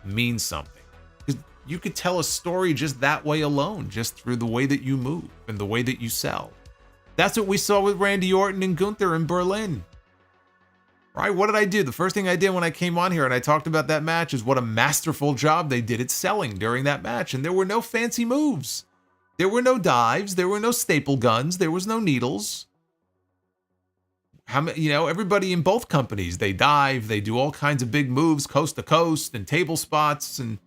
mean something. Because you could tell a story just that way alone, just through the way that you move and the way that you sell. That's what we saw with Randy Orton and Gunther in Berlin. Right? What did I do? The first thing I did when I came on here and I talked about that match is what a masterful job they did at selling during that match. And there were no fancy moves. There were no dives. There were no staple guns. There was no needles. Everybody in both companies, they dive, they do all kinds of big moves, coast to coast and table spots. And,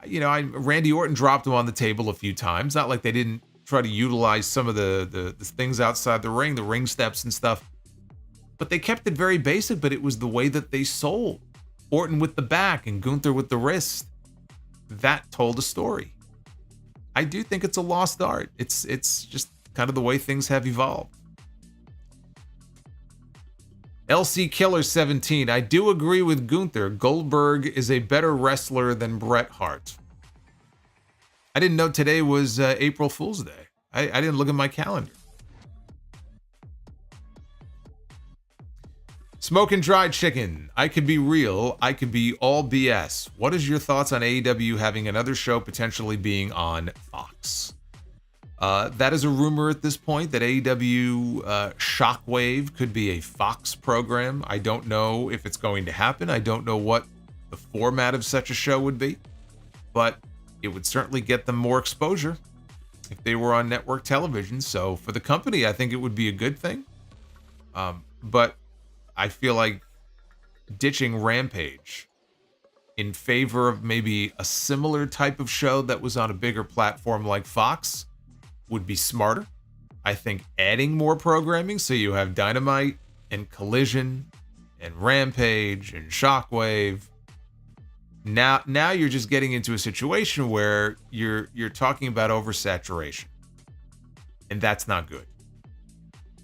Randy Orton dropped him on the table a few times. Not like they didn't try to utilize some of the things outside the ring steps and stuff. But they kept it very basic, but it was the way that they sold. Orton with the back and Gunther with the wrist. That told a story. I do think it's a lost art. It's just kind of the way things have evolved. LC Killer 17. I do agree with Gunther. Goldberg is a better wrestler than Bret Hart. I didn't know today was April Fool's Day. I didn't look at my calendar. Smoking Dried Chicken. I could be real. I could be all BS. What is your thoughts on AEW having another show potentially being on Fox? That is a rumor at this point that AEW Shockwave could be a Fox program. I don't know if it's going to happen. I don't know what the format of such a show would be, but it would certainly get them more exposure if they were on network television. So for the company, I think it would be a good thing. But I feel like ditching Rampage in favor of maybe a similar type of show that was on a bigger platform like Fox would be smarter. I think adding more programming, so you have Dynamite and Collision and Rampage and Shockwave. Now you're just getting into a situation where you're talking about oversaturation, and that's not good.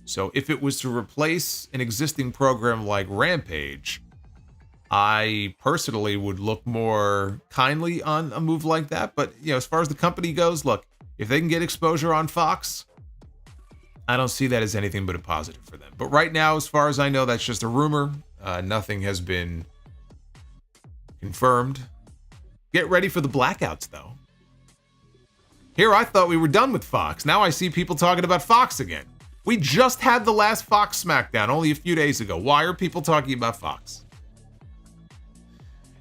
So if it was to replace an existing program like Rampage, I personally would look more kindly on a move like that. But as far as the company goes, look, if they can get exposure on Fox, I don't see that as anything but a positive for them. But right now, as far as I know, that's just a rumor. Nothing has been confirmed. Get ready for the blackouts, though. Here, I thought we were done with Fox. Now I see people talking about Fox again. We just had the last Fox SmackDown only a few days ago. Why are people talking about Fox?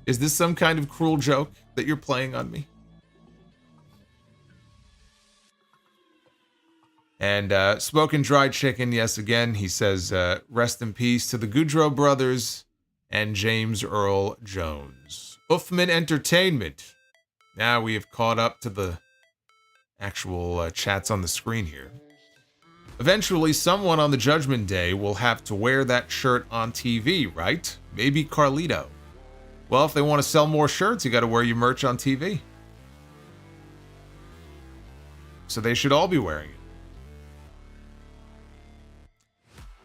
Is this some kind of cruel joke that you're playing on me? And Smoking Dried Chicken, yes, again, he says, rest in peace to the Goudreau brothers and James Earl Jones. Uffman Entertainment. Now we have caught up to the actual chats on the screen here. Eventually, someone on the Judgment Day will have to wear that shirt on TV, right? Maybe Carlito. Well, if they want to sell more shirts, you got to wear your merch on TV. So they should all be wearing it.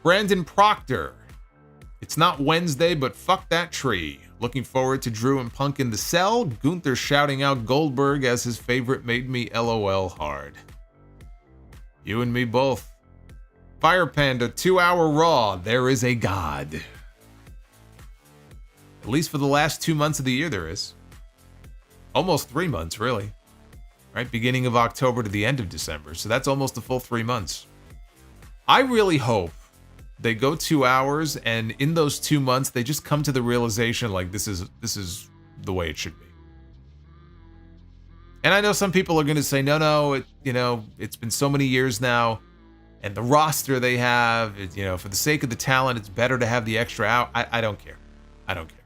Brandon Proctor. It's not Wednesday, but fuck that tree. Looking forward to Drew and Punk in the cell. Gunther shouting out Goldberg as his favorite made me LOL hard. You and me both. Fire Panda, 2-hour Raw. There is a God. At least for the last 2 months of the year, there is. Almost 3 months, really. Right? Beginning of October to the end of December. So that's almost a full 3 months. I really hope they go 2 hours, and in those 2 months, they just come to the realization, like, this is the way it should be. And I know some people are going to say, no, it's been so many years now, and the roster they have, for the sake of the talent, it's better to have the extra hour. I don't care. I don't care.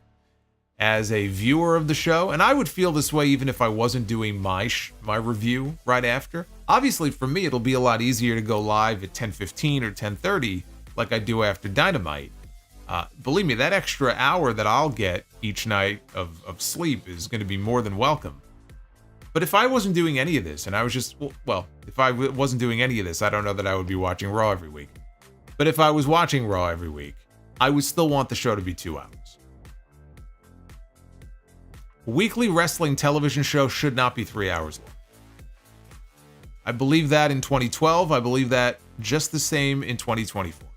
As a viewer of the show, and I would feel this way even if I wasn't doing my review right after. Obviously, for me, it'll be a lot easier to go live at 10:15 or 10:30 like I do after Dynamite. Believe me, that extra hour that I'll get each night of sleep is going to be more than welcome. But if I wasn't doing any of this, and I was just, if I wasn't doing any of this, I don't know that I would be watching Raw every week. But if I was watching Raw every week, I would still want the show to be 2 hours. A weekly wrestling television show should not be 3 hours long. I believe that in 2012. I believe that just the same in 2024.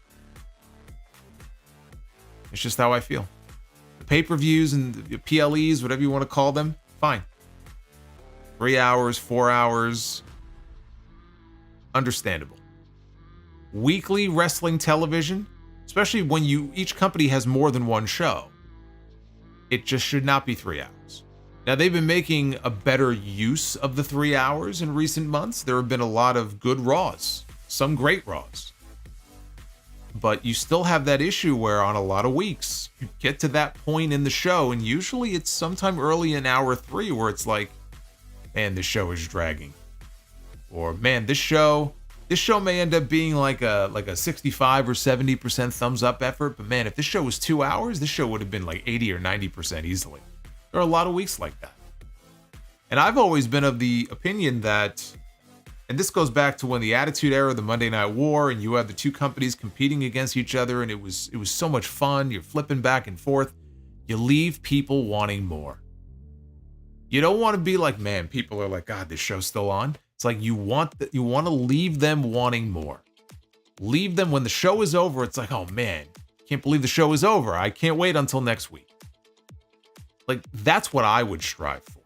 It's just how I feel. The pay-per-views and the PLEs, whatever you want to call them, fine. 3 hours, 4 hours, understandable. Weekly wrestling television, especially when each company has more than one show, it just should not be 3 hours. Now, they've been making a better use of the 3 hours in recent months. There have been a lot of good Raws, some great Raws. But you still have that issue where on a lot of weeks, you get to that point in the show, and usually it's sometime early in hour 3 where it's like, man, this show is dragging. Or, man, this show may end up being like a 65 or 70% thumbs up effort, but man, if this show was 2 hours, this show would have been like 80 or 90% easily. There are a lot of weeks like that. And I've always been of the opinion that And this goes back to when the Attitude Era, the Monday Night War, and you had the two companies competing against each other, and it was so much fun. You're flipping back and forth. You leave people wanting more. You don't want to be like, man, people are like, God, this show's still on. It's like you want to leave them wanting more. Leave them when the show is over. It's like, oh man, can't believe the show is over. I can't wait until next week. Like, that's what I would strive for.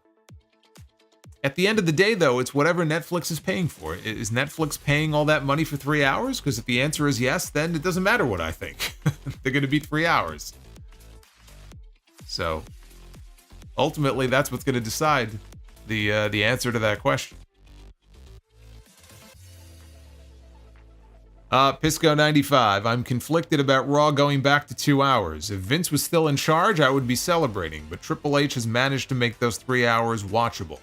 At the end of the day, though, it's whatever Netflix is paying for. Is Netflix paying all that money for 3 hours? Because if the answer is yes, then it doesn't matter what I think. They're going to be 3 hours. So, ultimately, that's what's going to decide the answer to that question. Pisco95, I'm conflicted about Raw going back to 2 hours. If Vince was still in charge, I would be celebrating, but Triple H has managed to make those 3 hours watchable.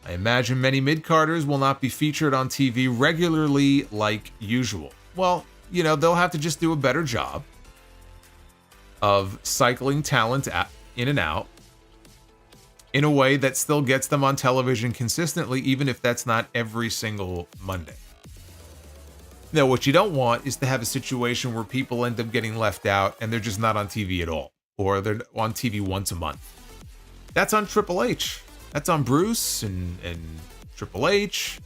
I imagine many mid-carders will not be featured on TV regularly like usual. Well, you know, they'll have to just do a better job of cycling talent in and out in a way that still gets them on television consistently, even if that's not every single Monday. Now, what you don't want is to have a situation where people end up getting left out and they're just not on TV at all, or they're on TV once a month. That's on Triple H. That's on Bruce and Triple H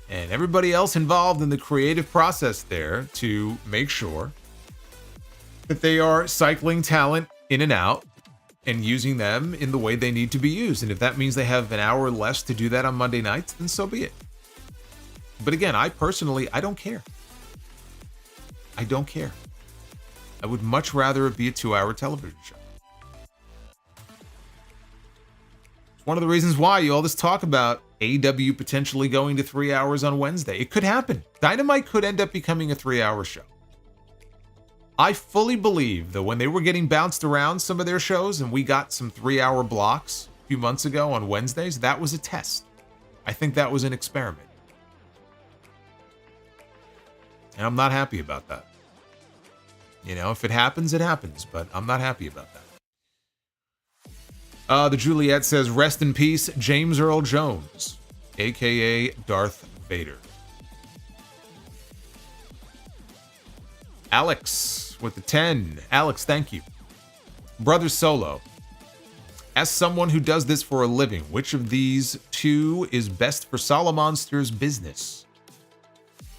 and everybody else involved in the creative process there to make sure that they are cycling talent in and out and using them in the way they need to be used. And if that means they have an hour less to do that on Monday nights, then so be it. But again, I don't care. I don't care. I would much rather it be a 2-hour television show. It's one of the reasons why you all this talk about AEW potentially going to 3 hours on Wednesday. It could happen. Dynamite could end up becoming a 3-hour show. I fully believe that when they were getting bounced around some of their shows and we got some 3-hour blocks a few months ago on Wednesdays, that was a test. I think that was an experiment. And I'm not happy about that. You know, if it happens, it happens, but I'm not happy about that. The Juliet says, rest in peace, James Earl Jones, aka Darth Vader. Alex with the 10. Alex, thank you. Brother Solo, as someone who does this for a living, which of these two is best for Solomonster's business?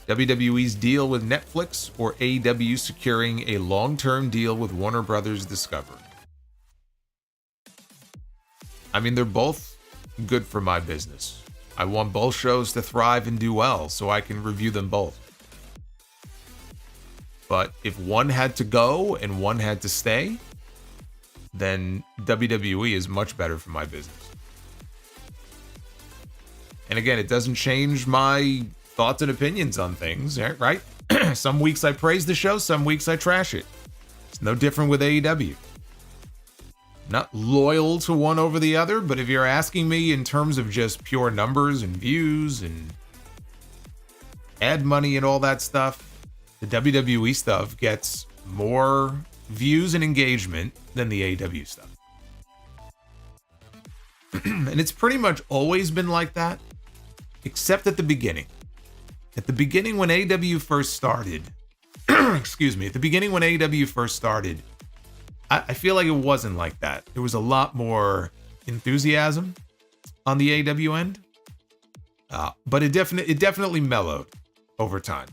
WWE's deal with Netflix or AEW securing a long-term deal with Warner Brothers Discovery? I mean, they're both good for my business. I want both shows to thrive and do well so I can review them both. But if one had to go and one had to stay, then WWE is much better for my business. And again, it doesn't change my thoughts and opinions on things, right? Some weeks I praise the show, some weeks I trash it. It's no different with AEW. Not loyal to one over the other, but if you're asking me in terms of just pure numbers and views and ad money and all that stuff, the WWE stuff gets more views and engagement than the AEW stuff. And it's pretty much always been like that, except at the beginning. At the beginning when AEW first started, excuse me, at the beginning when AEW first started, I feel like it wasn't like that. There was a lot more enthusiasm on the AEW end, but it definitely mellowed over time.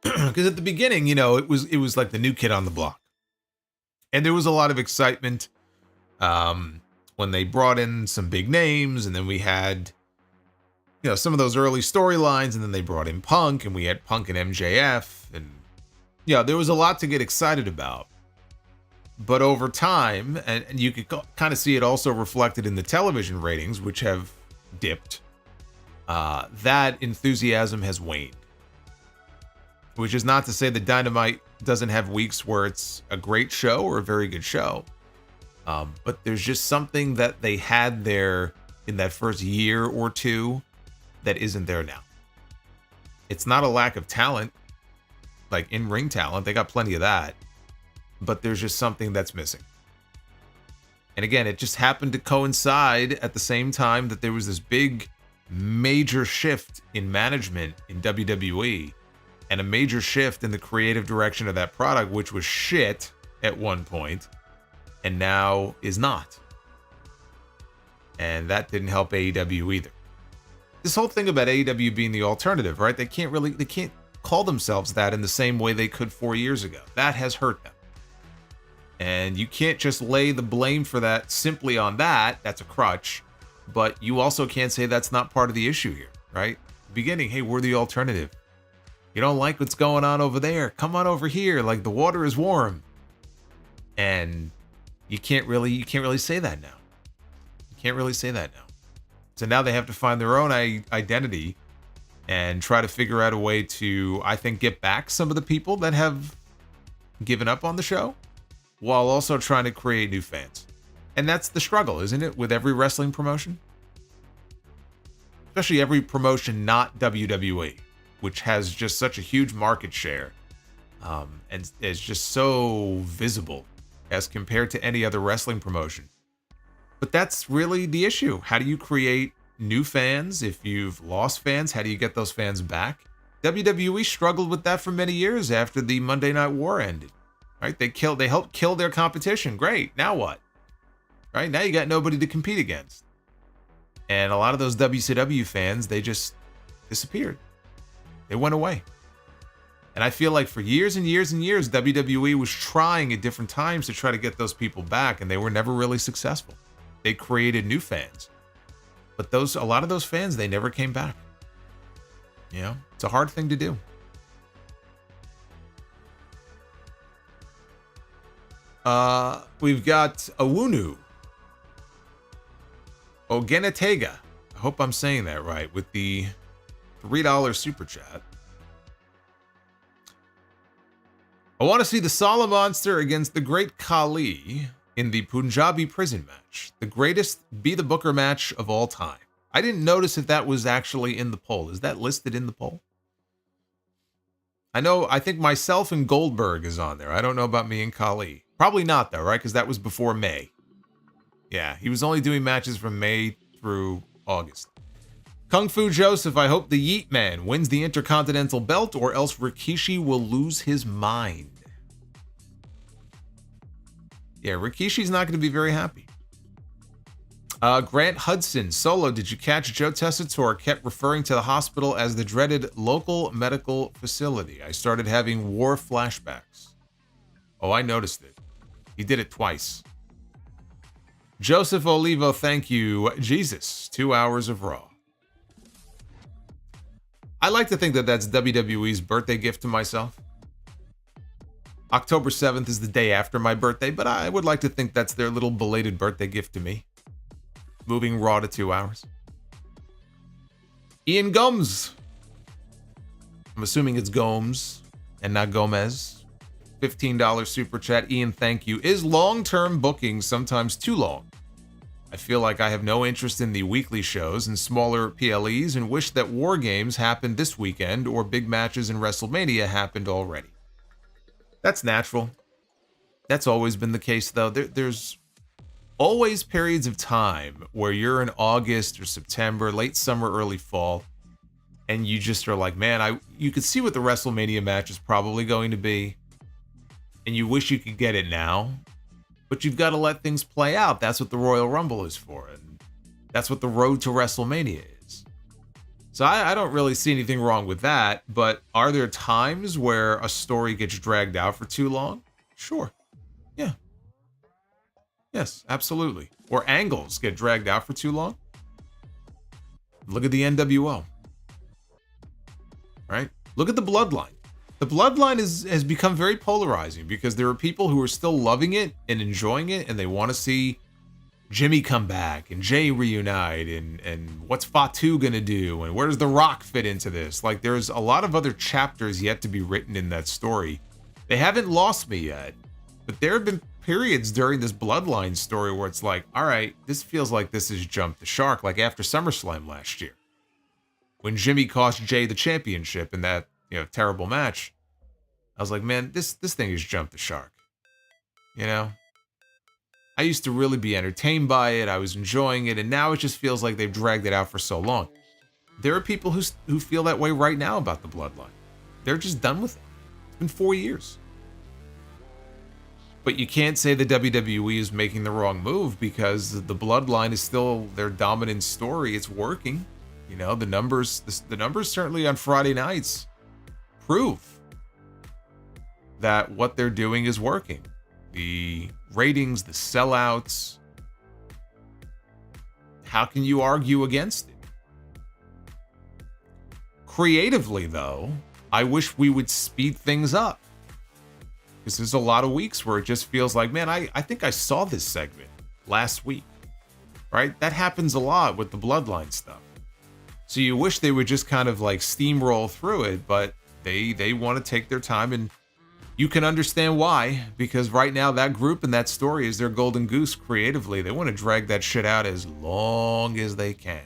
Because at the beginning, you know, it was like the new kid on the block, and there was a lot of excitement when they brought in some big names, and then we had, you know, some of those early storylines, and then they brought in Punk, and we had Punk and MJF, and yeah, there was a lot to get excited about. But over time, and you could kind of see it also reflected in the television ratings, which have dipped, that enthusiasm has waned. Which is not to say that Dynamite doesn't have weeks where it's a great show or a very good show. But there's just something that they had there in that first year or two that isn't there now. It's not a lack of talent, like in-ring talent. They got plenty of that. But there's just something that's missing. And again, it just happened to coincide at the same time that there was this big, major shift in management in WWE and a major shift in the creative direction of that product, which was shit at one point and now is not. And that didn't help AEW either. This whole thing about AEW being the alternative, right? They can't call themselves that in the same way they could 4 years ago. That has hurt them. And you can't just lay the blame for that simply on that. That's a crutch. But you also can't say that's not part of the issue here, right? Beginning, hey, we're the alternative. You don't like what's going on over there? Come on over here. Like, the water is warm. And you can't really say that now. You can't really say that now. So now they have to find their own identity and try to figure out a way to, I think, get back some of the people that have given up on the show, while also trying to create new fans. And that's the struggle, isn't it, with every wrestling promotion? Especially every promotion not WWE, which has just such a huge market share and is just so visible as compared to any other wrestling promotion. But that's really the issue. How do you create new fans? If you've lost fans, how do you get those fans back? WWE struggled with that for many years after the Monday Night War ended. Right? They helped kill their competition. Great. Now what? Right? Now you got nobody to compete against. And a lot of those WCW fans, they just disappeared. They went away. And I feel like for years and years and years, WWE was trying at different times to try to get those people back, and they were never really successful. They created new fans. But a lot of those fans, they never came back. You know, it's a hard thing to do. We've got Awunu Ogenetega. I hope I'm saying that right, with the $3 super chat. I want to see the Solomonster against the Great Khali in the Punjabi prison match. The greatest Be the Booker match of all time. I didn't notice if that was actually in the poll. Is that listed in the poll? I think myself and Goldberg is on there. I don't know about me and Khali. Probably not though, right? Because that was before May. Yeah, he was only doing matches from May through August. Kung Fu Joseph, I hope the Yeet Man wins the Intercontinental belt or else Rikishi will lose his mind. Yeah, Rikishi's not going to be very happy. Grant Hudson, Solo, did you catch Joe Tessitore kept referring to the hospital as the dreaded local medical facility? I started having war flashbacks. Oh, I noticed it. He did it twice. Joseph Olivo, thank you. Jesus, 2 hours of Raw. I like to think that that's WWE's birthday gift to myself. October 7th is the day after my birthday, but I would like to think that's their little belated birthday gift to me. Moving Raw to 2 hours. Ian Gomes. I'm assuming it's Gomes and not Gomez. $15 super chat. Ian, thank you. Is long-term booking sometimes too long? I feel like I have no interest in the weekly shows and smaller PLEs and wish that War Games happened this weekend or big matches in WrestleMania happened already. That's natural. That's always been the case, though. There's always periods of time where you're in August or September, late summer, early fall, and you just are like, man, you could see what the WrestleMania match is probably going to be, and you wish you could get it now, but you've got to let things play out. That's what the Royal Rumble is for, and that's what the road to WrestleMania is. So I don't really see anything wrong with that, but are there times where a story gets dragged out for too long? Sure. Yeah. Yes, absolutely. Or angles get dragged out for too long. Look at the NWO. Right? Look at the Bloodline. The Bloodline has become very polarizing because there are people who are still loving it and enjoying it, and they want to see Jimmy come back and Jay reunite and what's Fatu gonna do and where does The Rock fit into this? Like, there's a lot of other chapters yet to be written in that story. They haven't lost me yet, but there have been periods during this Bloodline story where it's like, all right, this feels like this has jumped the shark, like after SummerSlam last year when Jimmy cost Jay the championship in that terrible match. I was like, man, this thing has jumped the shark. I used to really be entertained by it. I was enjoying it, and now it just feels like they've dragged it out for so long. There are people who feel that way right now about the Bloodline. They're just done with it. It's been 4 years. But you can't say the WWE is making the wrong move because the Bloodline is still their dominant story. It's working. You know, the numbers certainly on Friday nights prove that what they're doing is working. The ratings, the sellouts. How can you argue against it? Creatively, though, I wish we would speed things up. Because there's a lot of weeks where it just feels like, man, I think I saw this segment last week. Right? That happens a lot with the Bloodline stuff. So you wish they would just kind of like steamroll through it, but they want to take their time, and you can understand why, because right now that group and that story is their golden goose creatively. They want to drag that shit out as long as they can.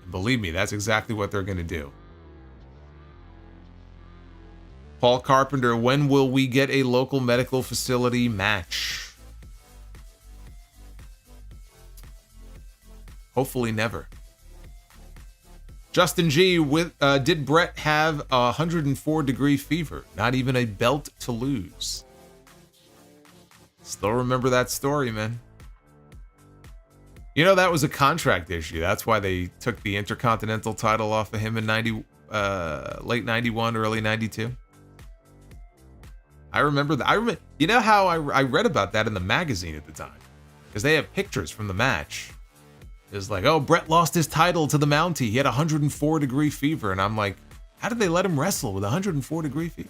And believe me, that's exactly what they're going to do. Paul Carpenter, when will we get a local medical facility match? Hopefully never. Justin G, did Bret have a 104-degree fever? Not even a belt to lose. Still remember that story, man. You know, that was a contract issue. That's why they took the Intercontinental title off of him in late 91, early 92. I remember that. You know how I read about that in the magazine at the time? Because they have pictures from the match. It was like, oh, Bret lost his title to the Mountie. He had a 104-degree fever. And I'm like, how did they let him wrestle with a 104-degree fever?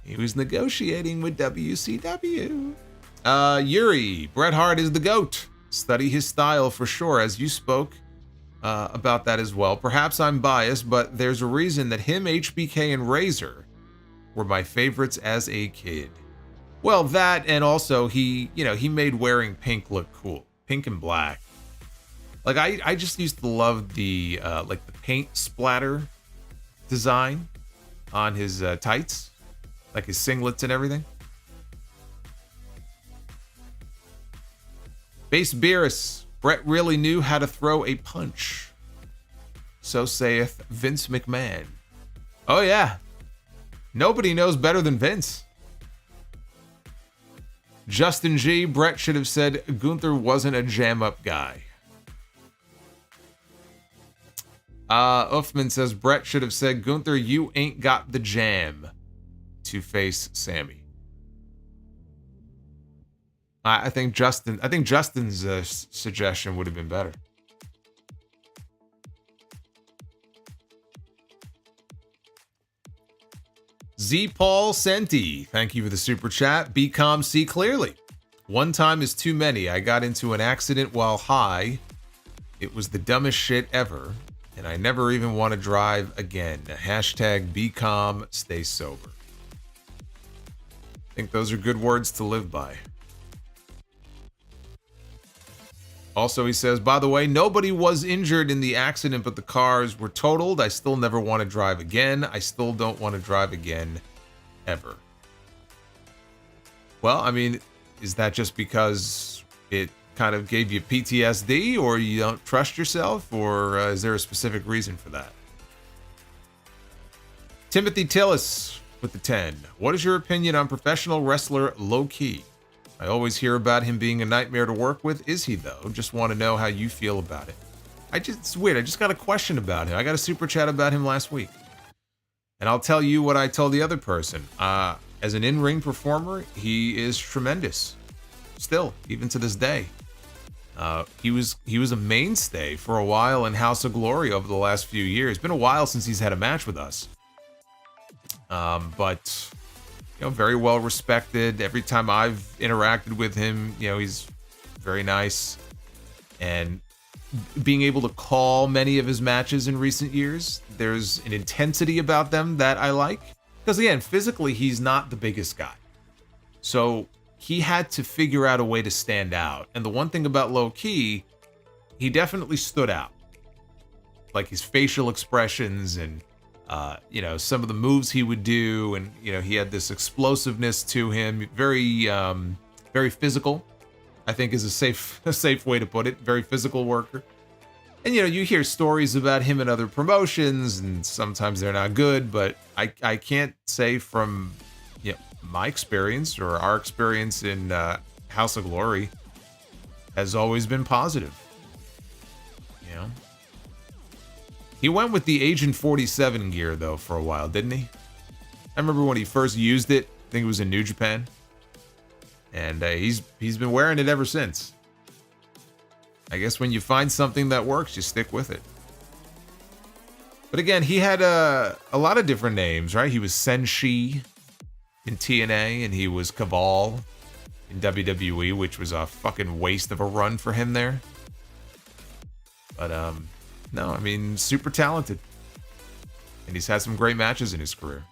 He was negotiating with WCW. Yuri, Bret Hart is the GOAT. Study his style for sure, as you spoke about that as well. Perhaps I'm biased, but there's a reason that him, HBK, and Razor were my favorites as a kid. Well, that, and also he made wearing pink look cool. Pink and black. Like, I just used to love the the paint splatter design on his tights. Like his singlets and everything. Base Beerus, Bret really knew how to throw a punch. So saith Vince McMahon. Oh yeah. Nobody knows better than Vince. Justin G, Bret should have said Gunther wasn't a jam-up guy. Uffman says Bret should have said, Gunther, you ain't got the jam to face Sammy. I think Justin's suggestion would have been better. Z Paul Senti, thank you for the super chat. Be calm, see clearly. One time is too many. I got into an accident while high. It was the dumbest shit ever, and I never even want to drive again. Hashtag be calm, stay sober. I think those are good words to live by. Also, he says, by the way, nobody was injured in the accident, but the cars were totaled. I still never want to drive again. I still don't want to drive again, ever. Well, I mean, is that just because it kind of gave you PTSD, or you don't trust yourself, or is there a specific reason for that? Timothy Tillis with the 10. What is your opinion on professional wrestler Low Ki? I always hear about him being a nightmare to work with. Is he, though? Just want to know how you feel about it. It's weird. I just got a question about him. I got a super chat about him last week. And I'll tell you what I told the other person. As an in-ring performer, he is tremendous. Still, even to this day. He was a mainstay for a while in House of Glory over the last few years. It's been a while since he's had a match with us. But very well respected. Every time I've interacted with him, he's very nice. And being able to call many of his matches in recent years, there's an intensity about them that I like. Because again, physically, he's not the biggest guy. So he had to figure out a way to stand out. And the one thing about Low Ki, he definitely stood out. Like his facial expressions and Some of the moves he would do, and he had this explosiveness to him. Very, very physical, I think is a safe way to put it. Very physical worker. And you hear stories about him in other promotions, and sometimes they're not good. But I can't say from my experience or our experience in House of Glory has always been positive. He went with the Agent 47 gear though for a while, didn't he? I remember when he first used it. I think it was in New Japan, and he's been wearing it ever since. I guess when you find something that works, you stick with it. But again, he had a lot of different names, right? He was Senshi in TNA, and he was Cabal in WWE, which was a fucking waste of a run for him there. But no, I mean, super talented. And he's had some great matches in his career.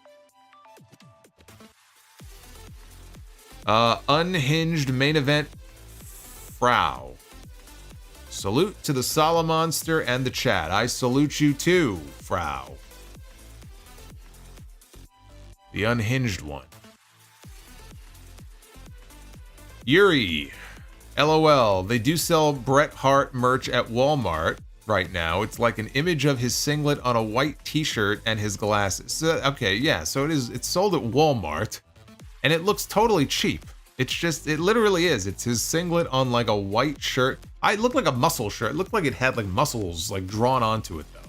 Unhinged main event, Frau. Salute to the Solomonster and the chat. I salute you too, Frau. The unhinged one. Yuri. LOL. They do sell Bret Hart merch at Walmart right now. It's like an image of his singlet on a white t-shirt and his glasses. Okay, yeah, so it's sold at Walmart, and it looks totally cheap. It literally is. It's his singlet on like a white shirt. It looked like a muscle shirt. It looked like it had like muscles like drawn onto it though.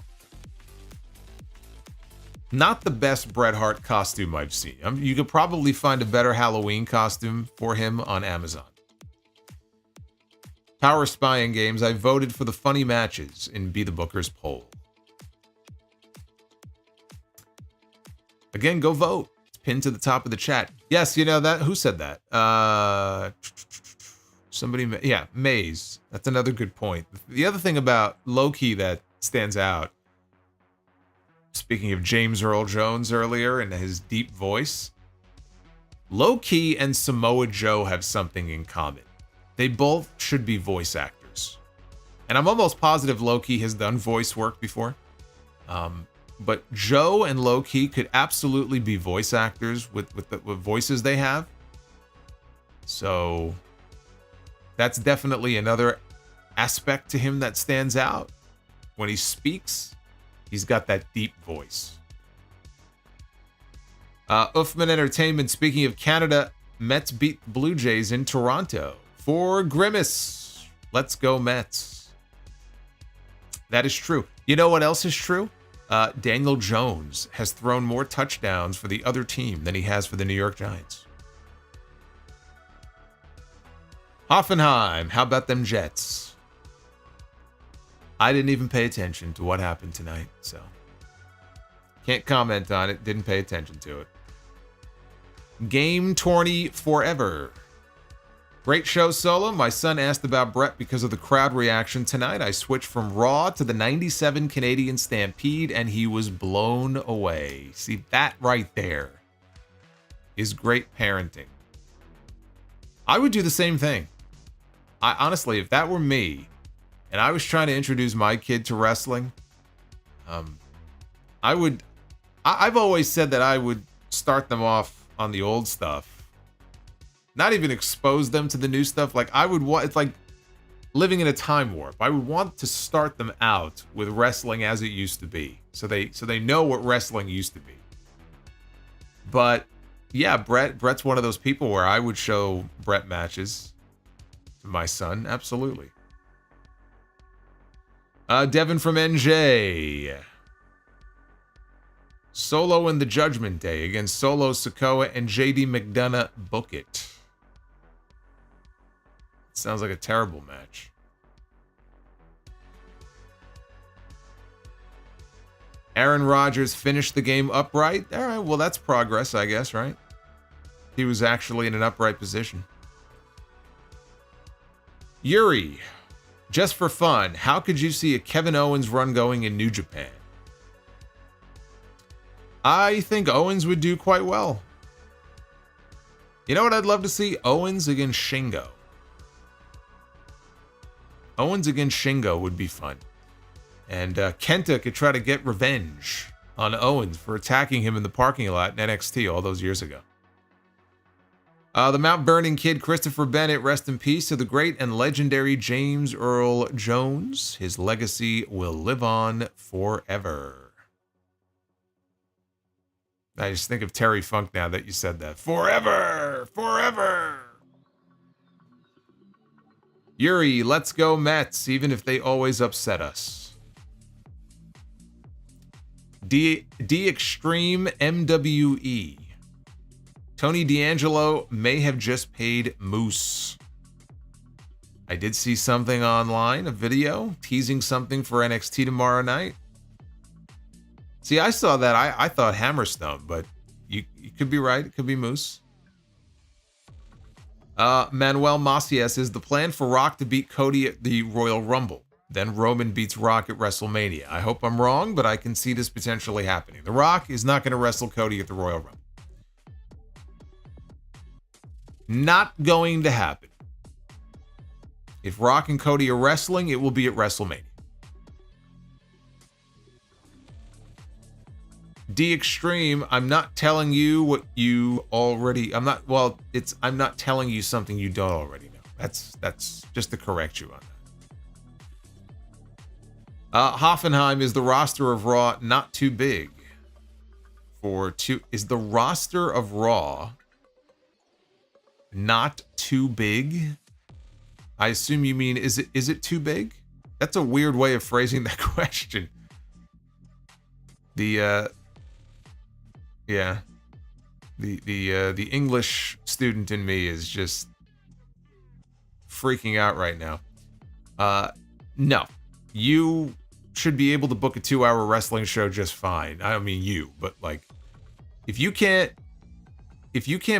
Not the best Bret Hart costume I've seen. You could probably find a better Halloween costume for him on Amazon. Power Spying Games, I voted for the funny matches in Be the Booker's poll. Again, go vote. It's pinned to the top of the chat. Yes, that. Who said that? Somebody, yeah, Maze. That's another good point. The other thing about Low-Key that stands out, speaking of James Earl Jones earlier and his deep voice, Low-Key and Samoa Joe have something in common. They both should be voice actors. And I'm almost positive Low-Key has done voice work before. But Joe and Low-Key could absolutely be voice actors with voices they have. So that's definitely another aspect to him that stands out. When he speaks, he's got that deep voice. Uffman Entertainment, speaking of Canada, Mets beat the Blue Jays in Toronto. For Grimace. Let's go Mets. That is true. You know what else is true? Daniel Jones has thrown more touchdowns for the other team than he has for the New York Giants. Hoffenheim, how about them Jets? I didn't even pay attention to what happened tonight, so can't comment on it. Didn't pay attention to it. Game Tourney Forever. Great show, Solo. My son asked about Bret because of the crowd reaction tonight. I switched from Raw to the 97 Canadian Stampede, and he was blown away. See, that right there is great parenting. I would do the same thing. Honestly, if that were me, and I was trying to introduce my kid to wrestling, I've always said that I would start them off on the old stuff. Not even expose them to the new stuff. Like I would want, it's like living in a time warp. I would want to start them out with wrestling as it used to be, so they know what wrestling used to be. But yeah, Bret's one of those people where I would show Bret matches to my son, absolutely. Devin from NJ. Solo in the Judgment Day against Solo Sikoa and JD McDonough. Book it. Sounds like a terrible match. Aaron Rodgers finished the game upright. All right, well, that's progress, I guess, right? He was actually in an upright position. Yuri, just for fun, how could you see a Kevin Owens run going in New Japan? I think Owens would do quite well. You know what I'd love to see? Owens against Shingo. Owens against Shingo would be fun. And Kenta could try to get revenge on Owens for attacking him in the parking lot in NXT all those years ago. The Mount Vernon kid, Christopher Bennett, rest in peace to the great and legendary James Earl Jones. His legacy will live on forever. I just think of Terry Funk now that you said that. Forever! Forever! Yuri, let's go Mets, even if they always upset us. D Extreme MWE. Tony D'Angelo may have just paid Moose. I did see something online, a video, teasing something for NXT tomorrow night. See, I saw that. I thought Hammerstone, but you could be right. It could be Moose. Manuel Macias, is the plan for Rock to beat Cody at the Royal Rumble. Then Roman beats Rock at WrestleMania. I hope I'm wrong, but I can see this potentially happening. The Rock is not going to wrestle Cody at the Royal Rumble. Not going to happen. If Rock and Cody are wrestling, it will be at WrestleMania. D Extreme, I'm not telling you what you already. I'm not telling you something you don't already know. That's just to correct you on that. Hoffenheim, is the roster of Raw not too big? Is the roster of Raw not too big? I assume you mean is it too big? That's a weird way of phrasing that question. The English student in me is just freaking out right now. No. You should be able to book a 2-hour wrestling show just fine. I don't mean you, but like if you can't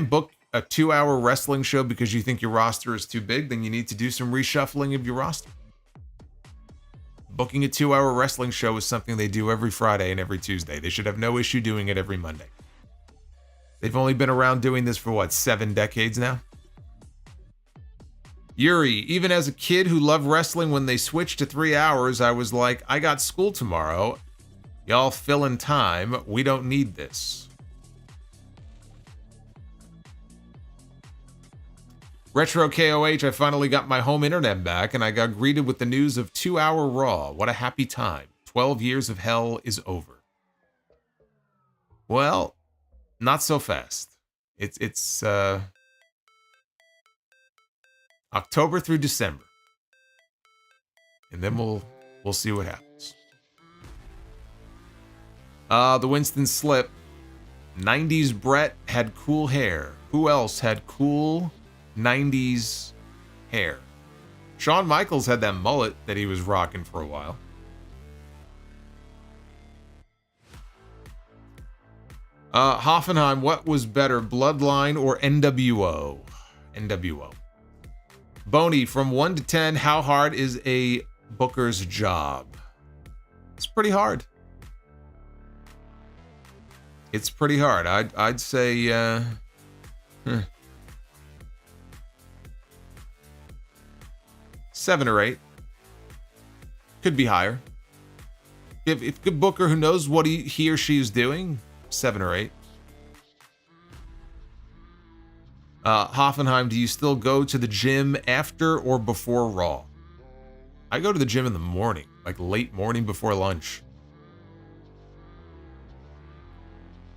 book a 2-hour wrestling show because you think your roster is too big, then you need to do some reshuffling of your roster. Booking a 2-hour wrestling show is something they do every Friday and every Tuesday. They should have no issue doing it every Monday. They've only been around doing this for 7 decades now? Yuri, even as a kid who loved wrestling, when they switched to 3 hours, I was like, I got school tomorrow. Y'all fill in time. We don't need this. Retro KOH, I finally got my home internet back and I got greeted with the news of 2-hour Raw. What a happy time. 12 years of hell is over. Well, not so fast. It's October through December. And then we'll see what happens. The Winston Slip. 90s Bret had cool hair. Who else had cool 90s hair? Shawn Michaels had that mullet that he was rocking for a while. Hoffenheim, what was better, Bloodline or NWO? NWO. Boney, from 1 to 10, how hard is a booker's job? It's pretty hard. It's pretty hard. I'd say 7 or 8. Could be higher. If good booker who knows what he or she is doing, 7 or 8. Hoffenheim, do you still go to the gym after or before Raw? I go to the gym in the morning, like late morning before lunch.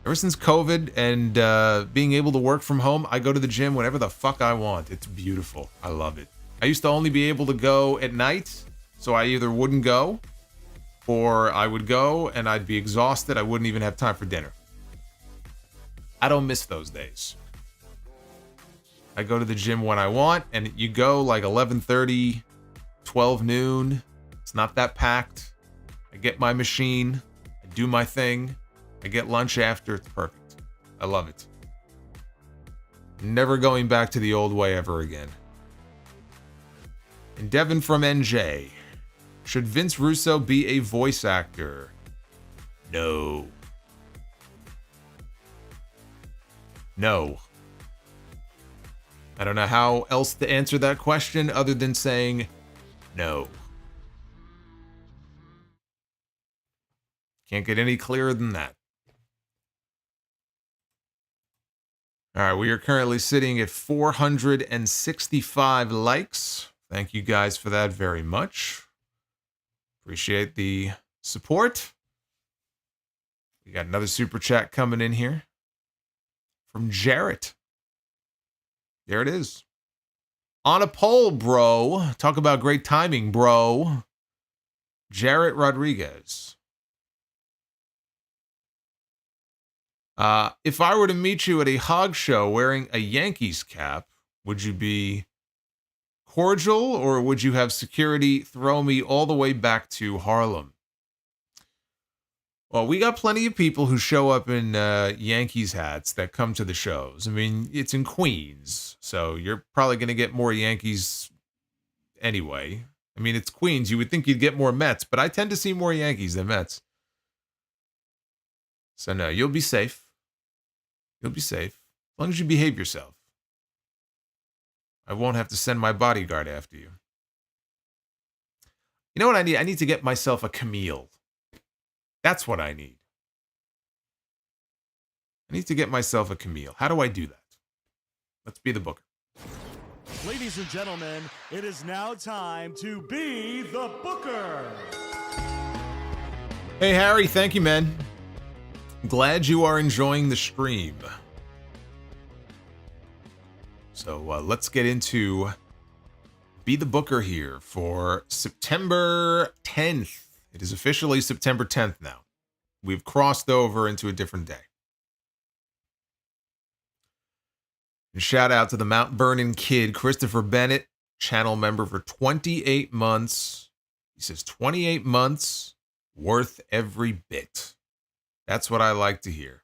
Ever since COVID and being able to work from home, I go to the gym whenever the fuck I want. It's beautiful. I love it. I used to only be able to go at night, so I either wouldn't go, or I would go and I'd be exhausted. I wouldn't even have time for dinner. I don't miss those days. I go to the gym when I want, and you go like 11:30, 12 noon. It's not that packed. I get my machine. I do my thing. I get lunch after. It's perfect. I love it. Never going back to the old way ever again. And Devin from NJ. Should Vince Russo be a voice actor? No. No. I don't know how else to answer that question other than saying no. Can't get any clearer than that. All right, we are currently sitting at 465 likes. Thank you guys for that very much. Appreciate the support. We got another super chat coming in here from Jarrett. There it is. On a pole, bro. Talk about great timing, bro. Jarrett Rodriguez. If I were to meet you at a hog show wearing a Yankees cap, would you be cordial or would you have security throw me all the way back to Harlem? Well, we got plenty of people who show up in Yankees hats that come to the shows. I mean, it's in Queens, so you're probably going to get more Yankees anyway. I mean, it's Queens. You would think you'd get more Mets, but I tend to see more Yankees than Mets. So no, you'll be safe. You'll be safe. As long as you behave yourself. I won't have to send my bodyguard after you. You know what I need? I need to get myself a Camille. That's what I need. I need to get myself a Camille. How do I do that? Let's be the booker. Ladies and gentlemen, it is now time to be the booker. Hey, Harry. Thank you, man. Glad you are enjoying the stream. So let's get into Be the Booker here for September 10th. It is officially September 10th now. We've crossed over into a different day. And shout out to the Mount Vernon kid, Christopher Bennett, channel member for 28 months. He says 28 months, worth every bit. That's what I like to hear.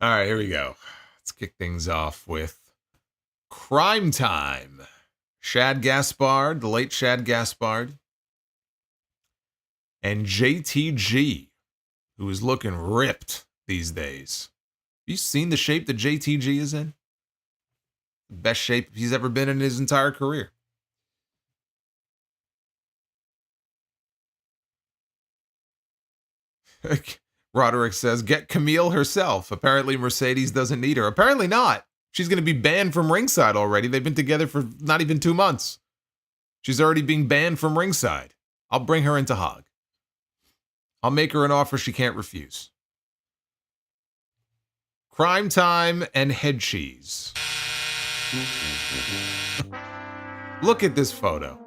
All right, here we go. Let's kick things off with Crime Time. Shad Gaspard, the late Shad Gaspard, and JTG, who is looking ripped these days. Have you seen the shape that JTG is in? The best shape he's ever been in his entire career. Roderick says, get Camille herself. Apparently Mercedes doesn't need her. Apparently not. She's going to be banned from ringside already. They've been together for not even 2 months. She's already being banned from ringside. I'll bring her into Hog. I'll make her an offer she can't refuse. Crime Time and Head Cheese. Look at this photo.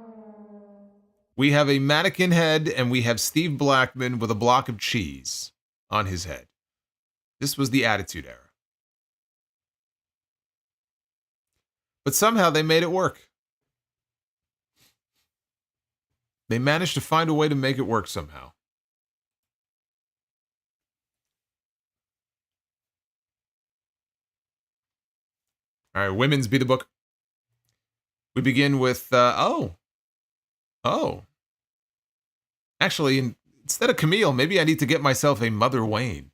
We have a mannequin head and we have Steve Blackman with a block of cheese on his head. This was the Attitude Era. But somehow they made it work. They managed to find a way to make it work somehow. All right, women's Be the Book. We begin with, Actually, instead of Camille, maybe I need to get myself a Mother Wayne.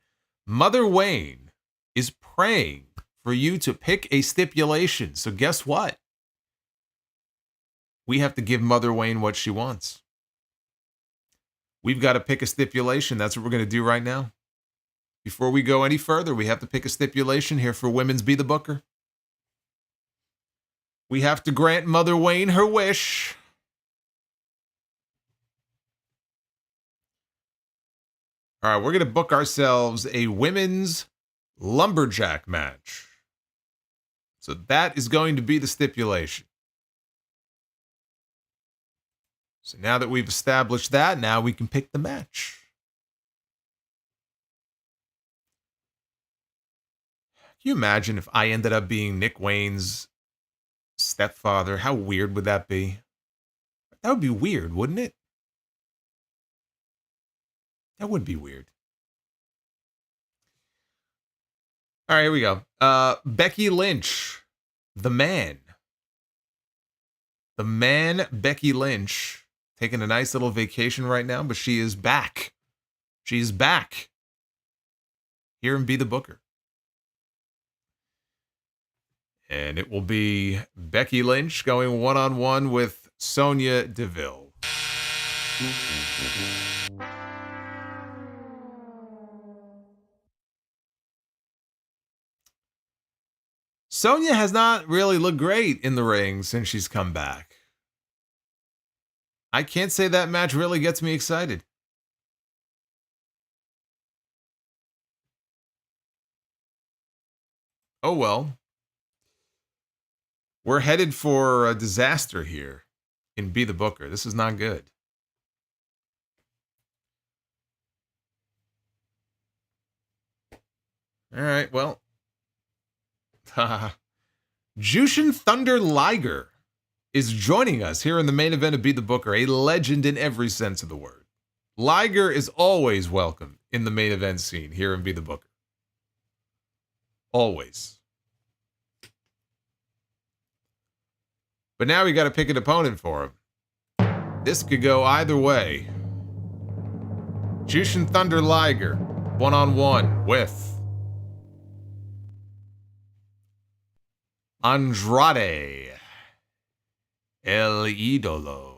Mother Wayne is praying for you to pick a stipulation. So guess what? We have to give Mother Wayne what she wants. We've got to pick a stipulation. That's what we're going to do right now. Before we go any further, we have to pick a stipulation here for women's Be the Booker. We have to grant Mother Wayne her wish. All right, we're going to book ourselves a women's lumberjack match. So that is going to be the stipulation. So now that we've established that, now we can pick the match. Can you imagine if I ended up being Nick Wayne's stepfather? How weird would that be? That would be weird, wouldn't it? That would be weird. All right, here we go. Becky Lynch, the man. The man, Becky Lynch, taking a nice little vacation right now, but she is back. She's back. Here and Be the Booker. And it will be Becky Lynch going one-on-one with Sonya Deville. Sonya has not really looked great in the ring since she's come back. I can't say that match really gets me excited. Oh well. We're headed for a disaster here in Be the Booker. This is not good. All right, well. Jushin Thunder Liger is joining us here in the main event of Be the Booker, a legend in every sense of the word. Liger is always welcome in the main event scene here in Be the Booker. Always. But now we got to pick an opponent for him. This could go either way. Jushin Thunder Liger, one-on-one with Andrade El Idolo.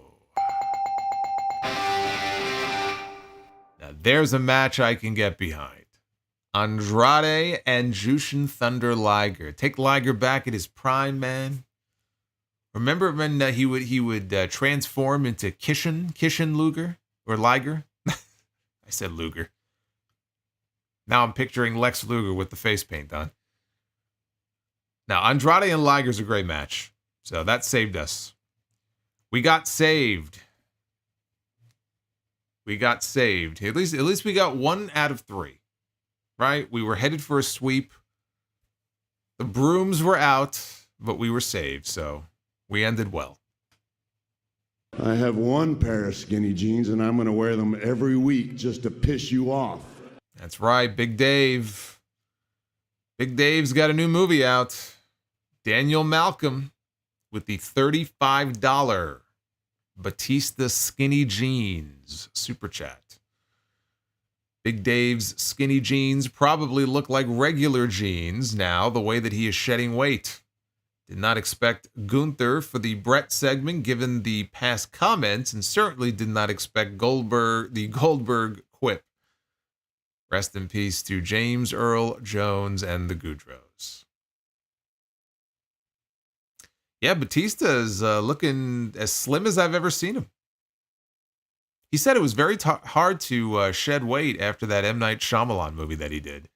Now there's a match I can get behind. Andrade and Jushin Thunder Liger. Take Liger back at his prime, man. Remember when he would transform into Kishin Luger or Liger? I said Luger. Now I'm picturing Lex Luger with the face paint on. Now Andrade and Liger's a great match, so that saved us. We got saved. We got saved. At least we got 1 out of 3, right? We were headed for a sweep. The brooms were out, but we were saved, so we ended well. I have 1 pair of skinny jeans, and I'm going to wear them every week just to piss you off. That's right, Big Dave. Big Dave's got a new movie out. Daniel Malcolm with the $35 Batista Skinny Jeans Super Chat. Big Dave's skinny jeans probably look like regular jeans now, the way that he is shedding weight. Did not expect Gunther for the Bret segment given the past comments, and certainly did not expect the Goldberg quip. Rest in peace to James Earl Jones and the Goudreaus. Yeah, Batista is looking as slim as I've ever seen him. He said it was very hard to shed weight after that M. Night Shyamalan movie that he did.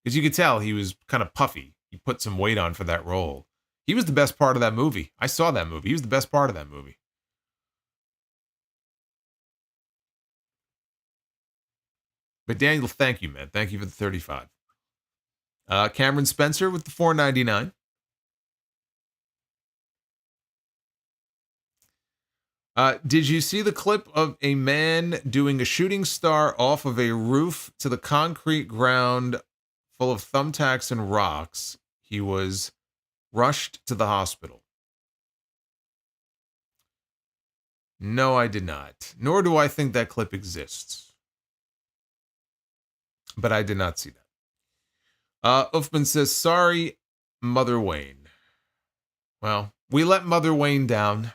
Because you could tell he was kind of puffy. He put some weight on for that role. He was the best part of that movie. I saw that movie. He was the best part of that movie. But Daniel, thank you, man. Thank you for the 35. Cameron Spencer with the $4.99. Did you see the clip of a man doing a shooting star off of a roof to the concrete ground full of thumbtacks and rocks? He was rushed to the hospital. No, I did not. Nor do I think that clip exists. But I did not see that. Uffman says, sorry, Mother Wayne. Well, we let Mother Wayne down.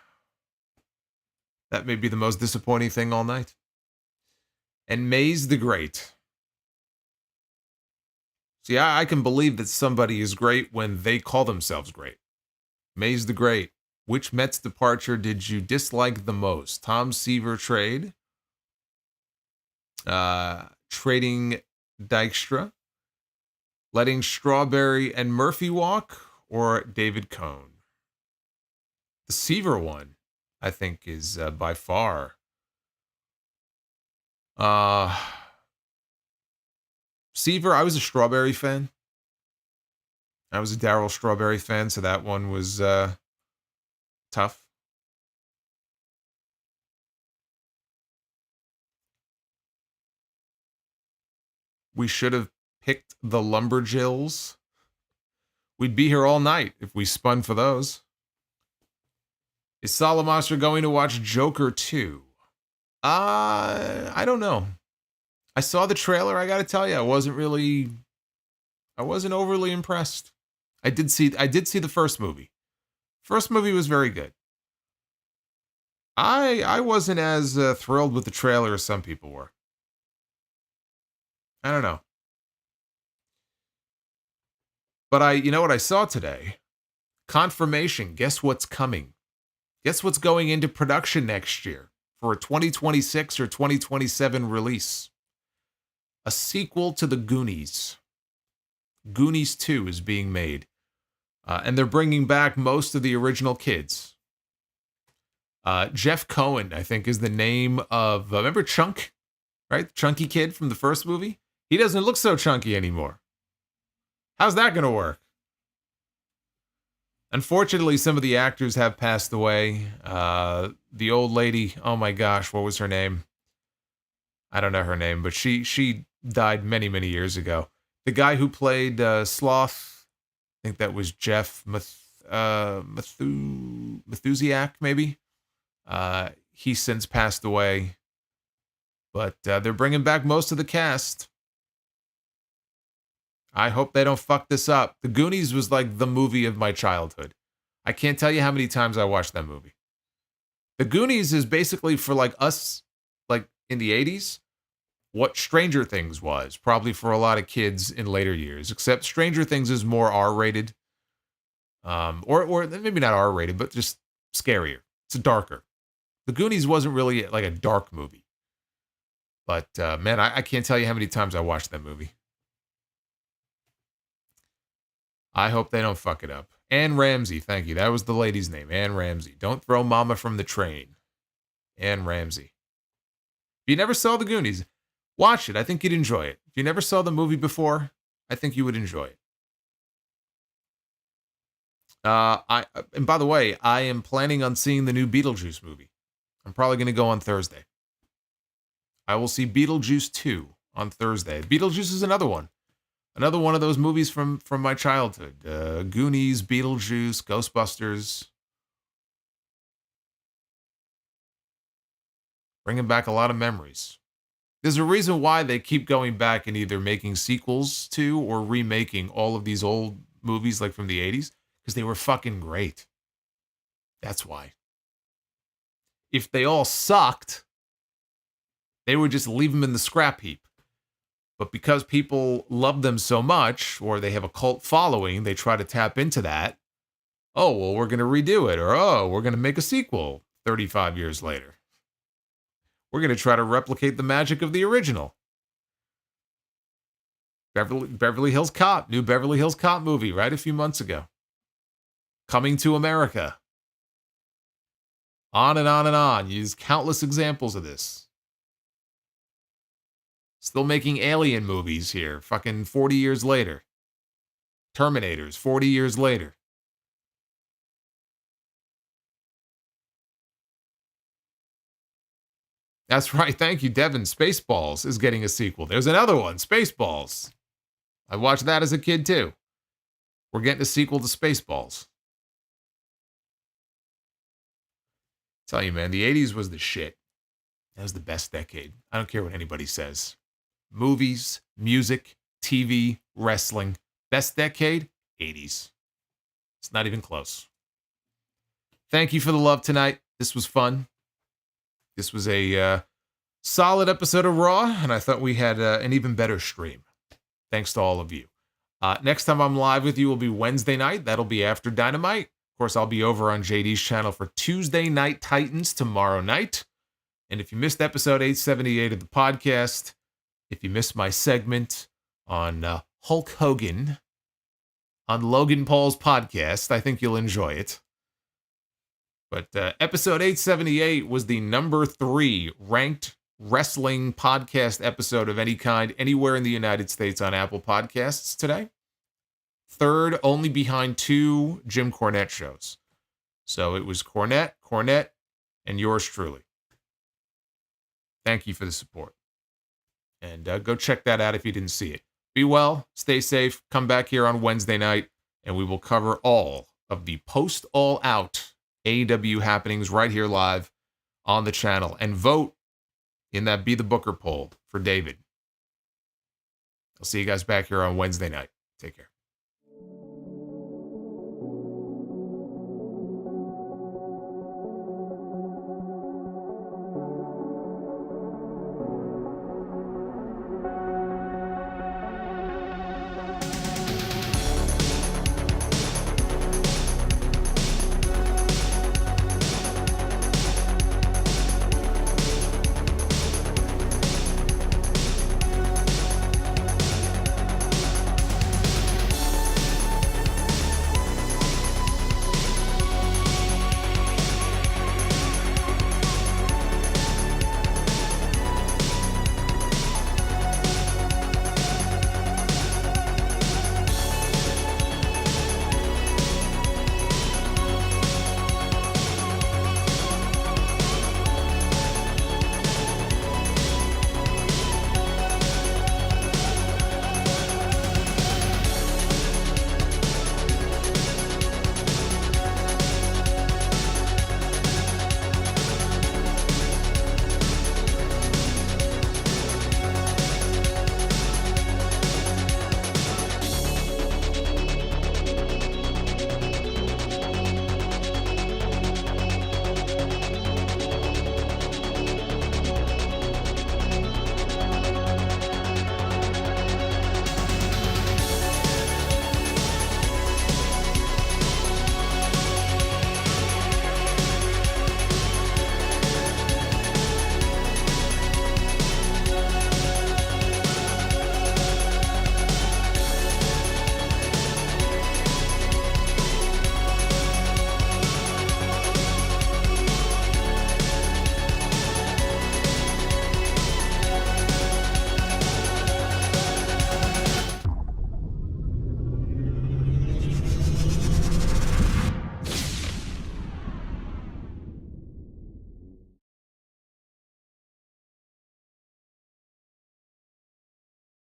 That may be the most disappointing thing all night. And Maze the Great. See, I can believe that somebody is great when they call themselves great. Maze the Great. Which Mets departure did you dislike the most? Tom Seaver trade? Trading Dykstra? Letting Strawberry and Murphy walk? Or David Cohn? The Seaver one, I think, is by far. Seaver, I was a Strawberry fan. I was a Darryl Strawberry fan, so that one was tough. We should have picked the Lumberjills. We'd be here all night if we spun for those. Is Solomonster going to watch Joker 2? I don't know. I saw the trailer. I got to tell you, I wasn't overly impressed. I did see the first movie. First movie was very good. I wasn't as thrilled with the trailer as some people were. I don't know. But you know what I saw today? Confirmation. Guess what's coming? Guess what's going into production next year for a 2026 or 2027 release? A sequel to The Goonies. Goonies 2 is being made. And they're bringing back most of the original kids. Jeff Cohen, I think, is the name of... remember Chunk? Right? The chunky kid from the first movie? He doesn't look so chunky anymore. How's that going to work? Unfortunately, some of the actors have passed away. The old lady, oh my gosh, what was her name? I don't know her name, but she died many, many years ago. The guy who played Sloth... I think that was Jeff Mathusiak, maybe. He's since passed away. But they're bringing back most of the cast. I hope they don't fuck this up. The Goonies was like the movie of my childhood. I can't tell you how many times I watched that movie. The Goonies is basically for like us, like in the 80s, what Stranger Things was, probably for a lot of kids in later years, except Stranger Things is more R-rated, or maybe not R-rated, but just scarier. It's darker. The Goonies wasn't really like a dark movie, but man, I can't tell you how many times I watched that movie. I hope they don't fuck it up. Anne Ramsey, thank you. That was the lady's name, Anne Ramsey. Don't throw Mama from the train. Anne Ramsey. If you never saw The Goonies, watch it. I think you'd enjoy it. If you never saw the movie before, I think you would enjoy it. And by the way, I am planning on seeing the new Beetlejuice movie. I'm probably going to go on Thursday. I will see Beetlejuice 2 on Thursday. Beetlejuice is another one. Another one of those movies from my childhood. Goonies, Beetlejuice, Ghostbusters. Bringing back a lot of memories. There's a reason why they keep going back and either making sequels to or remaking all of these old movies like from the 80s, because they were fucking great. That's why. If they all sucked, they would just leave them in the scrap heap. But because people love them so much, or they have a cult following, they try to tap into that. Oh, well, we're going to redo it. Or, oh, we're going to make a sequel 35 years later. We're going to try to replicate the magic of the original. Beverly Hills Cop, new Beverly Hills Cop movie, right? A few months ago. Coming to America. On and on and on. Use countless examples of this. Still making alien movies here, fucking 40 years later. Terminators, 40 years later. That's right. Thank you, Devin. Spaceballs is getting a sequel. There's another one, Spaceballs. I watched that as a kid, too. We're getting a sequel to Spaceballs. Tell you, man, the 80s was the shit. That was the best decade. I don't care what anybody says. Movies, music, TV, wrestling. Best decade? 80s. It's not even close. Thank you for the love tonight. This was fun. This was a solid episode of Raw, and I thought we had an even better stream. Thanks to all of you. Next time I'm live with you will be Wednesday night. That'll be after Dynamite. Of course, I'll be over on JD's channel for Tuesday Night Titans tomorrow night. And if you missed episode 878 of the podcast, if you missed my segment on Hulk Hogan on Logan Paul's podcast, I think you'll enjoy it. But episode 878 was the number 3 ranked wrestling podcast episode of any kind anywhere in the United States on Apple Podcasts today. Third, only behind 2 Jim Cornette shows. So it was Cornette, and yours truly. Thank you for the support. And go check that out if you didn't see it. Be well, stay safe, come back here on Wednesday night, and we will cover all of the post-all-out AEW happenings right here live on the channel. And vote in that Be the Booker poll for David. I'll see you guys back here on Wednesday night. Take care.